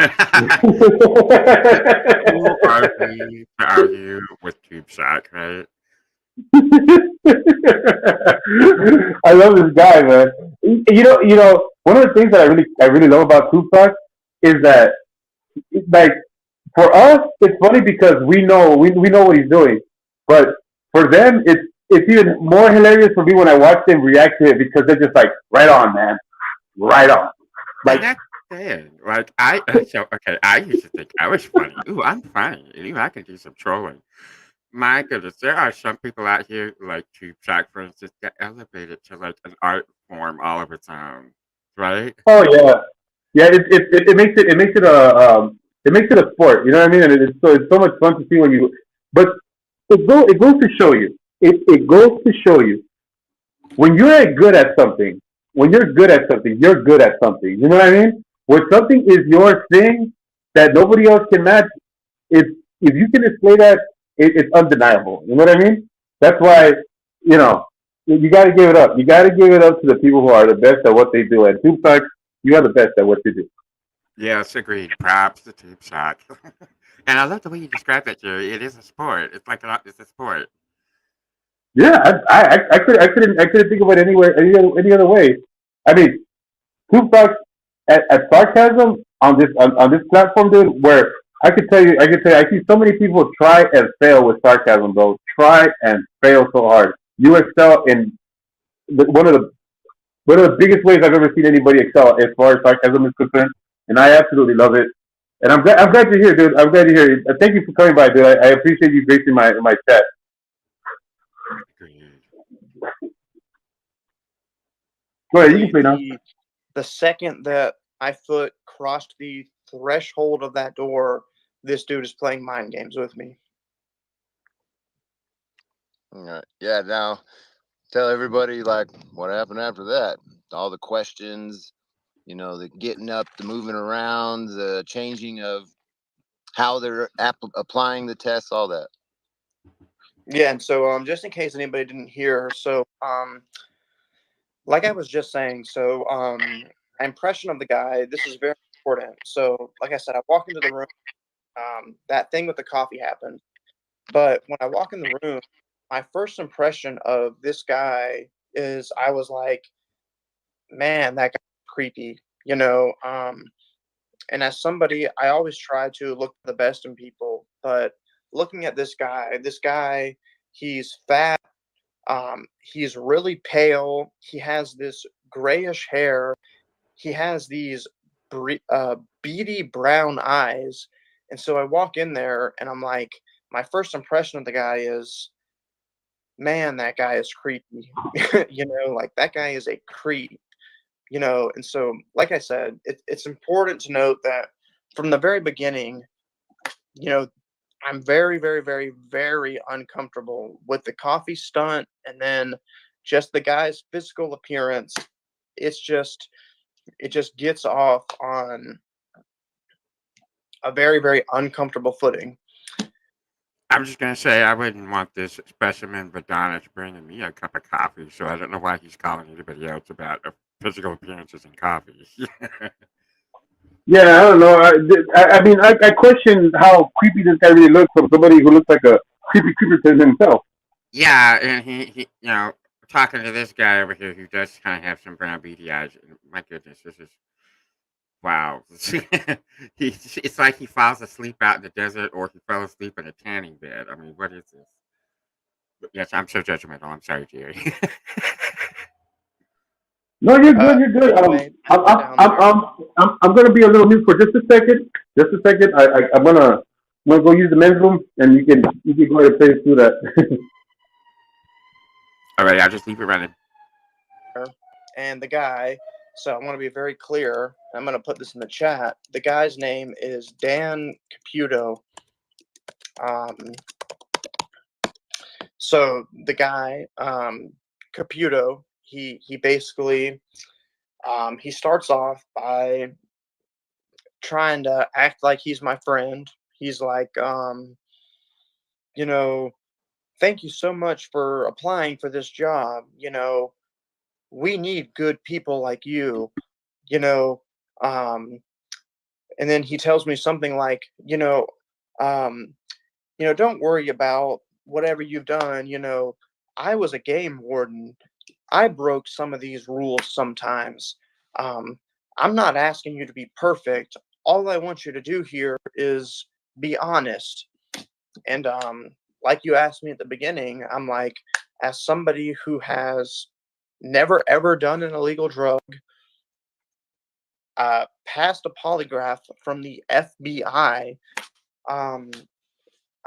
are we to argue with Tube Shock, right? I love this guy, man. One of the things that I really love about Tupac is that, like, for us, it's funny because we know what he's doing, but for them, it's even more hilarious for me when I watch them react to it because they're just like, right on, man, right on. And that's the thing. Like I used to think I was funny. Ooh, I'm funny. Even I can do some trolling. My goodness, there are some people out here like Tube Shock, for instance, that elevate it to like an art form all of its own, right? Oh yeah, yeah. It makes it a sport. You know what I mean? And it's so much fun to see when you. But it goes to show you. It goes to show you when you're good at something. When you're good at something, you're good at something. You know what I mean? When something is your thing that nobody else can match, if you can display that, it's undeniable. You know what I mean? That's why you know you got to give it up. You got to give it up to the people who are the best at what they do. And Tupac, you are the best at what you do. Yes, agreed. Props to Tube Shock. And I love the way you describe that, Jerry. It is a sport. It's a sport. Yeah, I couldn't think of it anywhere any other way. I mean, Tupac at sarcasm on this platform, dude. Where I see so many people try and fail with sarcasm, bro. Try and fail so hard. You excel in one of the biggest ways I've ever seen anybody excel as far as sarcasm is concerned, and I absolutely love it. And I'm glad you're here, dude. I'm glad you're here. Thank you for coming by, dude. I appreciate you gracing my chat. Go ahead, you can play now. The second that my foot crossed the threshold of that door, this dude is playing mind games with me. All right. Yeah. Now, tell everybody like what happened after that. All the questions, the getting up, the moving around, the changing of how they're applying the tests, all that. Yeah, and so just in case anybody didn't hear, so like I was just saying, so impression of the guy, this is very important. So like I said, I walk into the room, that thing with the coffee happened. But when I walk in the room, my first impression of this guy is I was like, man, that guy's creepy, you know. And as somebody, I always try to look the best in people, but looking at this guy, he's fat, he's really pale, he has this grayish hair, he has these beady brown eyes, and so I walk in there and I'm like, my first impression of the guy is, man, that guy is creepy. You know, like that guy is a creep. You know, and so, like I said, it's important to note that from the very beginning, you know, I'm very, very, very, very uncomfortable with the coffee stunt, and then just the guy's physical appearance. It's just, it just gets off on a very, very uncomfortable footing. I'm just gonna say I wouldn't want this specimen Madonna bringing me a cup of coffee, so I don't know why he's calling anybody else about physical appearances in coffee. Yeah, I don't know. I mean, I question how creepy this guy really looks from somebody who looks like a creepy creeper to himself. Yeah, and he, you know, talking to this guy over here who does kind of have some brown beady eyes. My goodness, this is wow. It's like he falls asleep out in the desert, or he fell asleep in a tanning bed. I mean, what is this? But yes, I'm so judgmental. I'm sorry, Jerry. No, you're good. You're good. Anyway, I'm gonna be a little mute for just a second. Just a second. I'm gonna go use the men's room, and you can go ahead and play through that. All right, I'll just leave it running. And the guy, so I want to be very clear. I'm going to put this in the chat. The guy's name is Dan Caputo. So the guy, Caputo, he basically he starts off by trying to act like he's my friend. He's like, you know, thank you so much for applying for this job. You know, we need good people like you. You know, and then he tells me something like, um, don't worry about whatever you've done. You know, I was a game warden. I broke some of these rules sometimes. Um, I'm not asking you to be perfect. All I want you to do here is be honest. And like you asked me at the beginning, I'm like, as somebody who has never ever done an illegal drug, passed a polygraph from the FBI, um,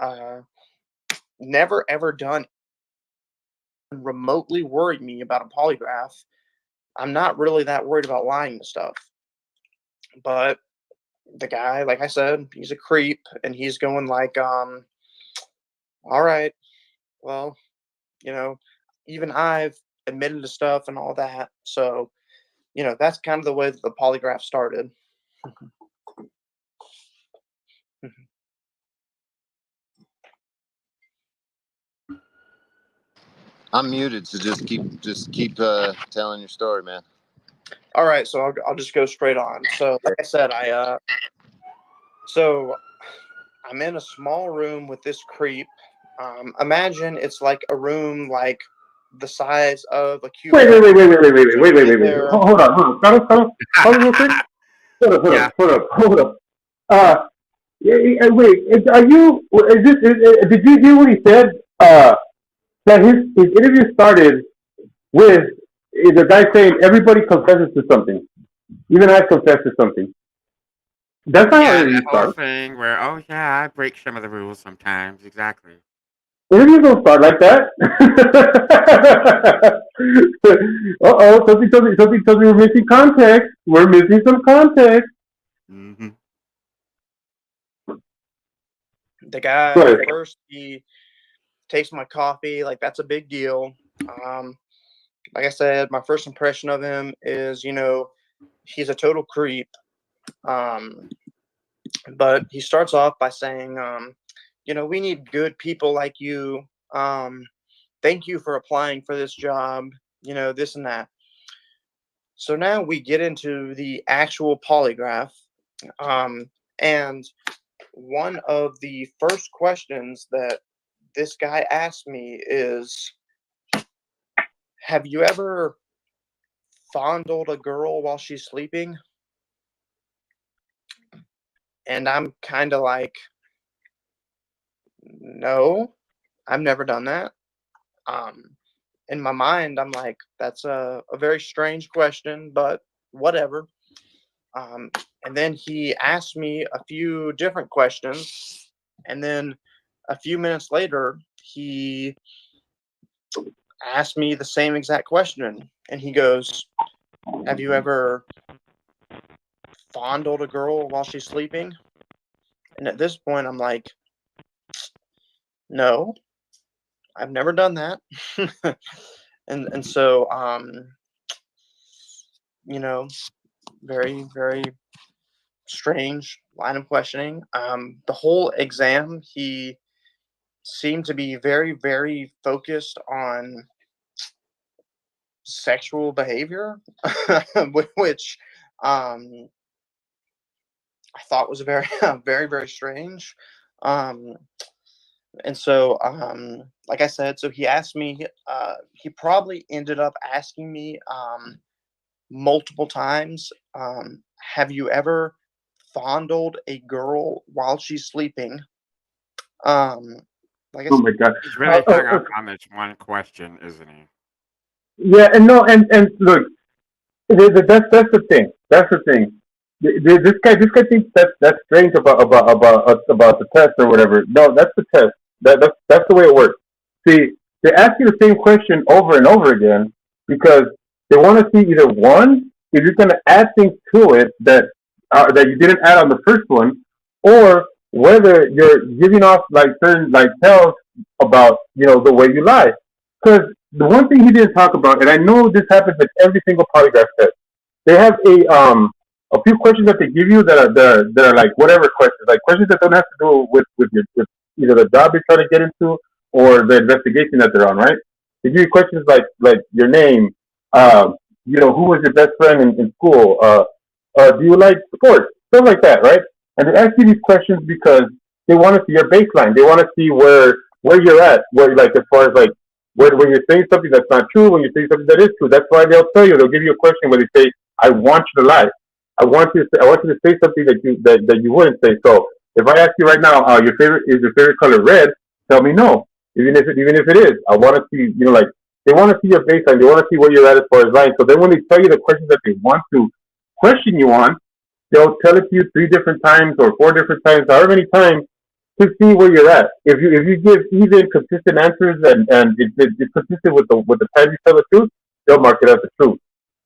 uh, never ever done remotely worried me about a polygraph. I'm not really that worried about lying to stuff. But the guy, like I said, he's a creep, and he's going like, all right, well, you know, even I've admitted to stuff and all that. So, that's kind of the way that the polygraph started. I'm muted, so just keep telling your story, man. All right, so I'll just go straight on. So, like I said, so I'm in a small room with this creep. Imagine it's like a room like the size of a cube. Wait. Hold on. Hold real quick. Hold up. Wait. Are you? Is this? Did you hear what he said? That his interview started with the guy saying everybody confesses to something. Even I confess to something. That's not how Yeah, interviews that whole start. thing where, oh yeah, I break some of the rules sometimes. Exactly. Interviews don't start like that. Something tells me we're missing context. We're missing some context. Mm-hmm. The guy Right. first, he takes my coffee, like that's a big deal. Like I said, my first impression of him is, he's a total creep. But he starts off by saying, we need good people like you. Thank you for applying for this job, this and that. So now we get into the actual polygraph. And one of the first questions that this guy asked me is, have you ever fondled a girl while she's sleeping? And I'm kind of like, no, I've never done that. In my mind, I'm like, that's a very strange question, but whatever. And then he asked me a few different questions. And then a few minutes later, he asked me the same exact question. And he goes, have you ever fondled a girl while she's sleeping? And at this point, I'm like, no, I've never done that. and so, you know, very, very strange line of questioning. The whole exam, he seemed to be very, very focused on sexual behavior, which I thought was very, very, very strange. And so, like I said, so he asked me, he probably ended up asking me multiple times, have you ever fondled a girl while she's sleeping? Like I Oh said, my God. He's really hung up on this one question, isn't he? Yeah, and no, and look, that's the thing. That's the thing. This guy thinks that's strange about the test or whatever. No, that's the test. That's the way it works. See, they ask you the same question over and over again because they want to see either one, if you're going to add things to it that you didn't add on the first one, or whether you're giving off like certain like tells about the way you lie. Because the one thing he didn't talk about, and I know this happens at every single polygraph test, they have a few questions that they give you that are like whatever questions, like questions that don't have to do with either the job you're trying to get into or the investigation that they're on, right? They give you questions like your name, who was your best friend in school, do you like sports, stuff like that, right? And they ask you these questions because they want to see your baseline. They want to see where you're at, where like as far as like when you're saying something that's not true, when you're saying something that is true. That's why they'll give you a question where they say, "I want you to lie. I want you to say something that you wouldn't say." So if I ask you right now, your favorite color red? Tell me no. Even if it is, I want to see like they want to see your baseline. They want to see where you're at as far as lying. So then when they tell you the questions that they want to question you on, they'll tell it to you 3 different times or 4 different times, however many times, to see where you're at. If you give even consistent answers and it's consistent with the time you tell the truth, they'll mark it as the truth.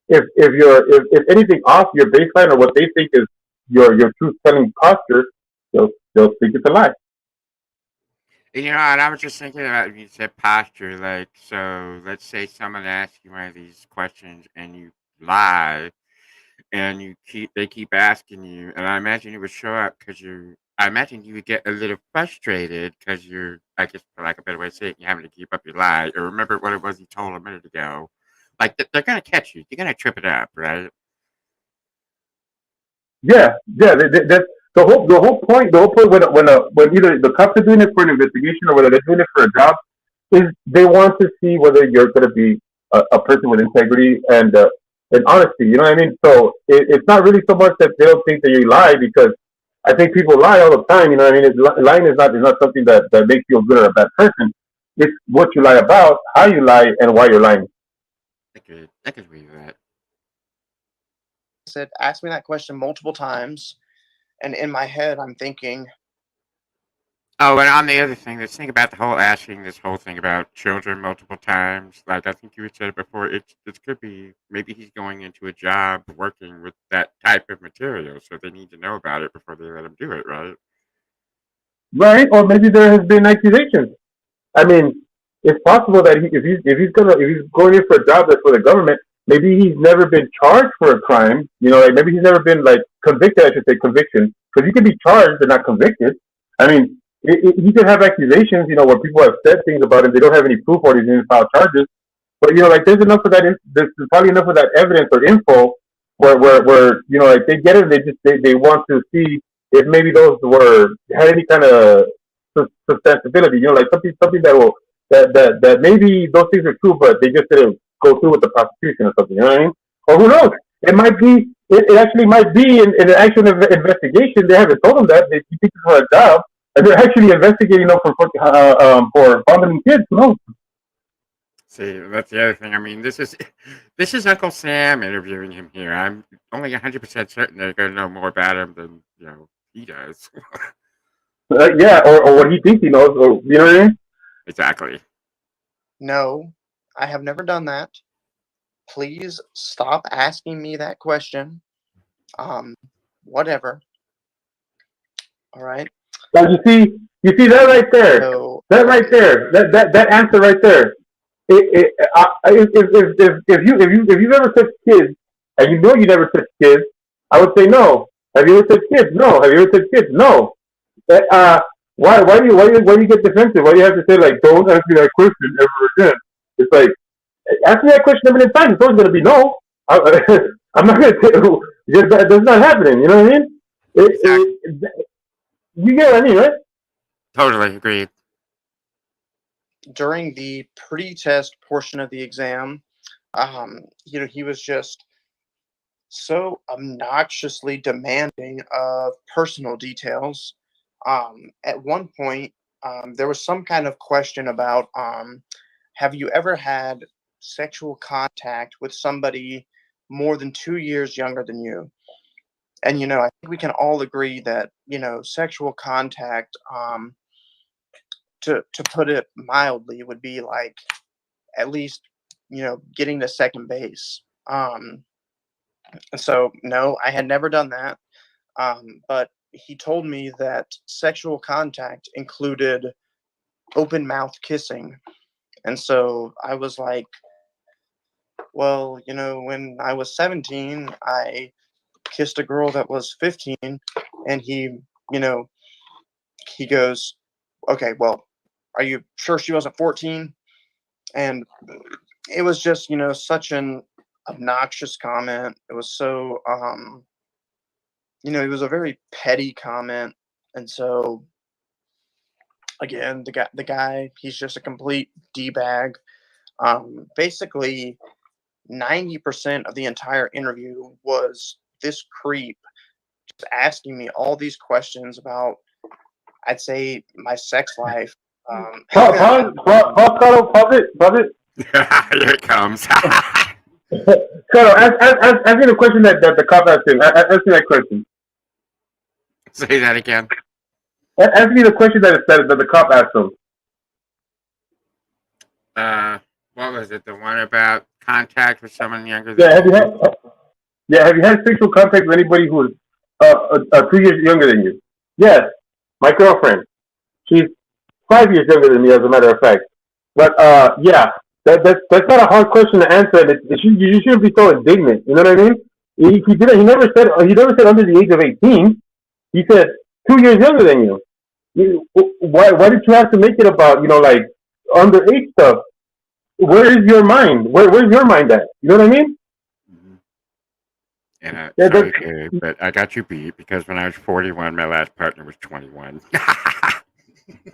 If anything off your baseline or what they think is your truth telling posture, they'll think it's a lie. And I was just thinking about when you said posture, like, so let's say someone asks you one of these questions and you lie, and they keep asking you, and I imagine it would show up because I imagine you would get a little frustrated because I guess for like a better way to say it, you're having to keep up your lie or remember what it was you told a minute ago. Like they're gonna catch you, they're gonna trip it up, right? Yeah. That's the whole point. The whole point when either the cops are doing it for an investigation or whether they're doing it for a job is they want to see whether you're going to be a person with integrity and honesty. You know what I mean? So it's not really so much that they don't think that you lie because I think people lie all the time. You know what I mean? Lying is not something that makes you a good or a bad person. It's what you lie about, how you lie, and why you're lying. I could read that. said, ask me that question multiple times, and in my head, I'm thinking. Oh, and on the other thing, let's think about the whole asking this whole thing about children multiple times. Like I think you had said it before, it could be maybe he's going into a job working with that type of material, so they need to know about it before they let him do it, right? Right? Or maybe there has been accusations. I mean, it's possible that if he's going in for a job that's for the government, maybe he's never been charged for a crime. Like maybe he's never been like convicted. I should say conviction, because you can be charged but not convicted. I mean, he could have accusations. Where people have said things about him, they don't have any proof or they didn't file charges. But like there's enough of that. There's probably enough of that evidence or info where like they get it. They want to see if maybe those had any kind of substantiability. Like something that maybe those things are true, but they just didn't go through with the prosecution or something. You know what I mean? Or who knows? It might be. It actually might be in an actual investigation. They haven't told them that. They think it's for a job, and they're actually investigating them for bombing kids. Who knows? See, that's the other thing. I mean, this is Uncle Sam interviewing him here. I'm only 100% certain they're going to know more about him than he does. Yeah, or what he thinks he knows. Or you know what I mean? Exactly. No, I have never done that. Please stop asking me that question. Whatever. All right. Like you see that right there. So, That right there. That answer right there. If you've ever touched kids and you know you never touched kids, I would say no. Have you ever touched kids? No. Have you ever touched kids? No. Why do you get defensive? Why do you have to say like don't ask me that question ever again? It's like ask me that question a million times. It's always gonna be no. I'm not gonna say that's not happening. You know what I mean? You get what I mean, right? Totally agreed. during the pre-test portion of the exam, he was just so obnoxiously demanding of personal details. At one point, there was some kind of question about, have you ever had sexual contact with somebody more than 2 years younger than you? And I think we can all agree that sexual contact, to put it mildly, would be like at least getting to second base. So no, I had never done that. But he told me that sexual contact included open mouth kissing, and so I was like, well, when I was 17, I kissed a girl that was 15, and he goes, okay, well, are you sure she wasn't 14? And it was just, such an obnoxious comment. It was so, it was a very petty comment. And so, again, the guy, he's just a complete D-bag. Basically, 90% of the entire interview was this creep just asking me all these questions about, I'd say, my sex life. Pause it. Here it comes. So ask me the question that the cop asked him. Ask me that question. Say that again. Ask me the question that the cop asked him. What was it? The one about contact with someone younger than Yeah, have you had sexual contact with anybody who is 2 years younger than you? Yes, my girlfriend. She's 5 years younger than me, as a matter of fact. But yeah, that's not a hard question to answer, and you shouldn't be so indignant. You know what I mean? He didn't. He never said under the age of 18. He said 2 years younger than you. Why did you have to make it about like underage stuff? Where is your mind? Where's your mind at? You know what I mean? And sorry, dude, but I got you beat because when I was 41, my last partner was 21.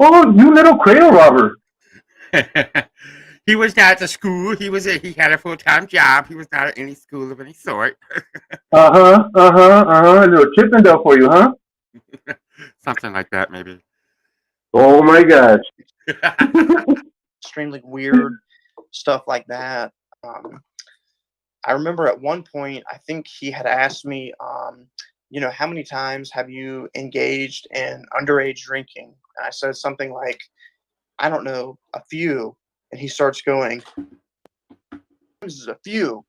Oh, you little cradle robber! He was not at school. He had a full-time job. He was not at any school of any sort. A little Chippendale for you, huh? Something like that, maybe. Oh my gosh! Extremely weird stuff like that. I remember at one point, I think he had asked me, how many times have you engaged in underage drinking? And I said something like, I don't know, a few. And he starts going, this is a few,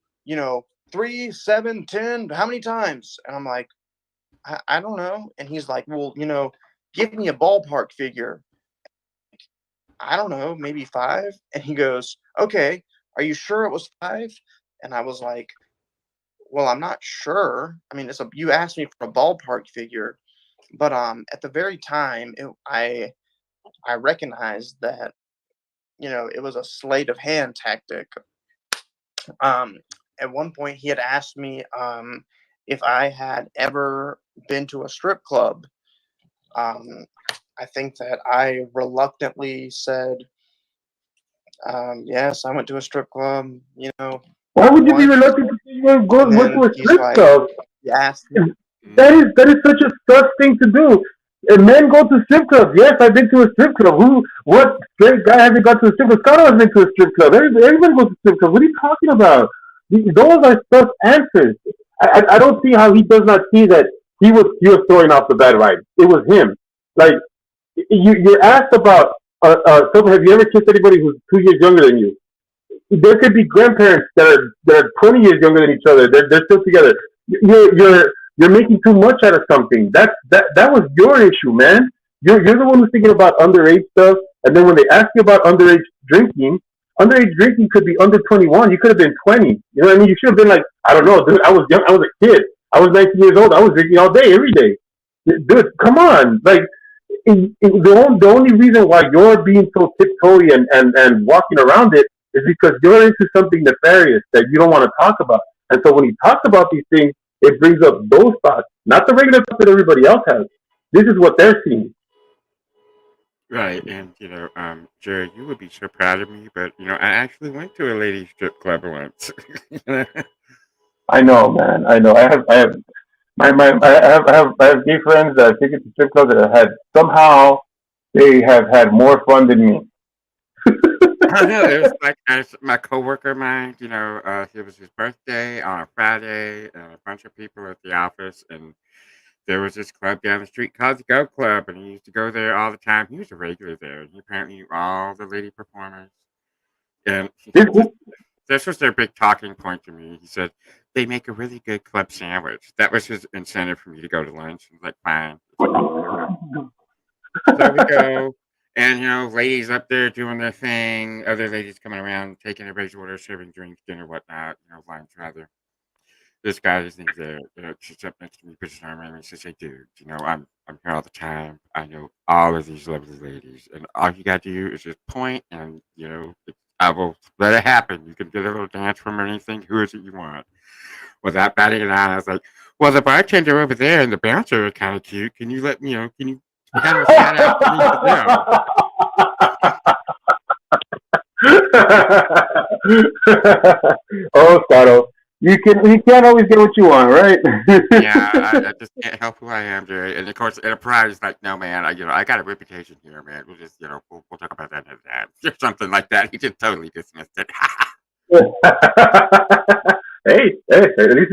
3, 7, 10, how many times? And I'm like, I don't know. And he's like, well, give me a ballpark figure. I don't know, maybe 5. And he goes, okay, are you sure it was 5? And I was like, well, I'm not sure. I mean, you asked me for a ballpark figure, but at the very time, I recognized that it was a sleight of hand tactic. At one point, he had asked me if I had ever been to a strip club. I think that I reluctantly said, yes, I went to a strip club, you know, Why would you be once. reluctant to say you want to go And work to then a he's strip like, club? he asked me, That is such a sus thing to do. And men go to strip clubs. Yes, I've been to a strip club. What straight guy hasn't gone to a strip club? Scotto has been to a strip club. Everybody goes to strip club. What are you talking about? Those are sus answers. I don't see how he does not see that he was throwing off the bad vibes. It was him. Like you're asked about have you ever kissed anybody who's 2 years younger than you? There could be grandparents that are 20 years younger than each other. They're still together. You're making too much out of something. That was your issue, man. You're the one who's thinking about underage stuff, and then when they ask you about underage drinking could be under 21. You could have been 20. You know what I mean? You should have been like, I don't know, dude. I was young. I was a kid. I was 19 years old. I was drinking all day, every day. Dude, come on. Like, the only reason why you're being so tiptoey and walking around it is because you're into something nefarious that you don't want to talk about. And so when he talks about these things, it brings up those thoughts, not the regular thoughts that everybody else has. This is what they're seeing. Right, and Jerry, you would be so proud of me, but I actually went to a ladies' strip club once. I know, man. I know. I have gay friends that take it to strip clubs that have had somehow they have had more fun than me. I know it was like my coworker of mine. It was his birthday on a Friday, and a bunch of people at the office, and there was this club down the street called the Go Club, and he used to go there all the time. He was a regular there, and he apparently knew all the lady performers. And this was their big talking point to me. He said, they make a really good club sandwich. That was his incentive for me to go to lunch. I was like, fine. So we go, and ladies up there doing their thing, other ladies coming around, taking everybody's order, serving drinks, dinner, whatnot, lunch rather. This guy, his name's there, sits up next to me, puts his arm around me, and says, hey, dude, I'm here all the time. I know all of these lovely ladies, and all you got to do is just point, and, I will let it happen. You can get a little dance from or anything. Who is it you want? Without batting an eye, I was like, well, the bartender over there and the bouncer are kind of cute. Can you can you kind of shout out to me to them? Oh, Scotto, you can't always get what you want, right? Yeah, I just can't help who I am, Jerry. And of course, Pride is like, no, man, I got a reputation here, man. We'll just, we'll talk about that another time, or something like that. He just totally dismissed it. Hey, at least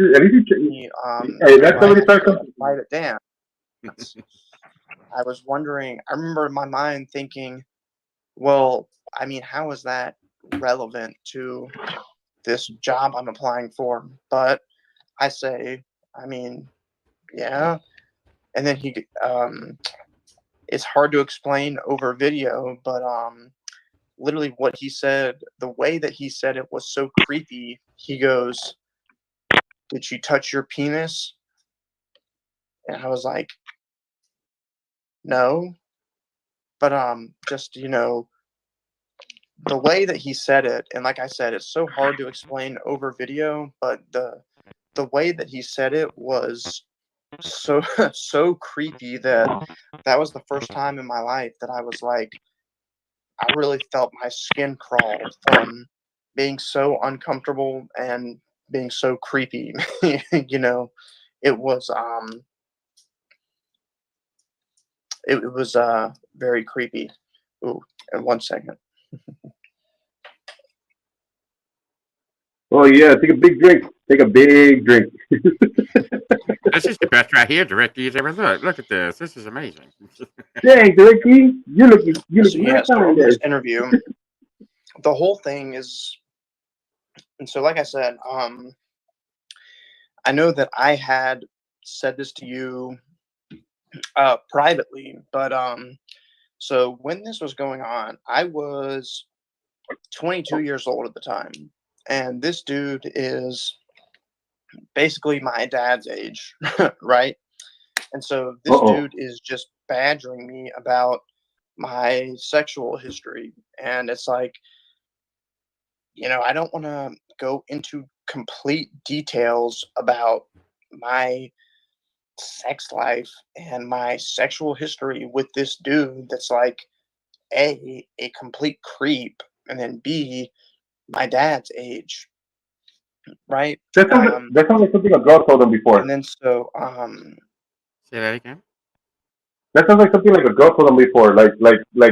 hey, that's somebody start something. Write it down. I was wondering. I remember in my mind thinking, well, I mean, how is that relevant to this job I'm applying for? But I say, I mean, yeah. And then it's hard to explain over video, but literally what he said, the way that he said it was so creepy. He goes, did she touch your penis? And I was like, no. But just the way that he said it, and like I said, it's so hard to explain over video, but the way that he said it was so creepy that was the first time in my life that I was like, I really felt my skin crawl from being so uncomfortable and being so creepy. It was it was very creepy. Ooh, and 1 second. Oh yeah, take a big drink. Take a big drink. This is the best right here, Directy, you've ever looked. Look at this. This is amazing. Dang, Ricky, you look So real so fine over there. this interview, the whole thing is, and so like I said, I know that I had said this to you privately, but so when this was going on, I was 22 years old at the time, and this dude is basically my dad's age, right? And so this dude is just badgering me about my sexual history, and it's like, I don't want to go into complete details about my sex life and my sexual history with this dude that's like a complete creep, and then B, my dad's age, right? That sounds like something a girl told him before. And then so Say that again. That sounds like something like a girl told him before. Like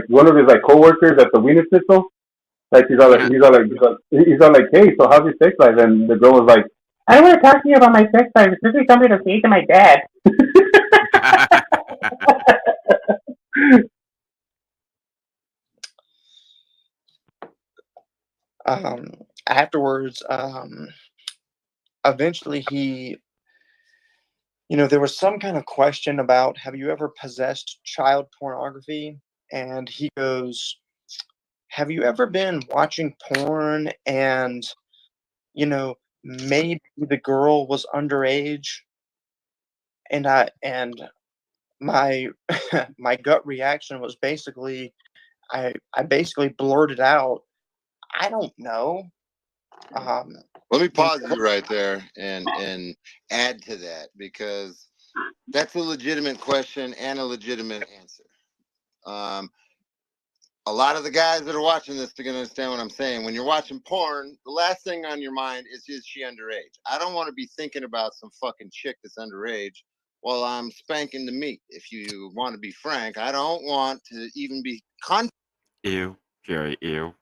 one of his like coworkers at the Wiener Schnitzel. Like he's all like, hey, so how's your sex life? And the girl was like, I don't want to talk to you about my sex life. It's really something to say to my dad. Afterwards, eventually he, there was some kind of question about, have you ever possessed child pornography? And he goes, have you ever been watching porn and, maybe the girl was underage? And my my gut reaction was basically, I basically blurted out, I don't know. Let me pause you right there and add to that, because that's a legitimate question and a legitimate answer. A lot of the guys that are watching this are going to understand what I'm saying. When you're watching porn, the last thing on your mind is she underage? I don't want to be thinking about some fucking chick that's underage while I'm spanking the meat. If you want to be frank, I don't want to even be Ew, Jerry, ew.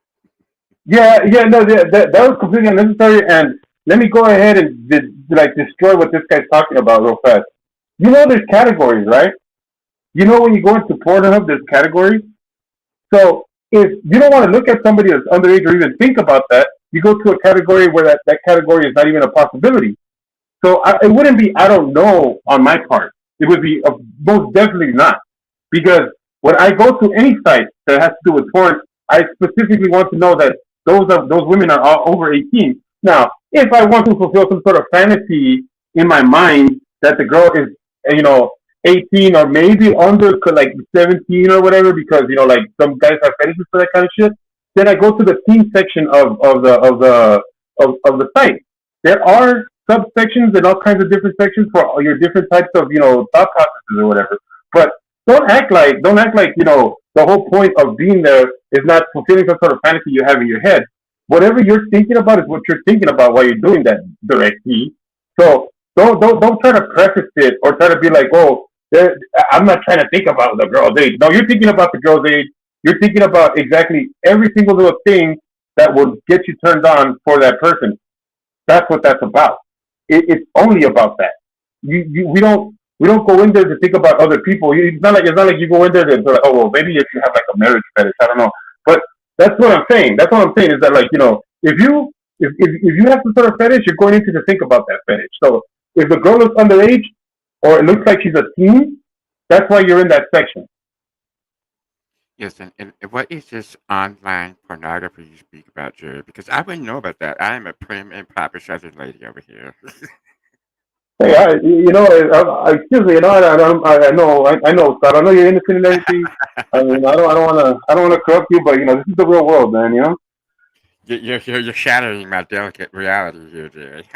Yeah, no, that was completely unnecessary. And let me go ahead and destroy what this guy's talking about real fast. There's categories, right? When you go into Pornhub, there's categories. So if you don't want to look at somebody that's underage or even think about that, you go to a category where that category is not even a possibility. So it wouldn't be I don't know on my part. It would be most definitely not. Because when I go to any site that has to do with porn, I specifically want to know that those women are all over 18. Now, if I want to fulfill some sort of fantasy in my mind that the girl is, 18 or maybe under like 17 or whatever, because like some guys have fetishes for that kind of shit, then I go to the teen section of the site. There are subsections and all kinds of different sections for all your different types of thought processes or whatever. But don't act like the whole point of being there is not fulfilling some sort of fantasy you have in your head. Whatever you're thinking about is what you're thinking about while you're doing that, directly. So don't try to preface it or try to be like, oh, I'm not trying to think about the girl's age. No, you're thinking about the girl's age. You're thinking about exactly every single little thing that will get you turned on for that person. That's what that's about. It's only about that. We don't go in there to think about other people. It's not like you go in there to like, oh well, maybe if you have like a marriage fetish, I don't know. But that's what I'm saying. That's what I'm saying is that like if you have some sort of fetish, you're going into to think about that fetish. So if the girl looks underage or it looks like she's a teen, that's why you're in that section. Yes, and what is this online pornography you speak about, Jerry? Because I wouldn't know about that. I am a prim and proper Southern lady over here. Hey, excuse me. I know, Scott. I know you're innocent and everything. I mean, I don't want to corrupt you, but this is the real world, man. You're shattering my delicate reality here, Jerry.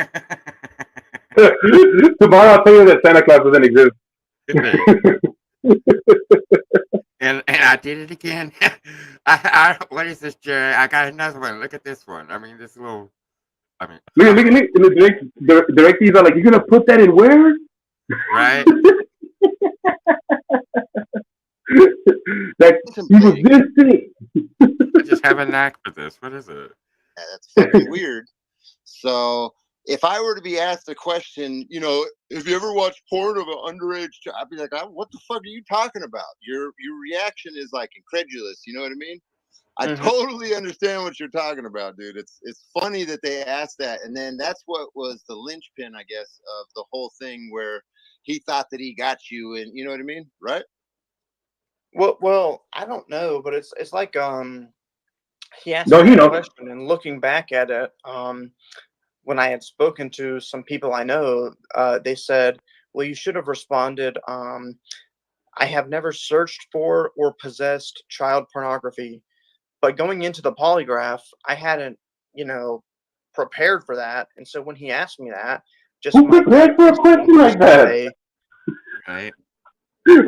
Tomorrow I'll tell you that Santa Claus doesn't exist. And I did it again. What is this, Jerry? I got another one. Look at this one. I mean, this little. Look. The directees are like, you're gonna put that in where? Right. Like he was this thing. I just have a knack for this. What is it? Yeah, that's fucking weird. So if I were to be asked a question, if you ever watched porn of an underage child, I'd be like, what the fuck are you talking about? Your reaction is like incredulous. You know what I mean? I totally understand what you're talking about, dude. It's funny that they asked that, and then that's what was the linchpin, I guess, of the whole thing, where he thought that he got you, and you know what I mean, right? Well, I don't know, but it's like he asked me a question, and looking back at it, when I had spoken to some people I know, they said, "Well, you should have responded. I have never searched for or possessed child pornography." But going into the polygraph, I hadn't, prepared for that. And so when he asked me that, just who prepared for a question like that? Right. I'm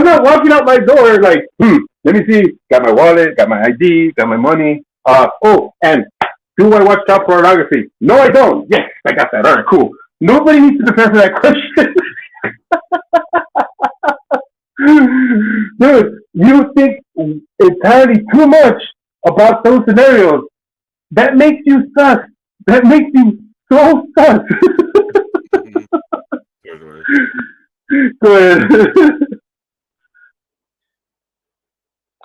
not walking out my door like, let me see, got my wallet, got my ID, got my money. And do I watch child pornography? No, I don't. Yes, I got that. All right, cool. Nobody needs to prepare for that question. Dude, you think entirely too much about those scenarios. That makes you sus. That makes you so sus. Go ahead.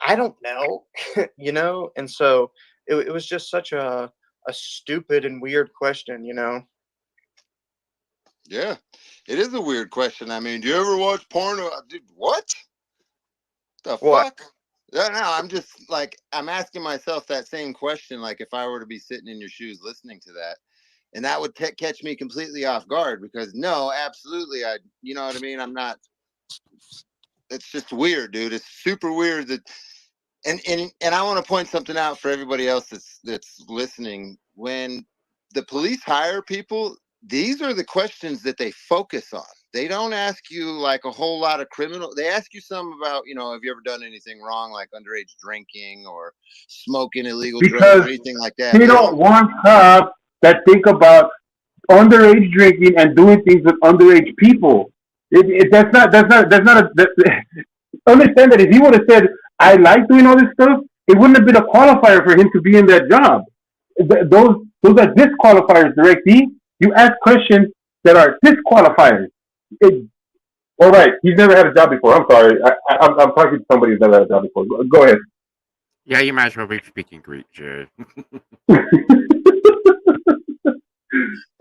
I don't know, you know, and so it was just such a stupid and weird question, you know. Yeah, it is a weird question. I mean, do you ever watch porno? Dude, what? The What? fuck? No, I'm just like, I'm asking myself that same question. Like, if I were to be sitting in your shoes listening to that, and that would catch me completely off guard because no, absolutely, you know what I mean? I'm not. It's just weird, dude. It's super weird that, and I want to point something out for everybody else that's listening. When the police hire people, these are the questions that they focus on. They don't ask you like a whole lot of criminal. They ask you some about, you know, have you ever done anything wrong, like underage drinking or smoking illegal drugs Because or anything like that. they don't want cops that think about underage drinking and doing things with underage people. That's not understand that if he would have said, I like doing all this stuff, it wouldn't have been a qualifier for him to be in that job. Those are disqualifiers, Direct E. You ask questions that are disqualifiers. All right, he's never had a job before. I'm sorry. I'm talking to somebody who's never had a job before. Go ahead. Yeah, you might as well be speaking Greek, Jared.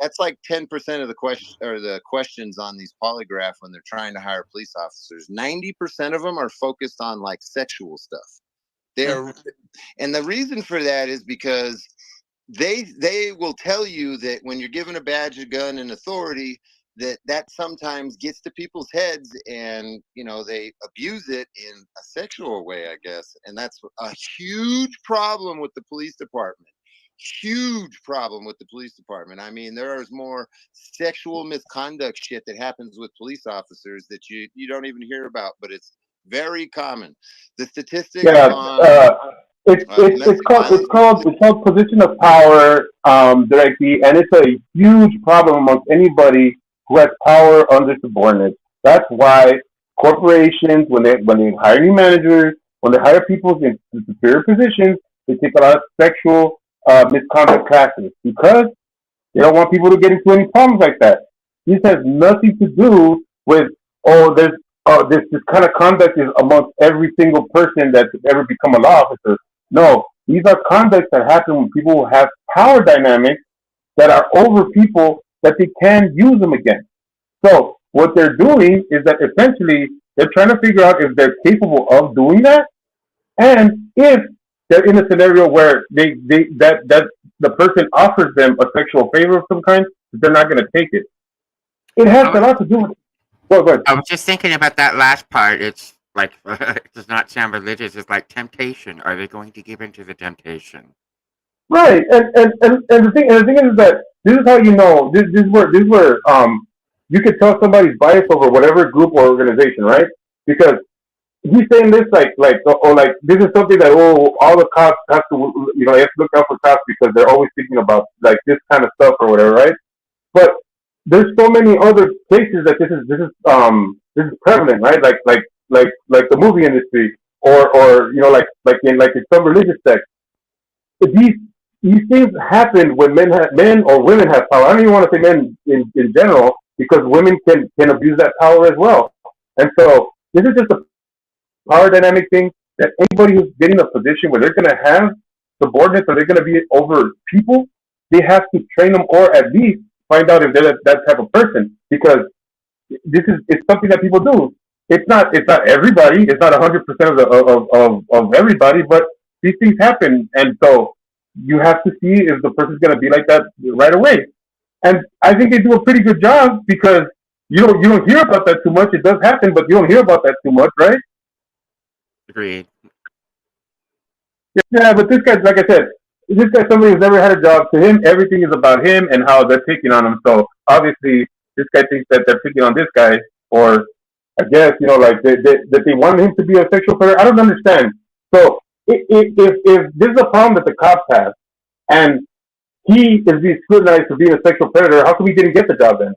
That's like 10% of the questions on these polygraph when they're trying to hire police officers. 90% of them are focused on like sexual stuff. And the reason for that is because they will tell you that when you're given a badge, a gun, and authority, that sometimes gets to people's heads, and you know they abuse it in a sexual way, I guess, and that's a huge problem with the police department. Huge problem with the police department. I mean, there is more sexual misconduct shit that happens with police officers that you don't even hear about, but it's very common. The statistics on it's called position of power, directly, and it's a huge problem amongst anybody who has power under subordinates. That's why corporations, when they hire new managers, when they hire people in superior positions, they take a lot of sexual misconduct classes because they don't want people to get into any problems like that. This has nothing to do with this kind of conduct is amongst every single person that's ever become a law officer. No, these are conducts that happen when people have power dynamics that are over people that they can use them against. So what they're doing is that essentially they're trying to figure out if they're capable of doing that, and if they're in a scenario where that the person offers them a sexual favor of some kind, they're not going to take it. It has a lot to do with. Go ahead. I was just thinking about that last part. It's like it does not sound religious. It's like temptation. Are they going to give in to the temptation? Right, and the thing is that this is how you know this is where you could tell somebody's bias over whatever group or organization, right? Because he's saying this like this is something that all the cops have to you have to look out for cops because they're always thinking about like this kind of stuff or whatever, right? But there's so many other cases that this is prevalent, right? Like the movie industry or like in some religious sects. These things happen when men or women have power. I don't even want to say men in general because women can abuse that power as well. And so this is just a power dynamic thing that anybody who's getting a position where they're going to have subordinates or they're going to be over people, they have to train them or at least find out if they're that type of person because it's something that people do. It's not everybody. It's not 100% of everybody, but these things happen, and so you have to see if the person's going to be like that right away. And I think they do a pretty good job because you don't hear about that too much. It does happen, but you don't hear about that too much, right? Agreed. Yeah, but this guy, like I said, this guy's somebody who's never had a job. To him, everything is about him and how they're picking on him. So obviously, this guy thinks that they're picking on this guy, or I guess like that they want him to be a sexual predator. I don't understand. So if this is a problem that the cops have, and he is being scrutinized for being a sexual predator, how come he didn't get the job then?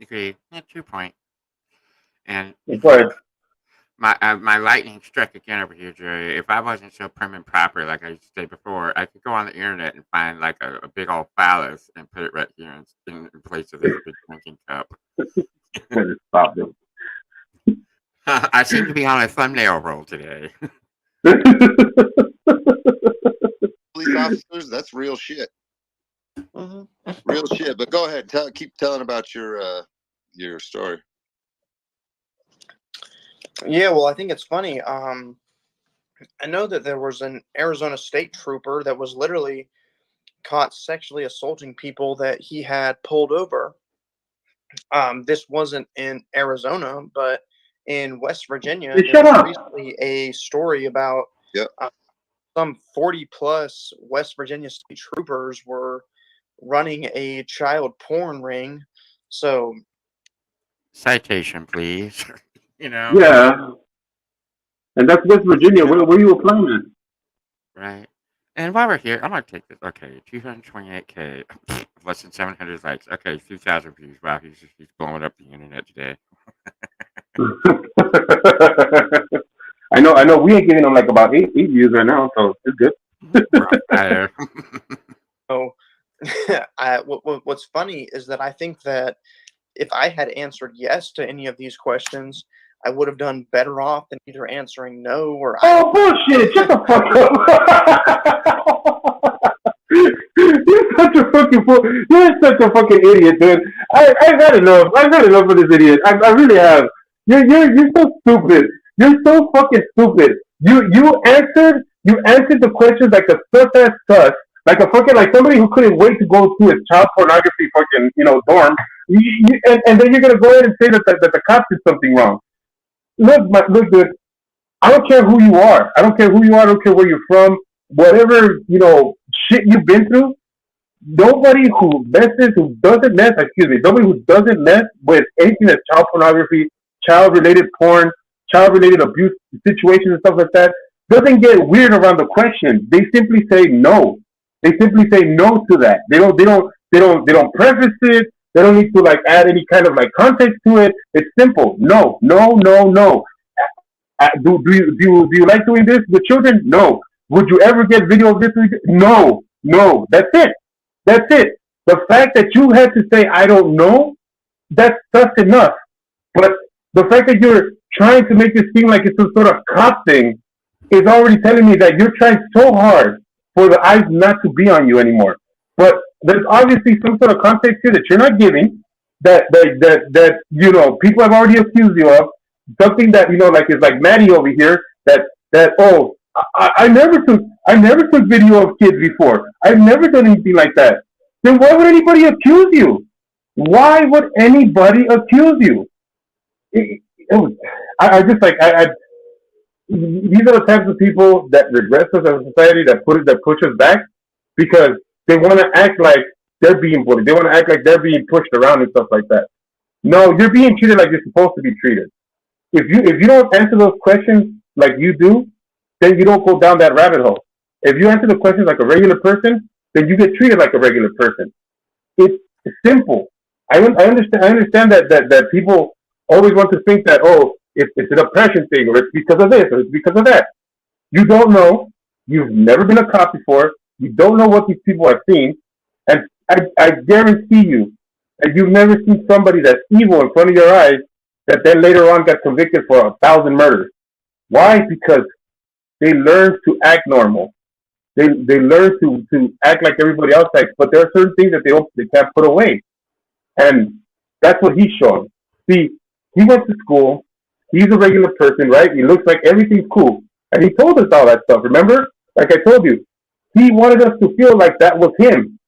Agreed. That's your point. And But my lightning struck again over here, Jerry. If I wasn't so prim and proper, like I used to say before, I could go on the internet and find like a big old phallus and put it right here in place of this big drinking cup. Stop it. I seem to be on a thumbnail roll today. Police officers, that's real shit. Real shit. But go ahead, keep telling about your story. Yeah, well, I think it's funny. I know that there was an Arizona state trooper that was literally caught sexually assaulting people that he had pulled over. This wasn't in Arizona, but in West Virginia. There was recently a story about some 40-plus West Virginia state troopers were running a child porn ring. So, citation, please. Yeah, and that's West Virginia. Where you applying it? Right. And while we're here, I'm gonna take this. Okay, 228K, less than 700 likes. Okay, 2,000 views. Wow, he's blowing up the internet today. I know. We ain't getting them like about eight views right now, so it's good. So, what's funny is that I think that if I had answered yes to any of these questions, I would have done better off than either answering no or. Oh, bullshit! Shut the fuck up! You're such a fucking fool. You're such a fucking idiot, dude. I've had enough. I've had enough of this idiot. I really have. You're so stupid. You're so fucking stupid. You answered the questions like a sus ass sus, like a fucking like somebody who couldn't wait to go to a child pornography fucking dorm. And then you're gonna go ahead and say that the cops did something wrong. Look, dude. I don't care who you are. I don't care who you are. I don't care where you're from. Whatever shit you've been through. Nobody who doesn't mess with anything that's child pornography, child-related porn, child-related abuse situations and stuff like that doesn't get weird around the question. They simply say no. They simply say no to that. They don't preface it. They don't need to like add any kind of like context to it. It's simple. No. Do you like doing this with children? No. Would you ever get video of this? No. That's it. The fact that you had to say I don't know, that's enough. But the fact that you're trying to make this seem like it's some sort of cop thing is already telling me that you're trying so hard for the eyes not to be on you anymore. But there's obviously some sort of context here that you're not giving, that people have already accused you of, something that like is like Maddie over here, that I never took video of kids before. I've never done anything like that. Then why would anybody accuse you? Why would anybody accuse you? These are the types of people that regress us as a society, that push us back because they want to act like they're being bullied. They want to act like they're being pushed around and stuff like that. No, you're being treated like you're supposed to be treated. If you don't answer those questions like you do, then you don't go down that rabbit hole. If you answer the questions like a regular person, then you get treated like a regular person. It's simple. I understand that people always want to think that it's an oppression thing, or it's because of this, or it's because of that. You don't know. You've never been a cop before. You don't know what these people have seen, and I guarantee you that you've never seen somebody that's evil in front of your eyes that then later on got convicted for 1,000 murders. Why? Because they learn to act normal. They learn to act like everybody else acts, but there are certain things that they can't put away. And that's what he's showing. See, he went to school. He's a regular person, right? He looks like everything's cool. And he told us all that stuff, remember? Like I told you, he wanted us to feel like that was him.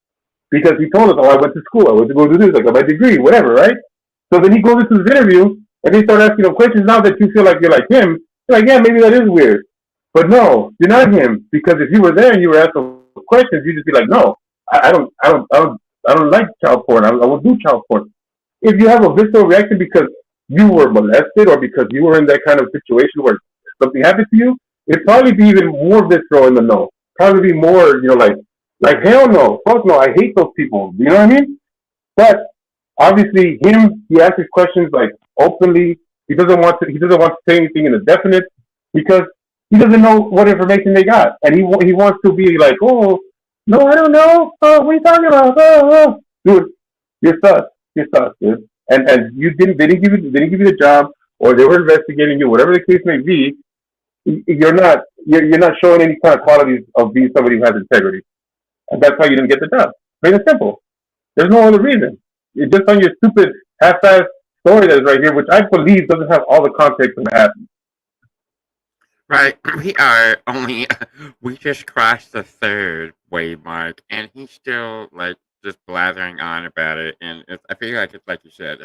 Because he told us, I went to school. I went to go do this. I got my degree, whatever, right? So then he goes into this interview, and they start asking him questions. Now that you feel like you're like him, you're like, yeah, maybe that is weird. But no, you're not him. Because if you were there and you were asked those questions, you'd just be like, no, I don't I don't like child porn. I will do child porn. If you have a visceral reaction because you were molested or because you were in that kind of situation where something happened to you, it'd probably be even more visceral in the no. Probably be more, like hell no, fuck no, I hate those people. You know what I mean? But obviously, he asks his questions like openly. He doesn't want to. He doesn't want to say anything in a definite because he doesn't know what information they got, and he wants to be like, oh no, I don't know. Oh, what are you talking about? Dude, you're sus. You're sus, dude. And you didn't. They didn't give you the job, or they were investigating you. Whatever the case may be, you're not. You're not showing any kind of qualities of being somebody who has integrity, and that's why you didn't get the job. Plain and simple. There's no other reason. It's just on your stupid half-assed story that's right here, which I believe doesn't have all the context of what happened. Right, we are only we just crossed the third wave mark, and he's still like just blathering on about it. And I feel like it's like you said.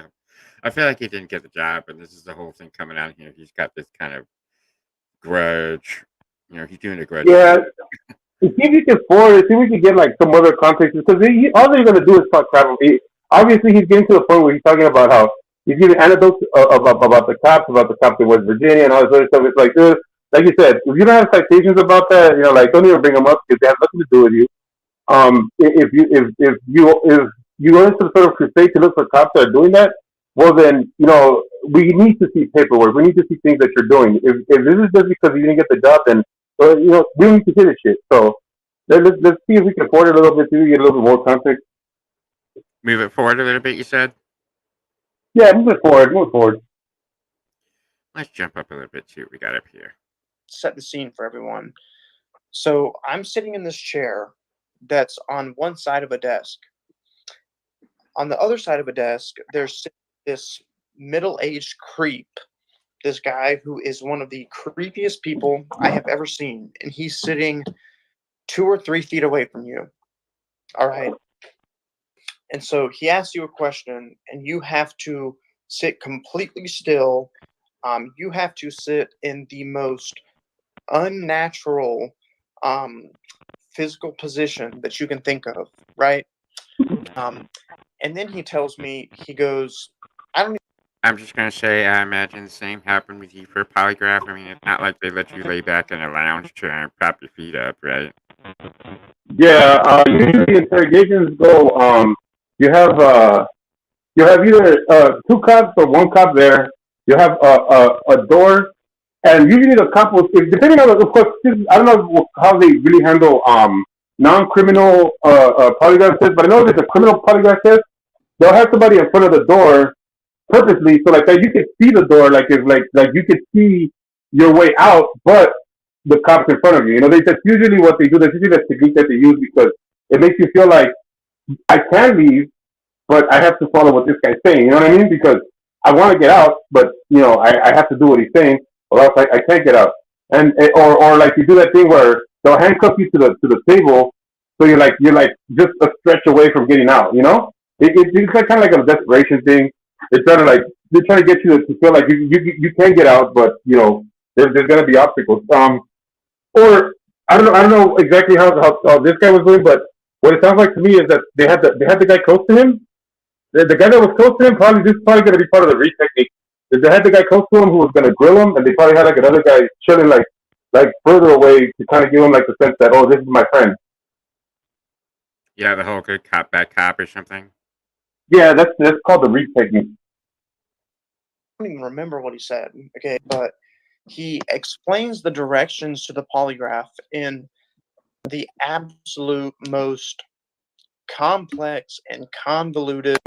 I feel like he didn't get the job, and this is the whole thing coming out here. He's got this kind of grudge. He's doing a grudge. Yeah. See if you can forward it. See if we can get like some other context because all they're gonna do is talk crap. Obviously, he's getting to the point where he's talking about how he's giving anecdotes about the cops in West Virginia and all this other stuff. It's like, dude, like you said, if you don't have citations about that, like don't even bring them up because they have nothing to do with you. If you go into some sort of crusade to look for cops that are doing that, well then we need to see paperwork. We need to see things that you're doing. If this is just because you didn't get the job, then we don't need to hear this shit. So let's see if we can afford it a little bit to get a little bit more context. Move it forward a little bit. You said. Yeah, move it forward. Move it forward. Let's jump up a little bit. See what we got up here. Set the scene for everyone. So I'm sitting in this chair that's on one side of a desk. On the other side of a desk, there's this middle-aged creep, this guy who is one of the creepiest people I have ever seen, and he's sitting 2 or 3 feet away from you. All right. And so he asks you a question, and you have to sit completely still. You have to sit in the most unnatural physical position that you can think of, right? And then he tells me, he goes, I'm just gonna say, I imagine the same happened with you for a polygraph. I mean, it's not like they let you lay back in a lounge chair and prop your feet up, right? Yeah, usually interrogations go. You have either 2 cops or 1 cop there. You have a door, and usually the cop will, depending on, of course, I don't know how they really handle non-criminal polygraph tests, but I know there's a criminal polygraph test. They'll have somebody in front of the door purposely, so like that you can see the door, like if like you can see your way out, but the cops in front of you. That's usually what they do. That's usually the technique that they use because it makes you feel like I can leave, but I have to follow what this guy's saying. You know what I mean? Because I want to get out, but I have to do what he's saying, or else I can't get out. And or like you do that thing where they'll handcuff you to the table, so you're like just a stretch away from getting out. It's like kind of like a desperation thing. They're trying to get you to feel like you can get out, but there's gonna be obstacles. Or I don't know exactly how this guy was doing, but what it sounds like to me is that they had the guy close to him. The guy that was close to him this is probably gonna be part of the read technique. They had the guy close to him who was gonna grill him, and they probably had like another guy chilling like further away to kind of give him like the sense that, oh, this is my friend. Yeah, the whole good cop, bad cop or something. Yeah, that's called the read technique. I don't even remember what he said. Okay, but he explains the directions to the polygraph in the absolute most complex and convoluted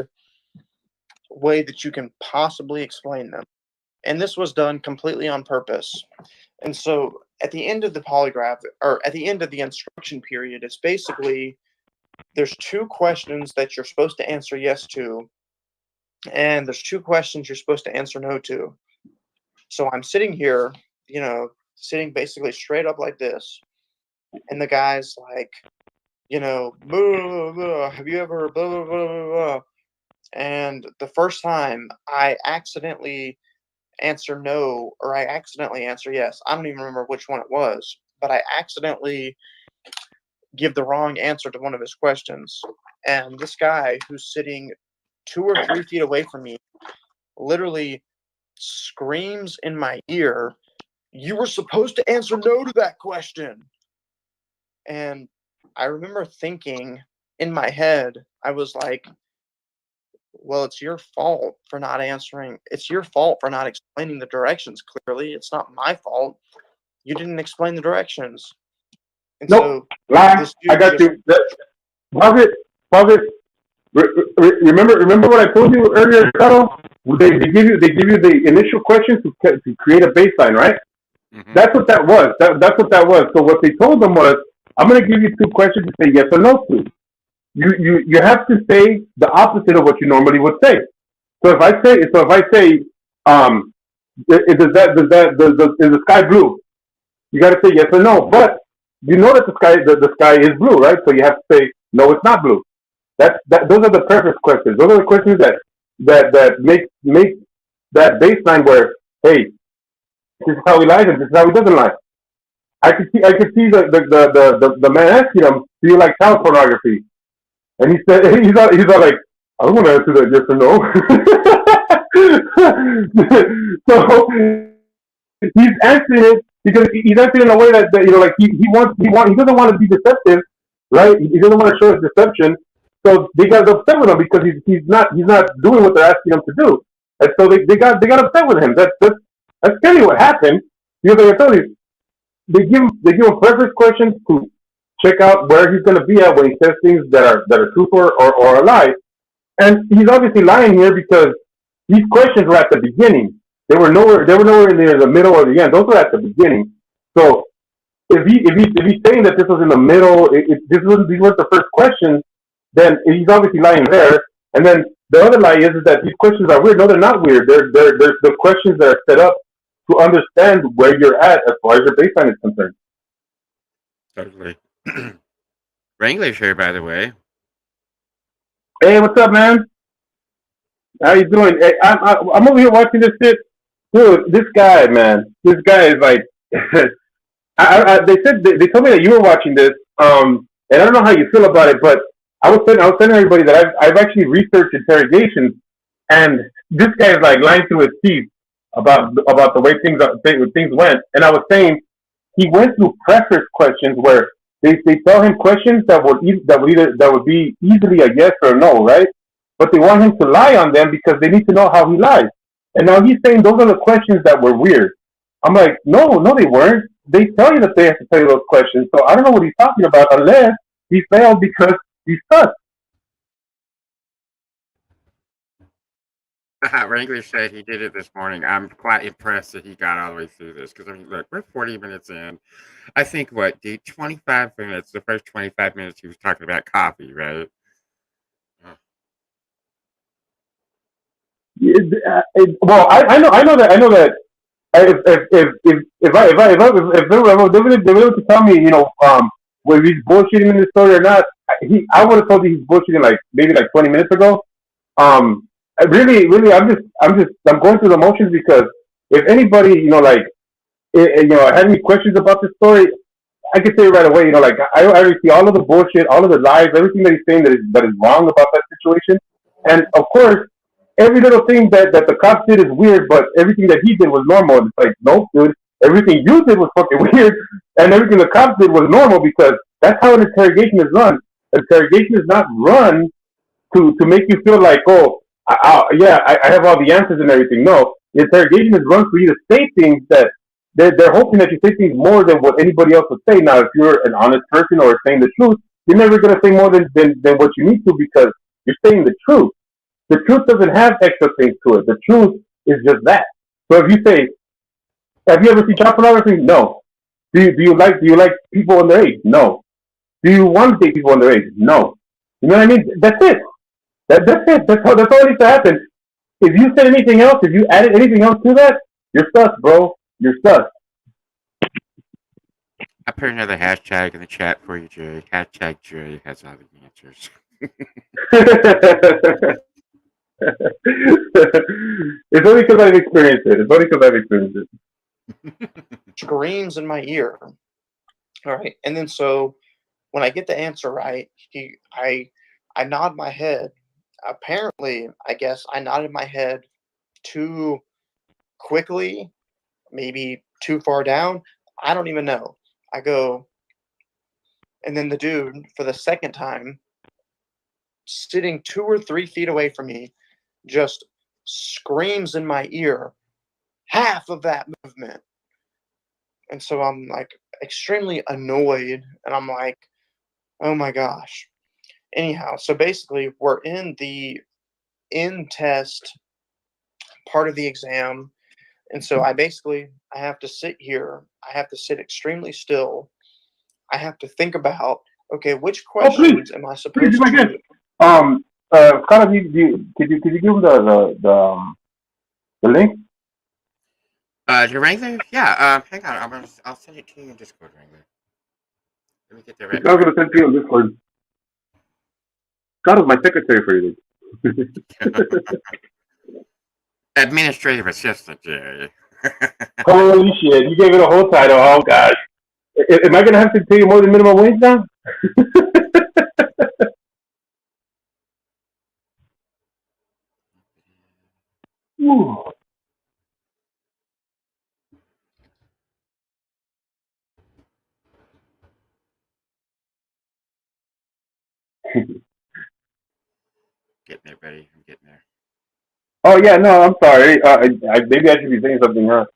way that you can possibly explain them. And this was done completely on purpose. And so at the end of the polygraph, or at the end of the instruction period, it's basically there's 2 questions that you're supposed to answer yes to, and there's 2 questions you're supposed to answer no to. So I'm sitting here, sitting basically straight up like this, and the guy's like, blah, blah, blah, have you ever blah, blah, blah, blah, blah. And the first time I accidentally answer no, or I accidentally answer yes. I don't even remember which one it was, but I accidentally give the wrong answer to one of his questions. And this guy who's sitting 2 or 3 feet away from me literally screams in my ear, "You were supposed to answer no to that question." And I remember thinking in my head, I was like, well, it's your fault for not answering. It's your fault for not explaining the directions clearly. It's not my fault. You didn't explain the directions. And Nope. so Lie. this I dude got just you. Pause it. Pause it. Remember what I told you earlier, Scotto? They give you the initial question to create a baseline, right? That's what that was. That's what that was. So what they told them was, I'm going to give you 2 questions to say yes or no to. You have to say the opposite of what you normally would say. So if I say, is the sky blue? You got to say yes or no. But you know that the sky is blue, right? So you have to say no, it's not blue. Those are the preference questions. Those are the questions that make that baseline where, hey, this is how he lies and this is how he doesn't lie. I could see the man asking him, do you like child pornography? And he said he's all like, I don't want to answer that yes or no. So he's answering it because he's answering in a way that like he doesn't want to be deceptive, right? He doesn't want to show his deception. So they got upset with him because he's not doing what they're asking him to do, and so they got upset with him. That's clearly what happened. Because like I told you, they give him preference questions to check out where he's going to be at when he says things that are truth or a lie, and he's obviously lying here because these questions were at the beginning. They were nowhere near the middle or the end. Those were at the beginning. So if he's saying that this was in the middle, these weren't the first questions, then he's obviously lying there. And then the other lie is that these questions are weird. No, they're not weird. They're the questions that are set up to understand where you're at as far as your baseline is concerned. Totally. Wrangler's here, by the way. Hey, what's up, man? How you doing? Hey, I'm over here watching this shit. Dude, this guy, man. This guy is like... they told me that you were watching this, and I don't know how you feel about it, but I was telling everybody that I've actually researched interrogations, and this guy is like lying through his teeth about the way things went. And I was saying he went through preference questions where they tell him questions that would be easily a yes or a no, right? But they want him to lie on them because they need to know how he lies. And now he's saying those are the questions that were weird. I'm like, no, they weren't. They tell you that they have to tell you those questions. So I don't know what he's talking about unless he failed because he's stuck. Wrangler said he did it this morning. I'm quite impressed that he got all the way through this because, I mean, look, we're 40 minutes in. I think, 25 minutes, the first 25 minutes he was talking about coffee, right? Well, I know that if they were to tell me, whether he's bullshitting in the story or not, I would have told you he's bullshitting maybe 20 minutes ago. Really, I'm going through the motions because if anybody, had any questions about this story, I could say right away, I already see all of the bullshit, all of the lies, everything that he's saying that is wrong about that situation, and of course, every little thing that the cops did is weird, but everything that he did was normal. It's like, nope, dude. Everything you did was fucking weird, and everything the cops did was normal because that's how an interrogation is run. Interrogation is not run to make you feel like, oh, I have all the answers and everything. No, the interrogation is run for you to say things that they're hoping that you say things more than what anybody else would say. Now, if you're an honest person or saying the truth, you're never going to say more than what you need to because you're saying the truth. The truth doesn't have extra things to it. The truth is just that. So if you say, have you ever seen child pornography? No. Do you like people underage? No. Do you want to date people underage? No. You know what I mean? That's it. That's it. That's all needs to happen. If you said anything else, if you added anything else to that, you're sus, bro. You're sus. I put another hashtag in the chat for you, Jerry. Hashtag Jerry has all the answers. It's only because I've experienced it. Screams in my ear. All right. And then so When I get the answer right, I nod my head. Apparently, I guess I nodded my head too quickly, maybe too far down. I don't even know. I go, and then the dude, for the second time, sitting 2 or 3 feet away from me, just screams in my ear, half of that movement. And so I'm like extremely annoyed, and I'm like, oh my gosh. Anyhow, so basically, we're in the in test part of the exam. And so I have to sit here. I have to sit extremely still. I have to think about, okay, which Oh, please, questions am I please, supposed if I can. to? Scott, could you give him the link? The Wrangler? Yeah. Hang on. I'll send it to you in Discord, Wrangler. Let me get the right. I was gonna send to you on Discord. Scott is my secretary for you. Administrative assistant, Jerry. Holy shit! You gave it a whole title. Oh gosh. Am I gonna have to pay you more than minimum wage now? Ooh. Getting it ready. I'm getting there. Oh yeah, no, I'm sorry. Maybe I should be saying something, huh?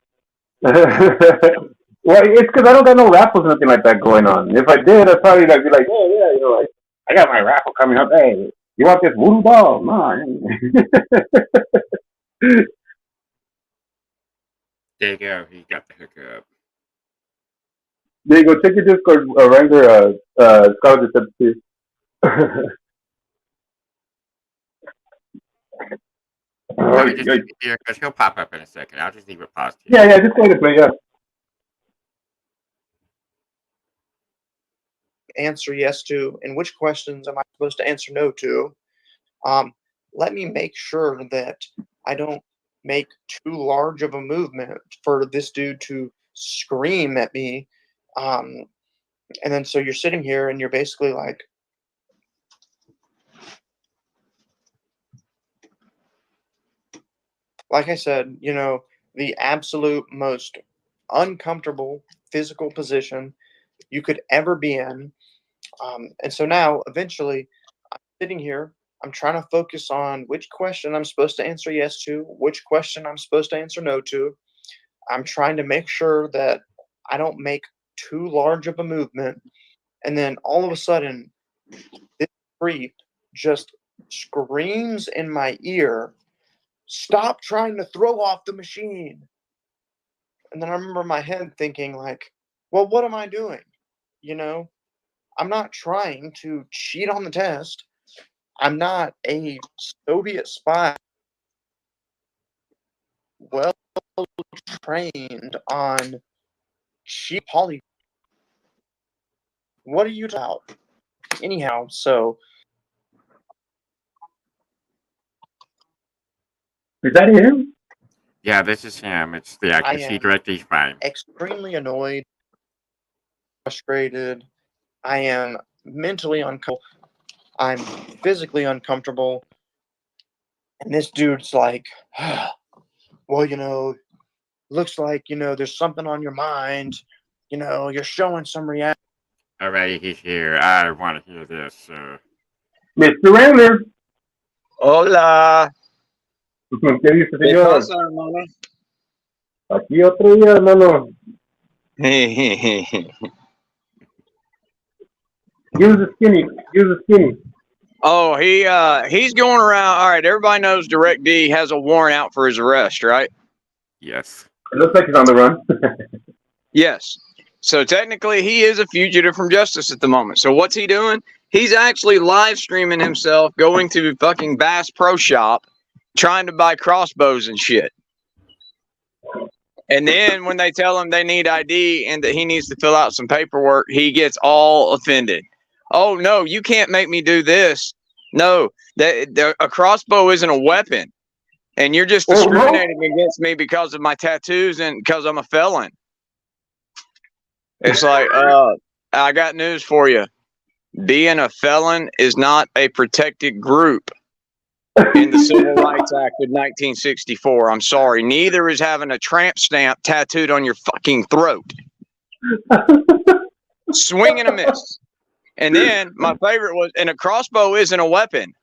Well, it's because I don't got no raffles or nothing like that going on. If I did, I'd probably like be like, oh yeah, like I got my raffle coming up. Hey, you want this voodoo doll? No. There you go. He got the hookup. There you go. Check your Discord, Wrangler. Scott just said to you. Let me just leave it here because he'll pop up in a second. I'll just leave it paused here. Yeah, just go ahead and play. Yeah. Answer yes to, and which questions am I supposed to answer no to? Let me make sure that I don't make too large of a movement for this dude to scream at me. And then so you're sitting here and you're basically like I said, the absolute most uncomfortable physical position you could ever be in. And so now, eventually, I'm sitting here. I'm trying to focus on which question I'm supposed to answer yes to, which question I'm supposed to answer no to. I'm trying to make sure that I don't make too large of a movement. And then all of a sudden, this creep just screams in my ear, "Stop trying to throw off the machine." And then I remember my head thinking, like, well, what am I doing? I'm not trying to cheat on the test. I'm not a Soviet spy well trained on cheap poly. What are you about? Anyhow, so Is that him? Yeah, this is him. It's the I accuracy am directive fine. extremely annoyed, frustrated. I am mentally uncomfortable. I'm physically uncomfortable. And this dude's like, well, looks like, there's something on your mind. You're showing some reaction. Alrighty, he's here. I want to hear this. Mr. Wrangler. Hola. ¿Qué dice, ¿Qué señor? pasa, hermano? Aquí otro día, hermano. Give us a skinny. Give us a skinny. Oh, he's going around. All right, everybody knows Direct D has a warrant out for his arrest, right? Yes. It looks like he's on the run. Yes. So technically, he is a fugitive from justice at the moment. So what's he doing? He's actually live streaming himself going to fucking Bass Pro Shop, trying to buy crossbows and shit. And then when they tell him they need ID and that he needs to fill out some paperwork, he gets all offended. Oh no, you can't make me do this. No, a crossbow isn't a weapon, and you're just discriminating against me because of my tattoos and because I'm a felon. It's like, I got news for you. being a felon is not a protected group in the Civil Rights Act of 1964. I'm sorry. Neither is having a tramp stamp tattooed on your fucking throat. Swing and a miss. And then my favorite was, and a crossbow isn't a weapon.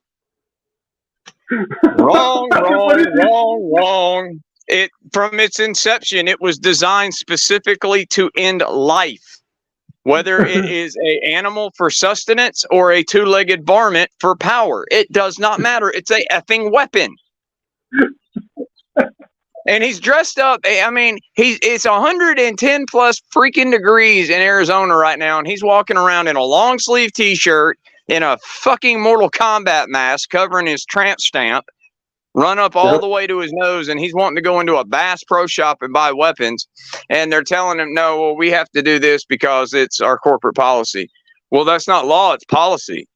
Wrong. It, from its inception, it was designed specifically to end life. Whether it is an animal for sustenance or a two-legged varmint for power, it does not matter. It's a effing weapon. And he's dressed up. I mean, it's 110 plus freaking degrees in Arizona right now, and he's walking around in a long sleeve T-shirt, in a fucking Mortal Kombat mask covering his tramp stamp, run up all the way to his nose, and he's wanting to go into a Bass Pro Shop and buy weapons, and they're telling him, no, well, we have to do this because it's our corporate policy. Well, that's not law, it's policy.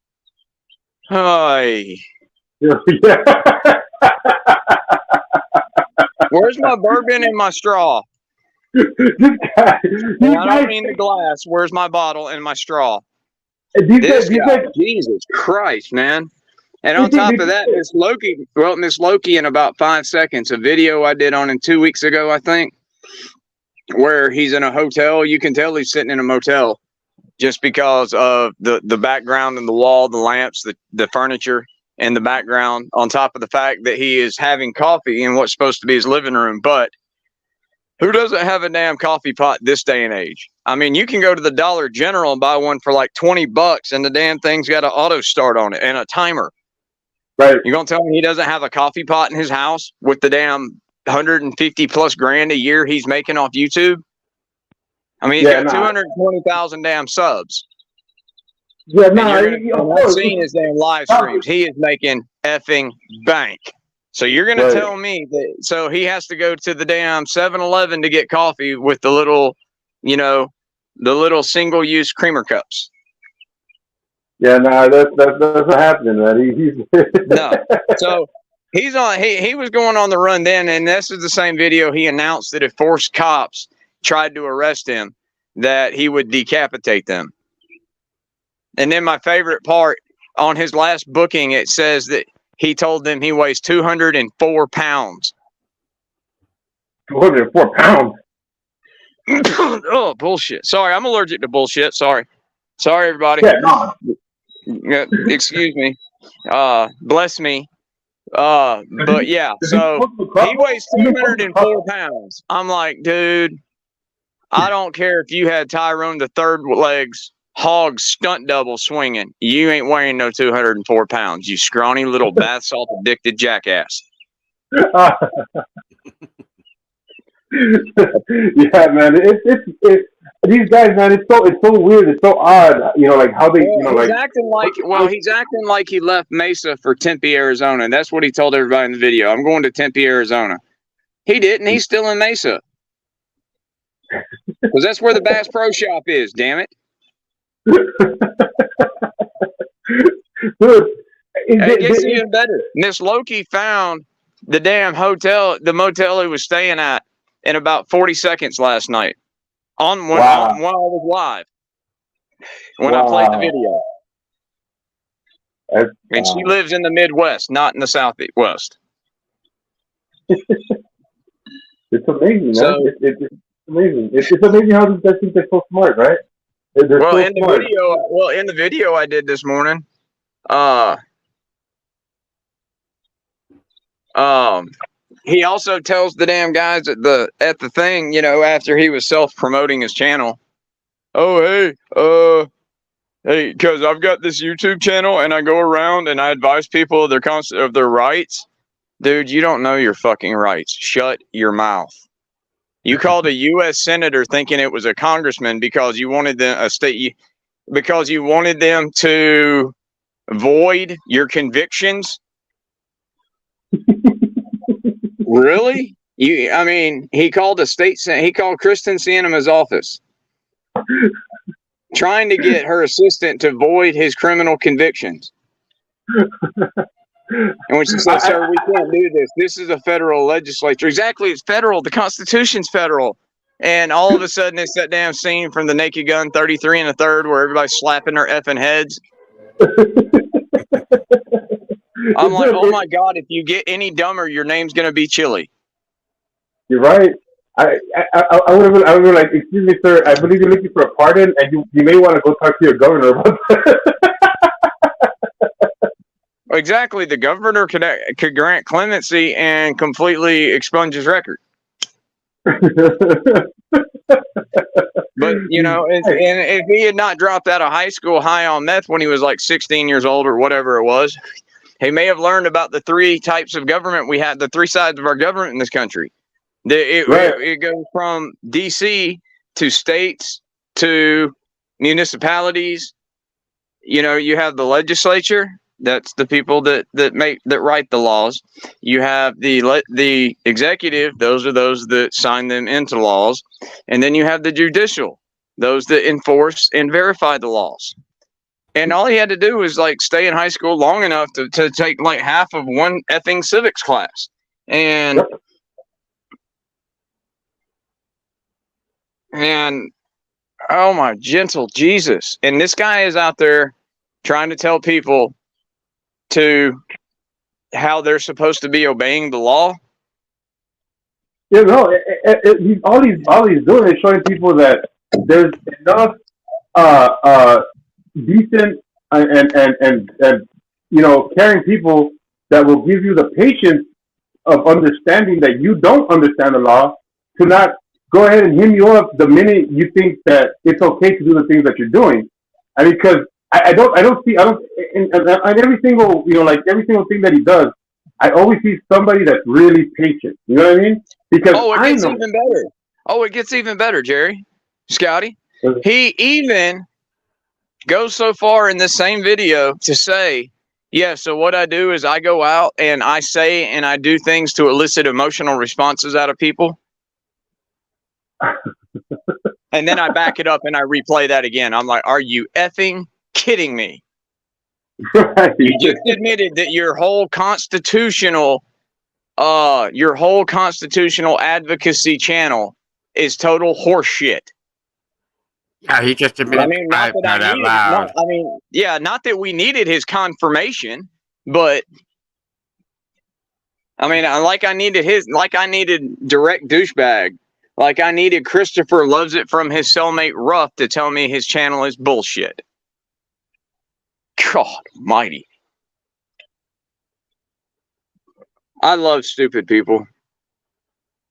Hi. Where's my bourbon and my straw? And I don't mean the glass. Where's my bottle and my straw? This guy, Jesus Christ, man. And on top of that, Miss Loki in about 5 seconds, a video I did on him 2 weeks ago, I think, where he's in a hotel. You can tell he's sitting in a motel just because of the background and the wall, the lamps, the furniture and the background, on top of the fact that he is having coffee in what's supposed to be his living room. But who doesn't have a damn coffee pot this day and age? I mean, you can go to the Dollar General and buy one for like $20 and the damn thing's got an auto start on it and a timer. Right. You're going to tell me he doesn't have a coffee pot in his house with the damn 150 plus grand a year he's making off YouTube? I mean, he's got 220,000 damn subs. Yeah, I've seen his damn live streams. He is making effing bank. So you're going to tell me that, so he has to go to the damn 7-Eleven to get coffee with the little, the little single-use creamer cups. Yeah, that's not happening, man. He's No. So he's on. He was going on the run then, and this is the same video. He announced that if forced cops tried to arrest him, that he would decapitate them. And then my favorite part, on his last booking, it says that he told them he weighs 204 pounds. 204 pounds? Oh, bullshit. Sorry, I'm allergic to bullshit. Sorry, everybody. Yeah, excuse me. Bless me. But yeah, so he weighs 204 pounds. I'm like, dude, I don't care if you had Tyrone the third legs, hog stunt double swinging. You ain't weighing no 204 pounds, you scrawny little bath salt addicted jackass. Yeah, man. It's these guys, man. It's so weird. It's so odd. Like how they, he's acting like he left Mesa for Tempe, Arizona. And that's what he told everybody in the video. I'm going to Tempe, Arizona. He didn't. He's still in Mesa. Because that's where the Bass Pro Shop is. Damn it. Dude, it gets even better. Miss Loki found the damn hotel, the motel he was staying at, in about 40 seconds last night. When I was live. When I played the video. And she lives in the Midwest, not in the Southwest. It's amazing, man. So, it's amazing. It's amazing how these guys think they're so smart, right? They're well, so in smart. the video I did this morning, he also tells the damn guys at the thing, after he was self-promoting his channel, oh, hey, because I've got this YouTube channel and I go around and I advise people of their rights. Dude, you don't know your fucking rights. Shut your mouth. You called a U.S. senator thinking it was a congressman because you wanted them because you wanted them to void your convictions. Really? He called he called Kristen Sinema's office trying to get her assistant to void his criminal convictions. And when she said, sir, we can't do this. This is a federal legislature. Exactly, it's federal. The Constitution's federal. And all of a sudden, it's that damn scene from the Naked Gun 33 and a third where everybody's slapping their effing heads. I'm like, oh my God, if you get any dumber, your name's going to be Chili. You're right. I would have been like, excuse me, sir, I believe you're looking for a pardon, and you may want to go talk to your governor about that. Exactly. The governor could grant clemency and completely expunge his record. But, you know, and if he had not dropped out of high school high on meth when he was like 16 years old or whatever it was, he may have learned about the three types of government we had, the three sides of our government in this country. It goes from D.C. to states to municipalities. You know, you have the legislature. That's the people that write the laws. You have the executive. Those are those that sign them into laws. And then you have the judicial. Those that enforce and verify the laws. And all he had to do was like stay in high school long enough to take like half of one effing civics class. And oh my gentle Jesus. And this guy is out there trying to tell people to how they're supposed to be obeying the law. Yeah, no, all he's doing is showing people that there's enough decent and you know, caring people that will give you the patience of understanding that you don't understand the law to not go ahead and him you up the minute you think that it's okay to do the things that you're doing. I mean, because I don't in every single, you know, like every single thing that he does, I always see somebody that's really patient. You know what I mean? Because it gets even better, Jerry, Scotty. He even goes so far in this same video to say, yeah, so what I do is I go out and I say and I do things to elicit emotional responses out of people. And then I back it up and I replay that again. I'm like, are you effing kidding me? You just admitted that your whole constitutional advocacy channel is total horseshit. Yeah, he just admitted. I mean, not that we needed his confirmation, but I mean, like I needed direct douchebag, like I needed Christopher Loves It from his cellmate Ruff to tell me his channel is bullshit. God almighty. I love stupid people.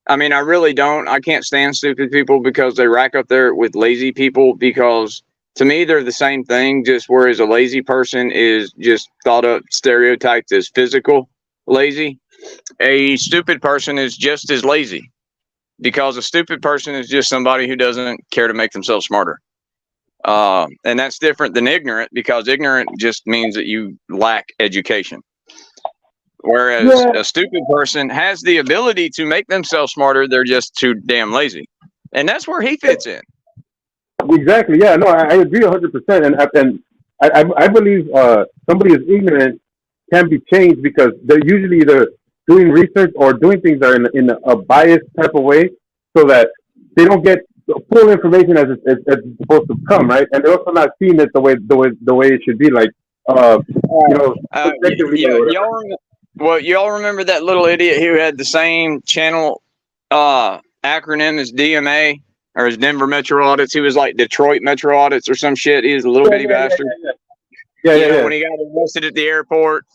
I mean, I really don't. I can't stand stupid people because they rack up there with lazy people, because to me, they're the same thing, just whereas a lazy person is just thought of, stereotyped as physical lazy. A stupid person is just as lazy, because a stupid person is just somebody who doesn't care to make themselves smarter. And that's different than ignorant, because ignorant just means that you lack education. Whereas a stupid person has the ability to make themselves smarter. They're just too damn lazy. And that's where he fits in. Exactly. Yeah, no, I agree 100%. And I believe somebody is ignorant can be changed, because they're usually either doing research or doing things that are in a biased type of way, so that they don't get full information as it's supposed to come, right? And they're also not seeing it the way it should be, like y'all remember that little idiot who had the same channel acronym as DMA, or as Denver Metro Audits? He was like Detroit Metro Audits or some shit. He was a little bitty bastard. When he got arrested at the airport,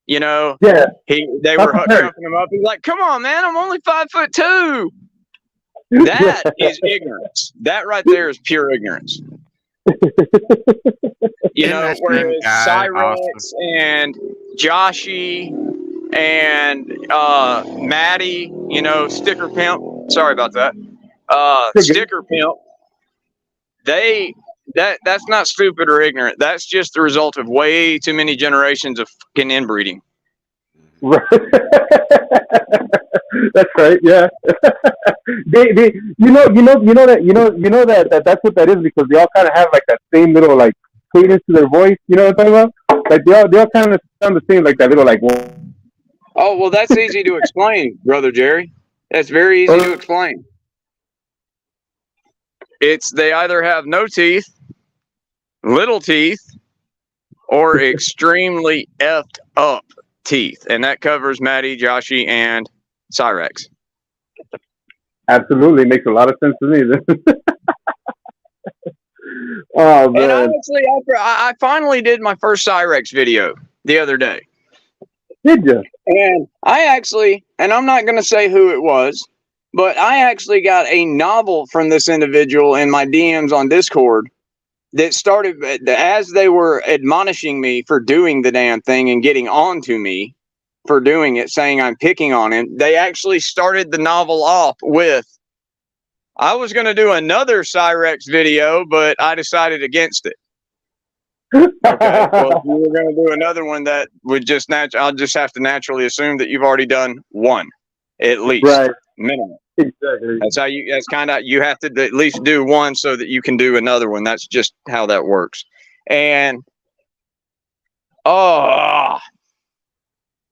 they were chucking him up. He's like, "Come on, man! I'm only 5'2". That is ignorance. That right there is pure ignorance. Whereas Cyrex and Joshy and Maddie, Sticker Pimp. Sorry about that. Sticker Pimp. That's not stupid or ignorant. That's just the result of way too many generations of fucking inbreeding. That's right. Yeah. That's what that is, because they all kind of have like that same little like cadence to their voice. You know what I'm talking about? Like they all kind of sound the same, like that little like. Oh well, that's easy to explain, brother Jerry. That's very easy to explain. It's they either have no teeth, little teeth, or extremely effed up teeth, and that covers Maddie, Joshy, and Cyrex. Absolutely, makes a lot of sense to me. Oh And I man, actually, I finally did my first Cyrex video the other day. did you? And I actually, and I'm not going to say who it was, but I actually got a novel from this individual in my DMs on Discord that started as they were admonishing me for doing the damn thing and getting on to me for doing it, saying I'm picking on him. They actually started the novel off with, I was going to do another Cyrex video, but I decided against it. Okay. Well, if you were going to do another one, that would just I'll just have to naturally assume that you've already done one, at least, Right. minimum. Exactly. That's how you. That's kind of you have to at least do one so that you can do another one. That's just how that works. And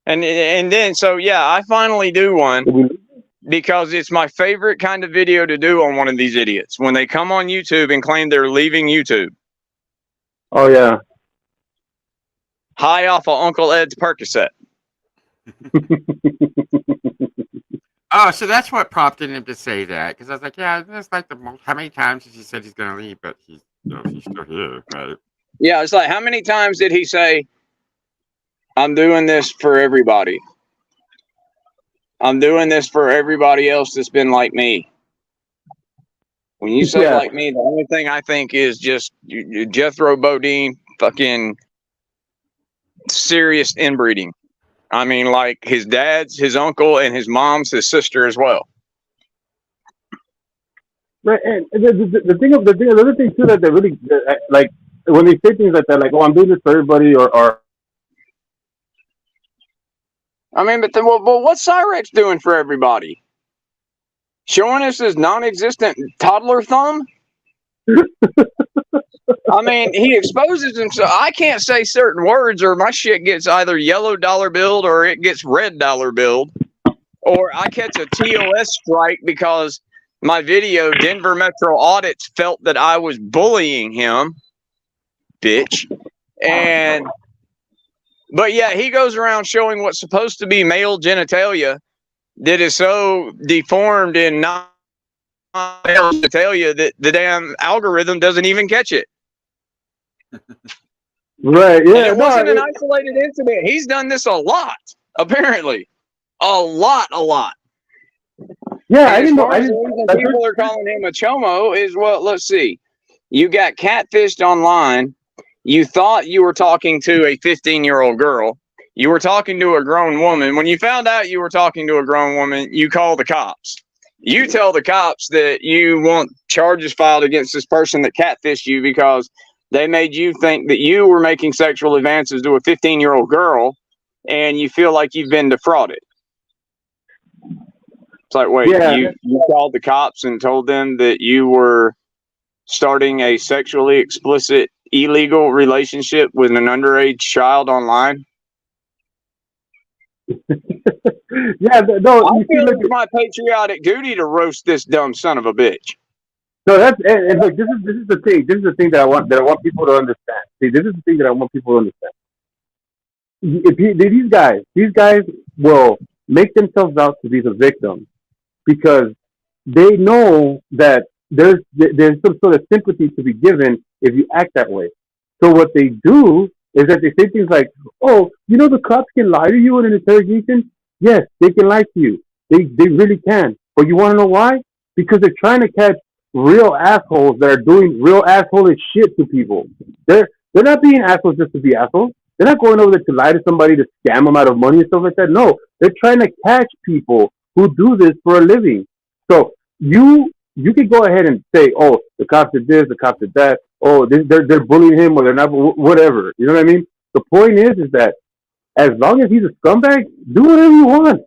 and then so yeah, I finally do one because it's my favorite kind of video to do on one of these idiots when they come on YouTube and claim they're leaving YouTube. Oh yeah. High off of Uncle Ed's Percocet. Oh, so that's what prompted him to say that. Because I was like, yeah, that's like how many times has he said he's going to leave, but he's still here, right? Yeah, it's like, how many times did he say, I'm doing this for everybody? I'm doing this for everybody else that's been like me. When you say Yeah. like me, the only thing I think is just Jethro Bodine fucking serious inbreeding. I mean, like his dad's, his uncle, and his mom's, his sister as well. Right, and the other thing too that they really like when they say things like that, like, "Oh, I'm doing this for everybody," or I mean, but then, well, what's Cyrex doing for everybody? Showing us his non-existent toddler thumb? I mean, he exposes himself. I can't say certain words or my shit gets either yellow dollar billed or it gets red dollar billed. Or I catch a TOS strike because my video, Denver Metro Audits, felt that I was bullying him. Bitch. But yeah, he goes around showing what's supposed to be male genitalia that is so deformed and not male genitalia that the damn algorithm doesn't even catch it. right, yeah, And it wasn't an isolated incident. He's done this a lot, apparently. A lot. Yeah, and I didn't know. The reason people are calling him a chomo is, well, let's see. You got catfished online. You thought you were talking to a 15-year-old girl. You were talking to a grown woman. When you found out you were talking to a grown woman, you call the cops. You tell the cops that you want charges filed against this person that catfished you because they made you think that you were making sexual advances to a 15-year-old girl, and you feel like you've been defrauded. It's like, wait, Yeah. you called the cops and told them that you were starting a sexually explicit, illegal relationship with an underage child online? Yeah, no. I feel it's my patriotic duty to roast this dumb son of a bitch. No, that's and look. This is the thing. This is the thing that I want people to understand. See, this is the thing that I want people to understand. These guys will make themselves out to be the victim because they know that there's some sort of sympathy to be given if you act that way. So what they do is that they say things like, "Oh, you know, the cops can lie to you in an interrogation. Yes, they can lie to you. They really can. But you want to know why? Because they're trying to catch real assholes that are doing real asshole shit to people. They're not being assholes just to be assholes. They're not going over there to lie to somebody to scam them out of money and stuff like that. No, they're trying to catch people who do this for a living. So you can go ahead and say, "Oh, the cops did this, the cops did that. Oh, they're bullying him, or they're not, whatever." You know what I mean? The point is that as long as he's a scumbag, do whatever you want.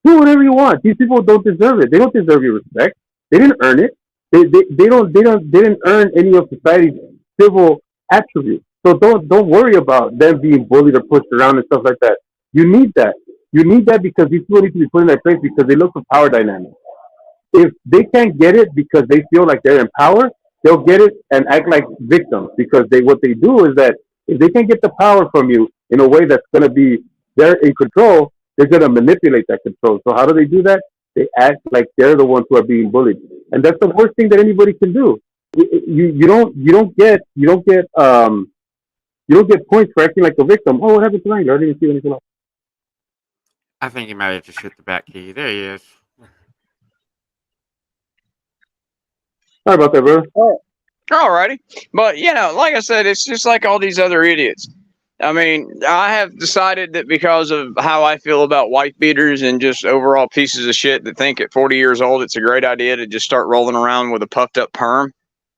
Do whatever you want. These people don't deserve it. They don't deserve your respect. They didn't earn it. They didn't earn any of society's civil attributes. So don't worry about them being bullied or pushed around and stuff like that. You need that. You need that because these people need to be put in their place because they look for power dynamics. if they can't get it because they feel like they're in power, they'll get it and act like victims because what they do is that if they can get the power from you in a way that's going to be they're in control, they're going to manipulate that control. So how do they do that? They act like they're the ones who are being bullied, and that's the worst thing that anybody can do. You don't get points for acting like a victim. Oh, what happened tonight? I didn't see anything else. I think he might have just hit the back key. There he is. Sorry about that, bro. Alrighty. But, you know, like I said, it's just like all these other idiots. I mean, I have decided that because of how I feel about wife beaters and just overall pieces of shit that think at 40 years old it's a great idea to just start rolling around with a puffed up perm,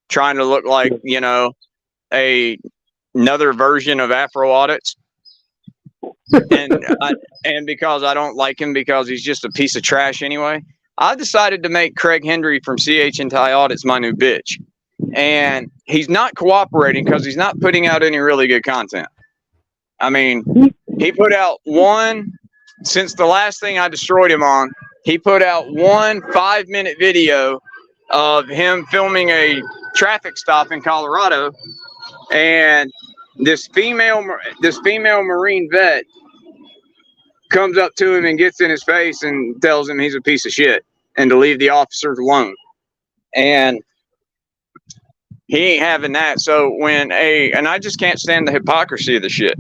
trying to look like, you know, another version of Afro Audits. And because I don't like him because he's just a piece of trash anyway, I decided to make Craig Hendry from CH and Ty Audits my new bitch. And he's not cooperating because he's not putting out any really good content. I mean, he put out one, since the last thing I destroyed him on, he put out one 5-minute video of him filming a traffic stop in Colorado. And this female Marine vet comes up to him and gets in his face and tells him he's a piece of shit and to leave the officers alone. And he ain't having that. So and I just can't stand the hypocrisy of the shit.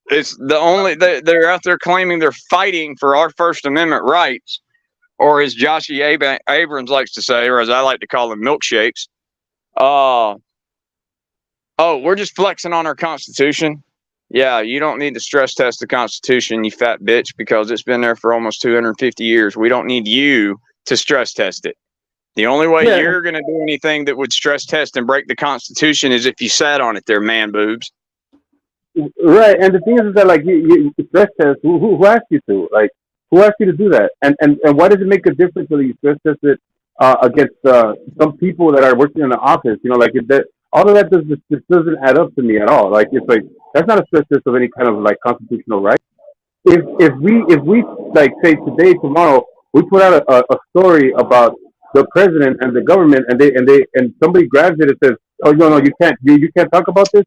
It's they're out there claiming they're fighting for our First Amendment rights, or as Josh E. Abrams likes to say, or as I like to call them, milkshakes. We're just flexing on our Constitution. Yeah, you don't need to stress test the Constitution, you fat bitch, because it's been there for almost 250 years. We don't need you to stress test it. The only way you're going to do anything that would stress test and break the Constitution is if you sat on it there, man boobs. Right, and the thing is that like you stress test. Who asked you to? Like, who asked you to do that? And why does it make a difference whether you stress test it against some people that are working in the office? You know, like all of that just doesn't add up to me at all. Like it's like that's not a stress test of any kind of like constitutional right. If we like say today tomorrow we put out a story about the president and the government and somebody grabs it and says, oh no you can't talk about this,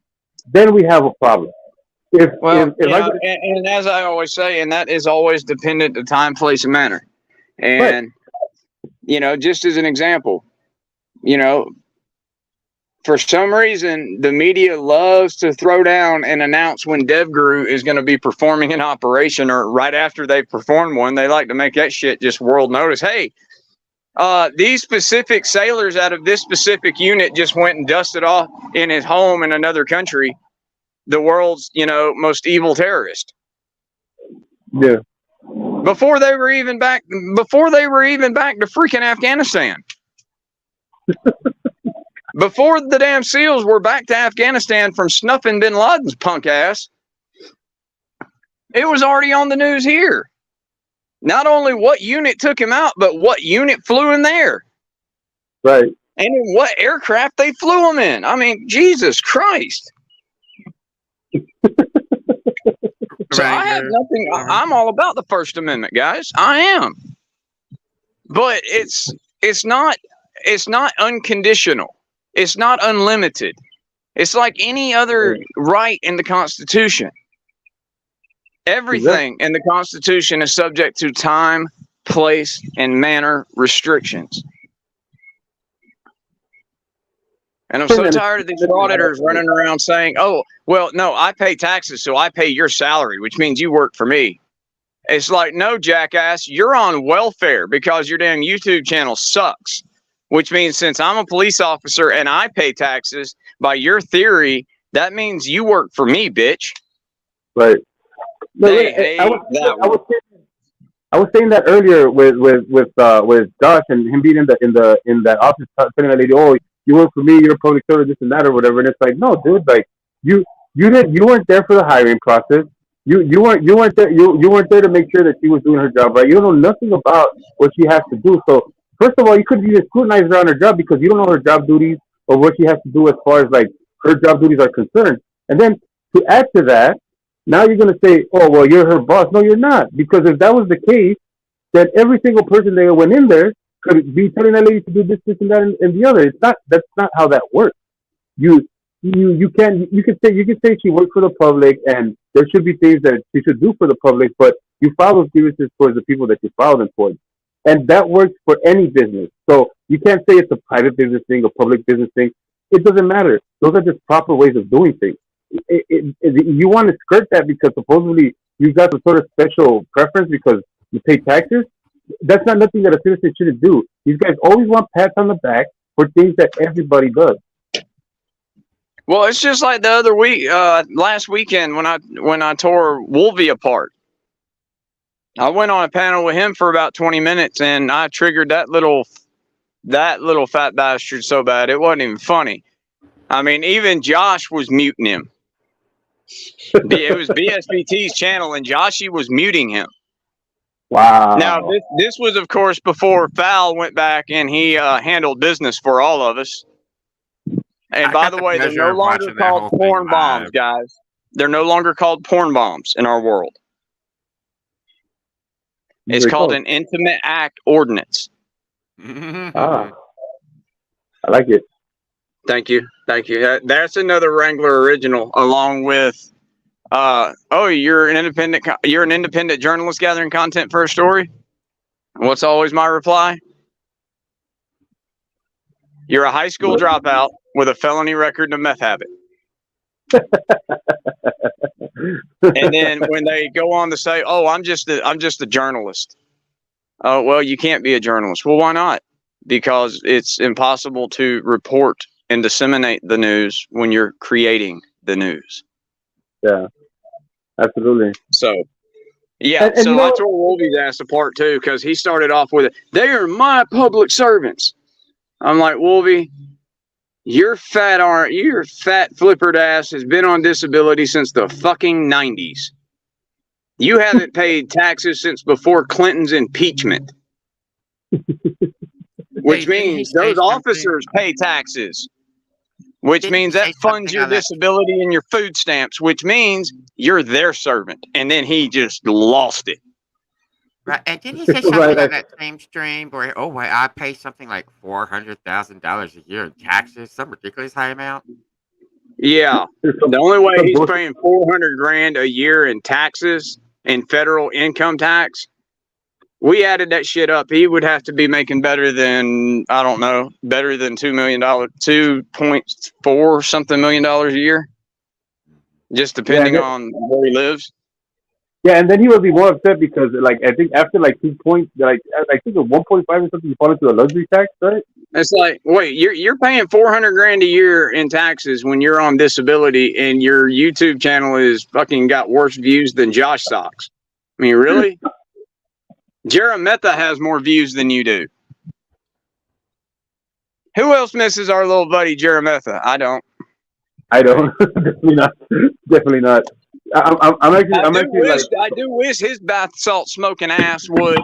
then we have a problem. And as I always say, and that is always dependent to time, place, and manner. And, you know, just as an example, you know, for some reason, the media loves to throw down and announce when DevGru is going to be performing an operation, or right after they've performed one. They like to make that shit just world notice. Hey, these specific sailors out of this specific unit just went and dusted off in his home in another country the world's, you know, most evil terrorist. Yeah. Before they were even back to freaking Afghanistan. Before the damn SEALs were back to Afghanistan from snuffing bin Laden's punk ass, it was already on the news here. Not only what unit took him out, but what unit flew in there. Right. And in what aircraft they flew him in. I mean, Jesus Christ. So I have nothing. I'm all about the First Amendment, guys. I am. But it's not unconditional. It's not unlimited. It's like any other right in the Constitution. Everything in the Constitution is subject to time, place, and manner restrictions. And I'm so tired of these frauditors running around saying, oh, well, no, I pay taxes, so I pay your salary, which means you work for me. It's like, no, jackass, you're on welfare because your damn YouTube channel sucks, which means since I'm a police officer and I pay taxes, by your theory, that means you work for me, bitch. Right. I was saying that earlier with Josh and him being in that office telling that lady, oh, you work for me, you're a public servant, this and that or whatever. And it's like, no, dude, like you weren't there for the hiring process. You weren't there to make sure that she was doing her job right. You don't know nothing about what she has to do. So first of all, you couldn't even scrutinize her on her job because you don't know her job duties or what she has to do as far as like her job duties are concerned. And then to add to that, now you're going to say, oh, well, you're her boss. No, you're not. Because if that was the case, then every single person that went in there could be telling that lady to do this, and that, and the other. It's not. That's not how that works. You you can say she works for the public, and there should be things that she should do for the public, but you file those grievances towards the people that you file them towards, and that works for any business. So you can't say it's a private business thing, a public business thing. It doesn't matter. Those are just proper ways of doing things. You want to skirt that because supposedly you got some sort of special preference because you pay taxes. That's not nothing that a citizen shouldn't do. These guys always want pats on the back for things that everybody does. Well, it's just like the other week, last weekend when I tore Wolvie apart. I went on a panel with him for about 20 minutes, and I triggered that little fat bastard so bad it wasn't even funny. I mean, even Josh was muting him. It was BSBT's channel, and Joshy was muting him. Wow. Now, this was, of course, before Fowl went back and he handled business for all of us. And by the way, they're no longer called porn bombs, guys. They're no longer called porn bombs in our world. It's called an intimate act ordinance. I like it. Thank you. That's another Wrangler original, along with you're an independent journalist gathering content for a story. What's always my reply? You're a high school dropout with a felony record and a meth habit. And then when they go on to say, "Oh, I'm just a journalist." Oh, well, you can't be a journalist. Well, why not? Because it's impossible to report and disseminate the news when you're creating the news. Yeah, absolutely. So, yeah. And So I tore Wolvie's ass apart too because he started off with it. They are my public servants. I'm like, Wolvie, your fat flippered ass has been on disability since the fucking 90s. You haven't paid taxes since before Clinton's impeachment. Which means those officers pay taxes. Which means that funds your disability and your food stamps, which means you're their servant. And then he just lost it. Right, and didn't he say something on that same stream where, I pay something like $400,000 a year in taxes, some ridiculous high amount? Yeah, the only way he's paying $400,000 a year in taxes, in federal income tax, we added that shit up. He would have to be making better than $2 million, 2.4 something million dollars a year, just depending on where he lives. Yeah, and then he would be more upset because, I think after 2 points, I think at 1.5 or something, you fall into a luxury tax, right? It's like, wait, you're paying $400,000 a year in taxes when you're on disability, and your YouTube channel is fucking got worse views than Josh Socks. I mean, really? Jeremetha has more views than you do. Who else misses our little buddy Jeremetha? I don't. Definitely not. Definitely not. I do wish his bath salt smoking ass would,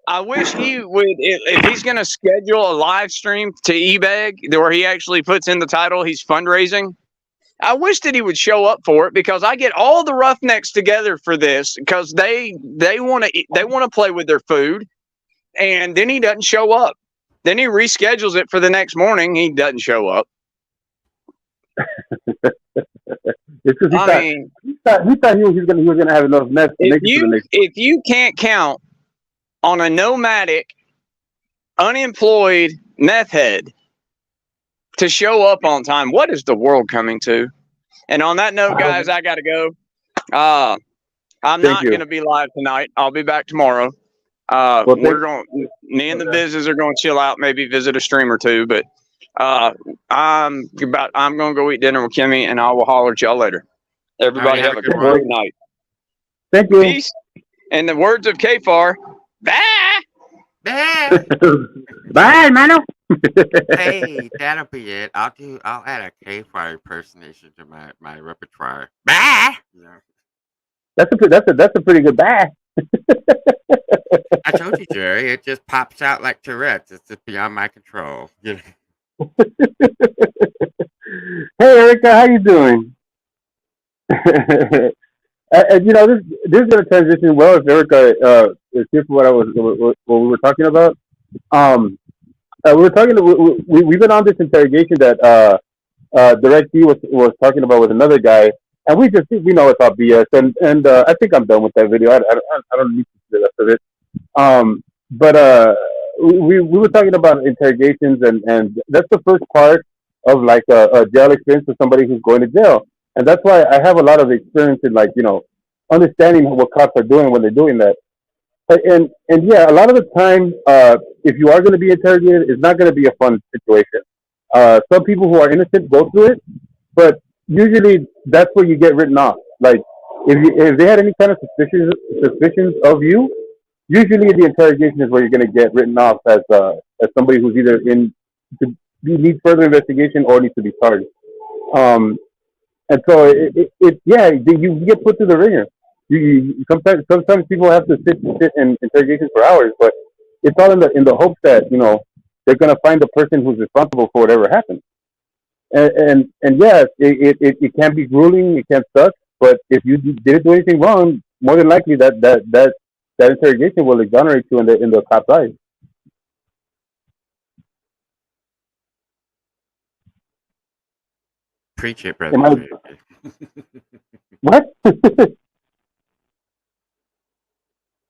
I wish he would, if he's going to schedule a live stream to eBay where he actually puts in the title, he's fundraising. I wish that he would show up for it because I get all the roughnecks together for this because they want to play with their food, and then he doesn't show up. Then he reschedules it for the next morning. He doesn't show up. It's because he thought he was gonna have enough mess to make it to the next. If you can't count on a nomadic, unemployed meth head to show up on time, what is the world coming to? And on that note, guys, I gotta go. I'm not gonna be live tonight. I'll be back tomorrow. Me and the business are gonna chill out, maybe visit a stream or two, but I'm gonna go eat dinner with Kimmy, and I will holler at y'all later. Everybody have a great night. Thank you. Peace. In the words of Kfar, bye. Bye, mano. Hey, that'll be it. I'll add a K-Fire impersonation to my repertoire. Bah! Yeah. That's a pretty good bye. I told you, Jerry. It just pops out like Tourette's. It's just beyond my control. You know? Hey, Erica, how you doing? And, this is going to transition well if Erica is here for what we were talking about. we were talking. We've been on this interrogation that Direct D was talking about with another guy, and we know it's all BS. And I think I'm done with that video. I don't need to see the rest of it. But we were talking about interrogations, and that's the first part of like a jail experience for somebody who's going to jail, and that's why I have a lot of experience in like understanding what cops are doing when they're doing that. And yeah, a lot of the time, if you are going to be interrogated, it's not going to be a fun situation. Some people who are innocent go through it, but usually that's where you get written off. Like if they had any kind of suspicions of you, usually the interrogation is where you're going to get written off as somebody who's either in to needs further investigation or needs to be charged. Um, and so yeah, you get put through the ringer. Sometimes people have to sit in interrogations for hours, but it's all in the hopes that they're gonna find the person who's responsible for whatever happened. And yes, it can be grueling, it can suck, but if you didn't do anything wrong, more than likely that interrogation will exonerate you in the cop's eyes. Preach it, Am I, brother. what?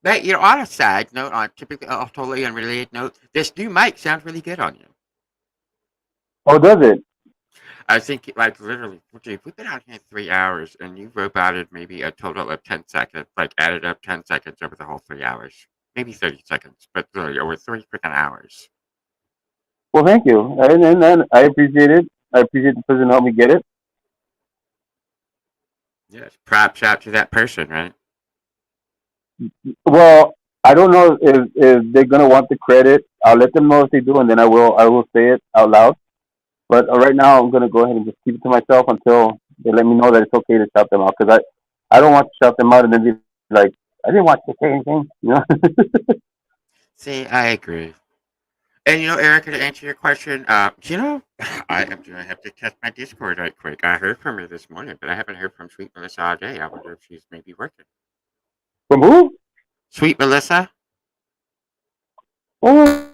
But on a side note, on typically a totally unrelated note, this new mic sounds really good on you. Oh, does it? I think, like, literally, we've been out here 3 hours, and you roboted maybe a total of 10 seconds, like, added up 10 seconds over the whole 3 hours. Maybe 30 seconds, but literally over 3 freaking hours. Well, thank you, and I appreciate it. I appreciate the person who helped me get it. Yes, props out to that person, right? Well, I don't know if they're gonna want the credit. I'll let them know if they do, and then I will say it out loud. But right now, I'm gonna go ahead and just keep it to myself until they let me know that it's okay to shout them out. Because I don't want to shout them out and then be like, I didn't want to say anything, See, I agree. And Erica, to answer your question, I am going to have to test my Discord right quick. I heard from her this morning, but I haven't heard from Sweet Melissa all day. I wonder if she's maybe working. From who? Sweet Melissa. Oh.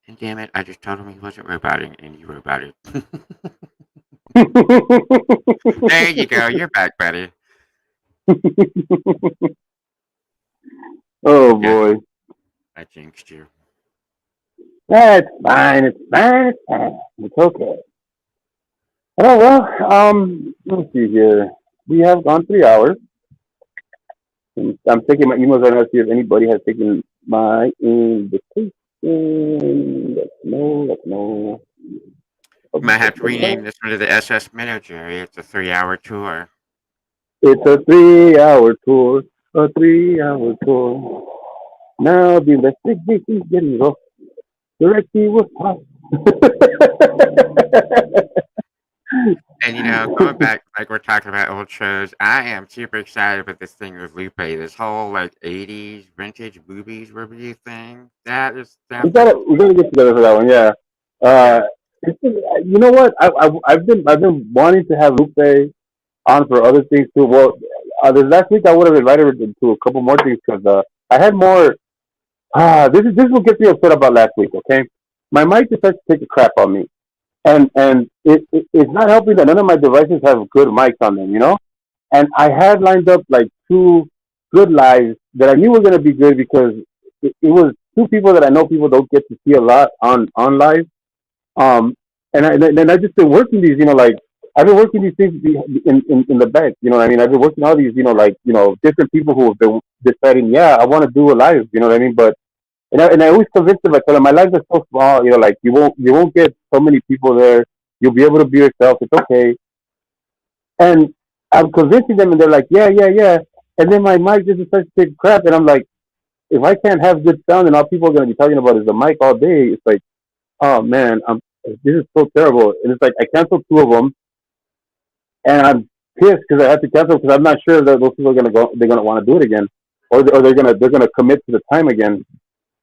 And damn it, I just told him he wasn't roboting, and you roboted. There you go. You're back, buddy. Oh boy. I jinxed you. That's fine. It's fine. It's fine. It's okay. Oh well. Let's see here. We have gone 3 hours. I'm checking my emails right now to see if anybody has taken my invitation. No. Might have to rename this one to the SS Minnow, Jerry. It's a 3-hour tour. It's a 3-hour tour. A 3-hour tour. Now the investigation's getting rough. Directly was tough. And going back, like we're talking about old shows, I am super excited about this thing with Lupe. This whole like 80s vintage movies review thing. That is we gotta get together for that one, yeah. You know what? I've been wanting to have Lupe on for other things too. Well, this last week I would have invited her to a couple more things because I had more. This is what gets me upset about last week. Okay, my mic decides to take a crap on me, and it's not helping that none of my devices have good mics on them. And I had lined up like 2 good lives that I knew were gonna be good because it was 2 people that I know people don't get to see a lot on live. And I just been working these, like I've been working these things in the back. You know what I mean? I've been working all these, different people who have been deciding, yeah, I want to do a live. You know what I mean? But and I always convince them. I tell them my lives are so small. Like you won't get so many people there. You'll be able to be yourself. It's okay. And I'm convincing them, and they're like, yeah. And then my mic just starts to take crap, and I'm like, if I can't have good sound, and all people are going to be talking about is the mic all day, it's like, oh man, this is so terrible. And it's like I canceled 2 of them, and I'm pissed because I have to cancel because I'm not sure that those people are going to go. They're going to want to do it again, or they're going to commit to the time again.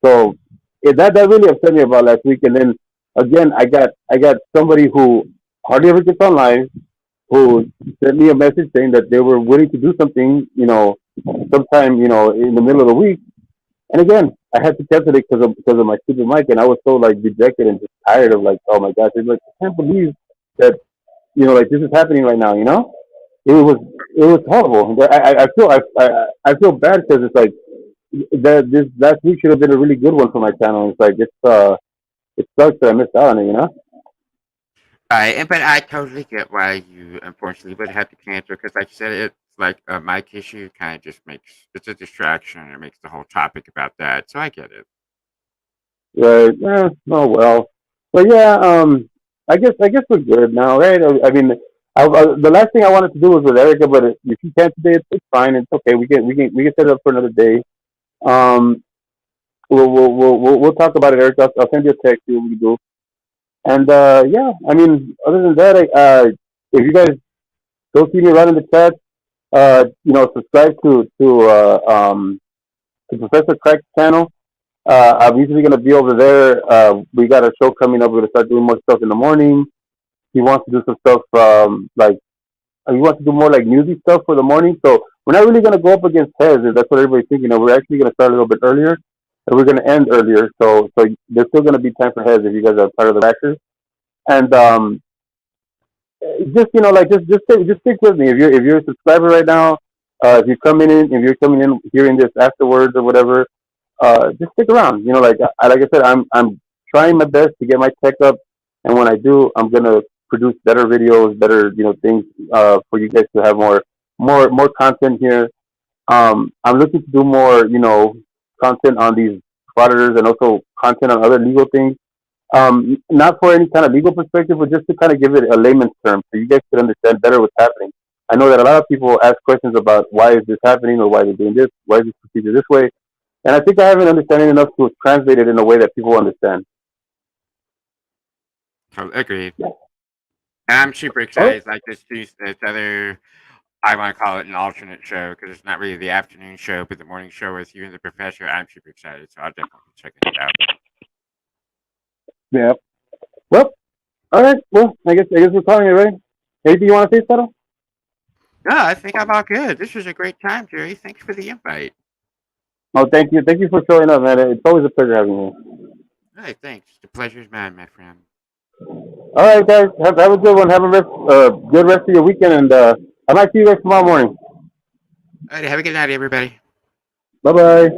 So that really upset me about last week. And then again, I got somebody who hardly ever gets online who sent me a message saying that they were willing to do something, sometime, in the middle of the week. And again, I had to cancel it because of my stupid mic, and I was so like dejected and just tired of like, oh my gosh, it's like I can't believe that like this is happening right now. It was horrible. I feel bad because it's like that this last week should have been a really good one for my channel. It's like it sucks that I missed out on it. Right, but I totally get why you unfortunately would have to cancel because, like you said, it's like a mic issue. Kind of just makes it's a distraction. It makes the whole topic about that. So I get it. Right. Oh well. But yeah. I guess we're good now, right? I mean, the last thing I wanted to do was with Erica, but if you can't today, it's fine. It's okay. We can set it up for another day. Um, we'll talk about it, Erica. I'll send you a text. See what we can do. And yeah, I mean, other than that, if you guys don't see me around in the chat, subscribe to Professor Crack's channel. I'm usually gonna be over there. We got a show coming up. We're gonna start doing more stuff in the morning. He wants to do some stuff like he wants to do more like music stuff for the morning. So we're not really gonna go up against Hez. If that's what everybody's thinking. We're actually gonna start a little bit earlier, and we're gonna end earlier. So there's still gonna be time for Hez if you guys are part of the Rackers. And just stick with me. If you're a subscriber right now, if you're coming in hearing this afterwards or whatever, just stick around. Like I said, I'm trying my best to get my tech up, and when I do, I'm gonna produce better videos, better things for you guys to have more content here. I'm looking to do more content on these frauditors and also content on other legal things. Not for any kind of legal perspective, but just to kind of give it a layman's term so you guys can understand better what's happening. I know that a lot of people ask questions about why is this happening or why they're doing this, why is this procedure this way, and I think I have an understanding enough to translate it in a way that people understand. Agreed. And I'm super excited. Like this other, I want to call it an alternate show because it's not really the afternoon show, but the morning show with you and the professor. I'm super excited, so I'll definitely be checking it out. Yeah. Well, all right. Well, I guess we're calling it, right? Anything you want to say, Scotto? No, I think I'm all good. This was a great time, Jerry. Thanks for the invite. Oh, thank you. Thank you for showing up, man. It's always a pleasure having you. Hey, thanks. The pleasure's mine, my friend. All right, guys. Have a good one. Have a good rest of your weekend, and I might see you guys tomorrow morning. All right, have a good night, everybody. Bye-bye.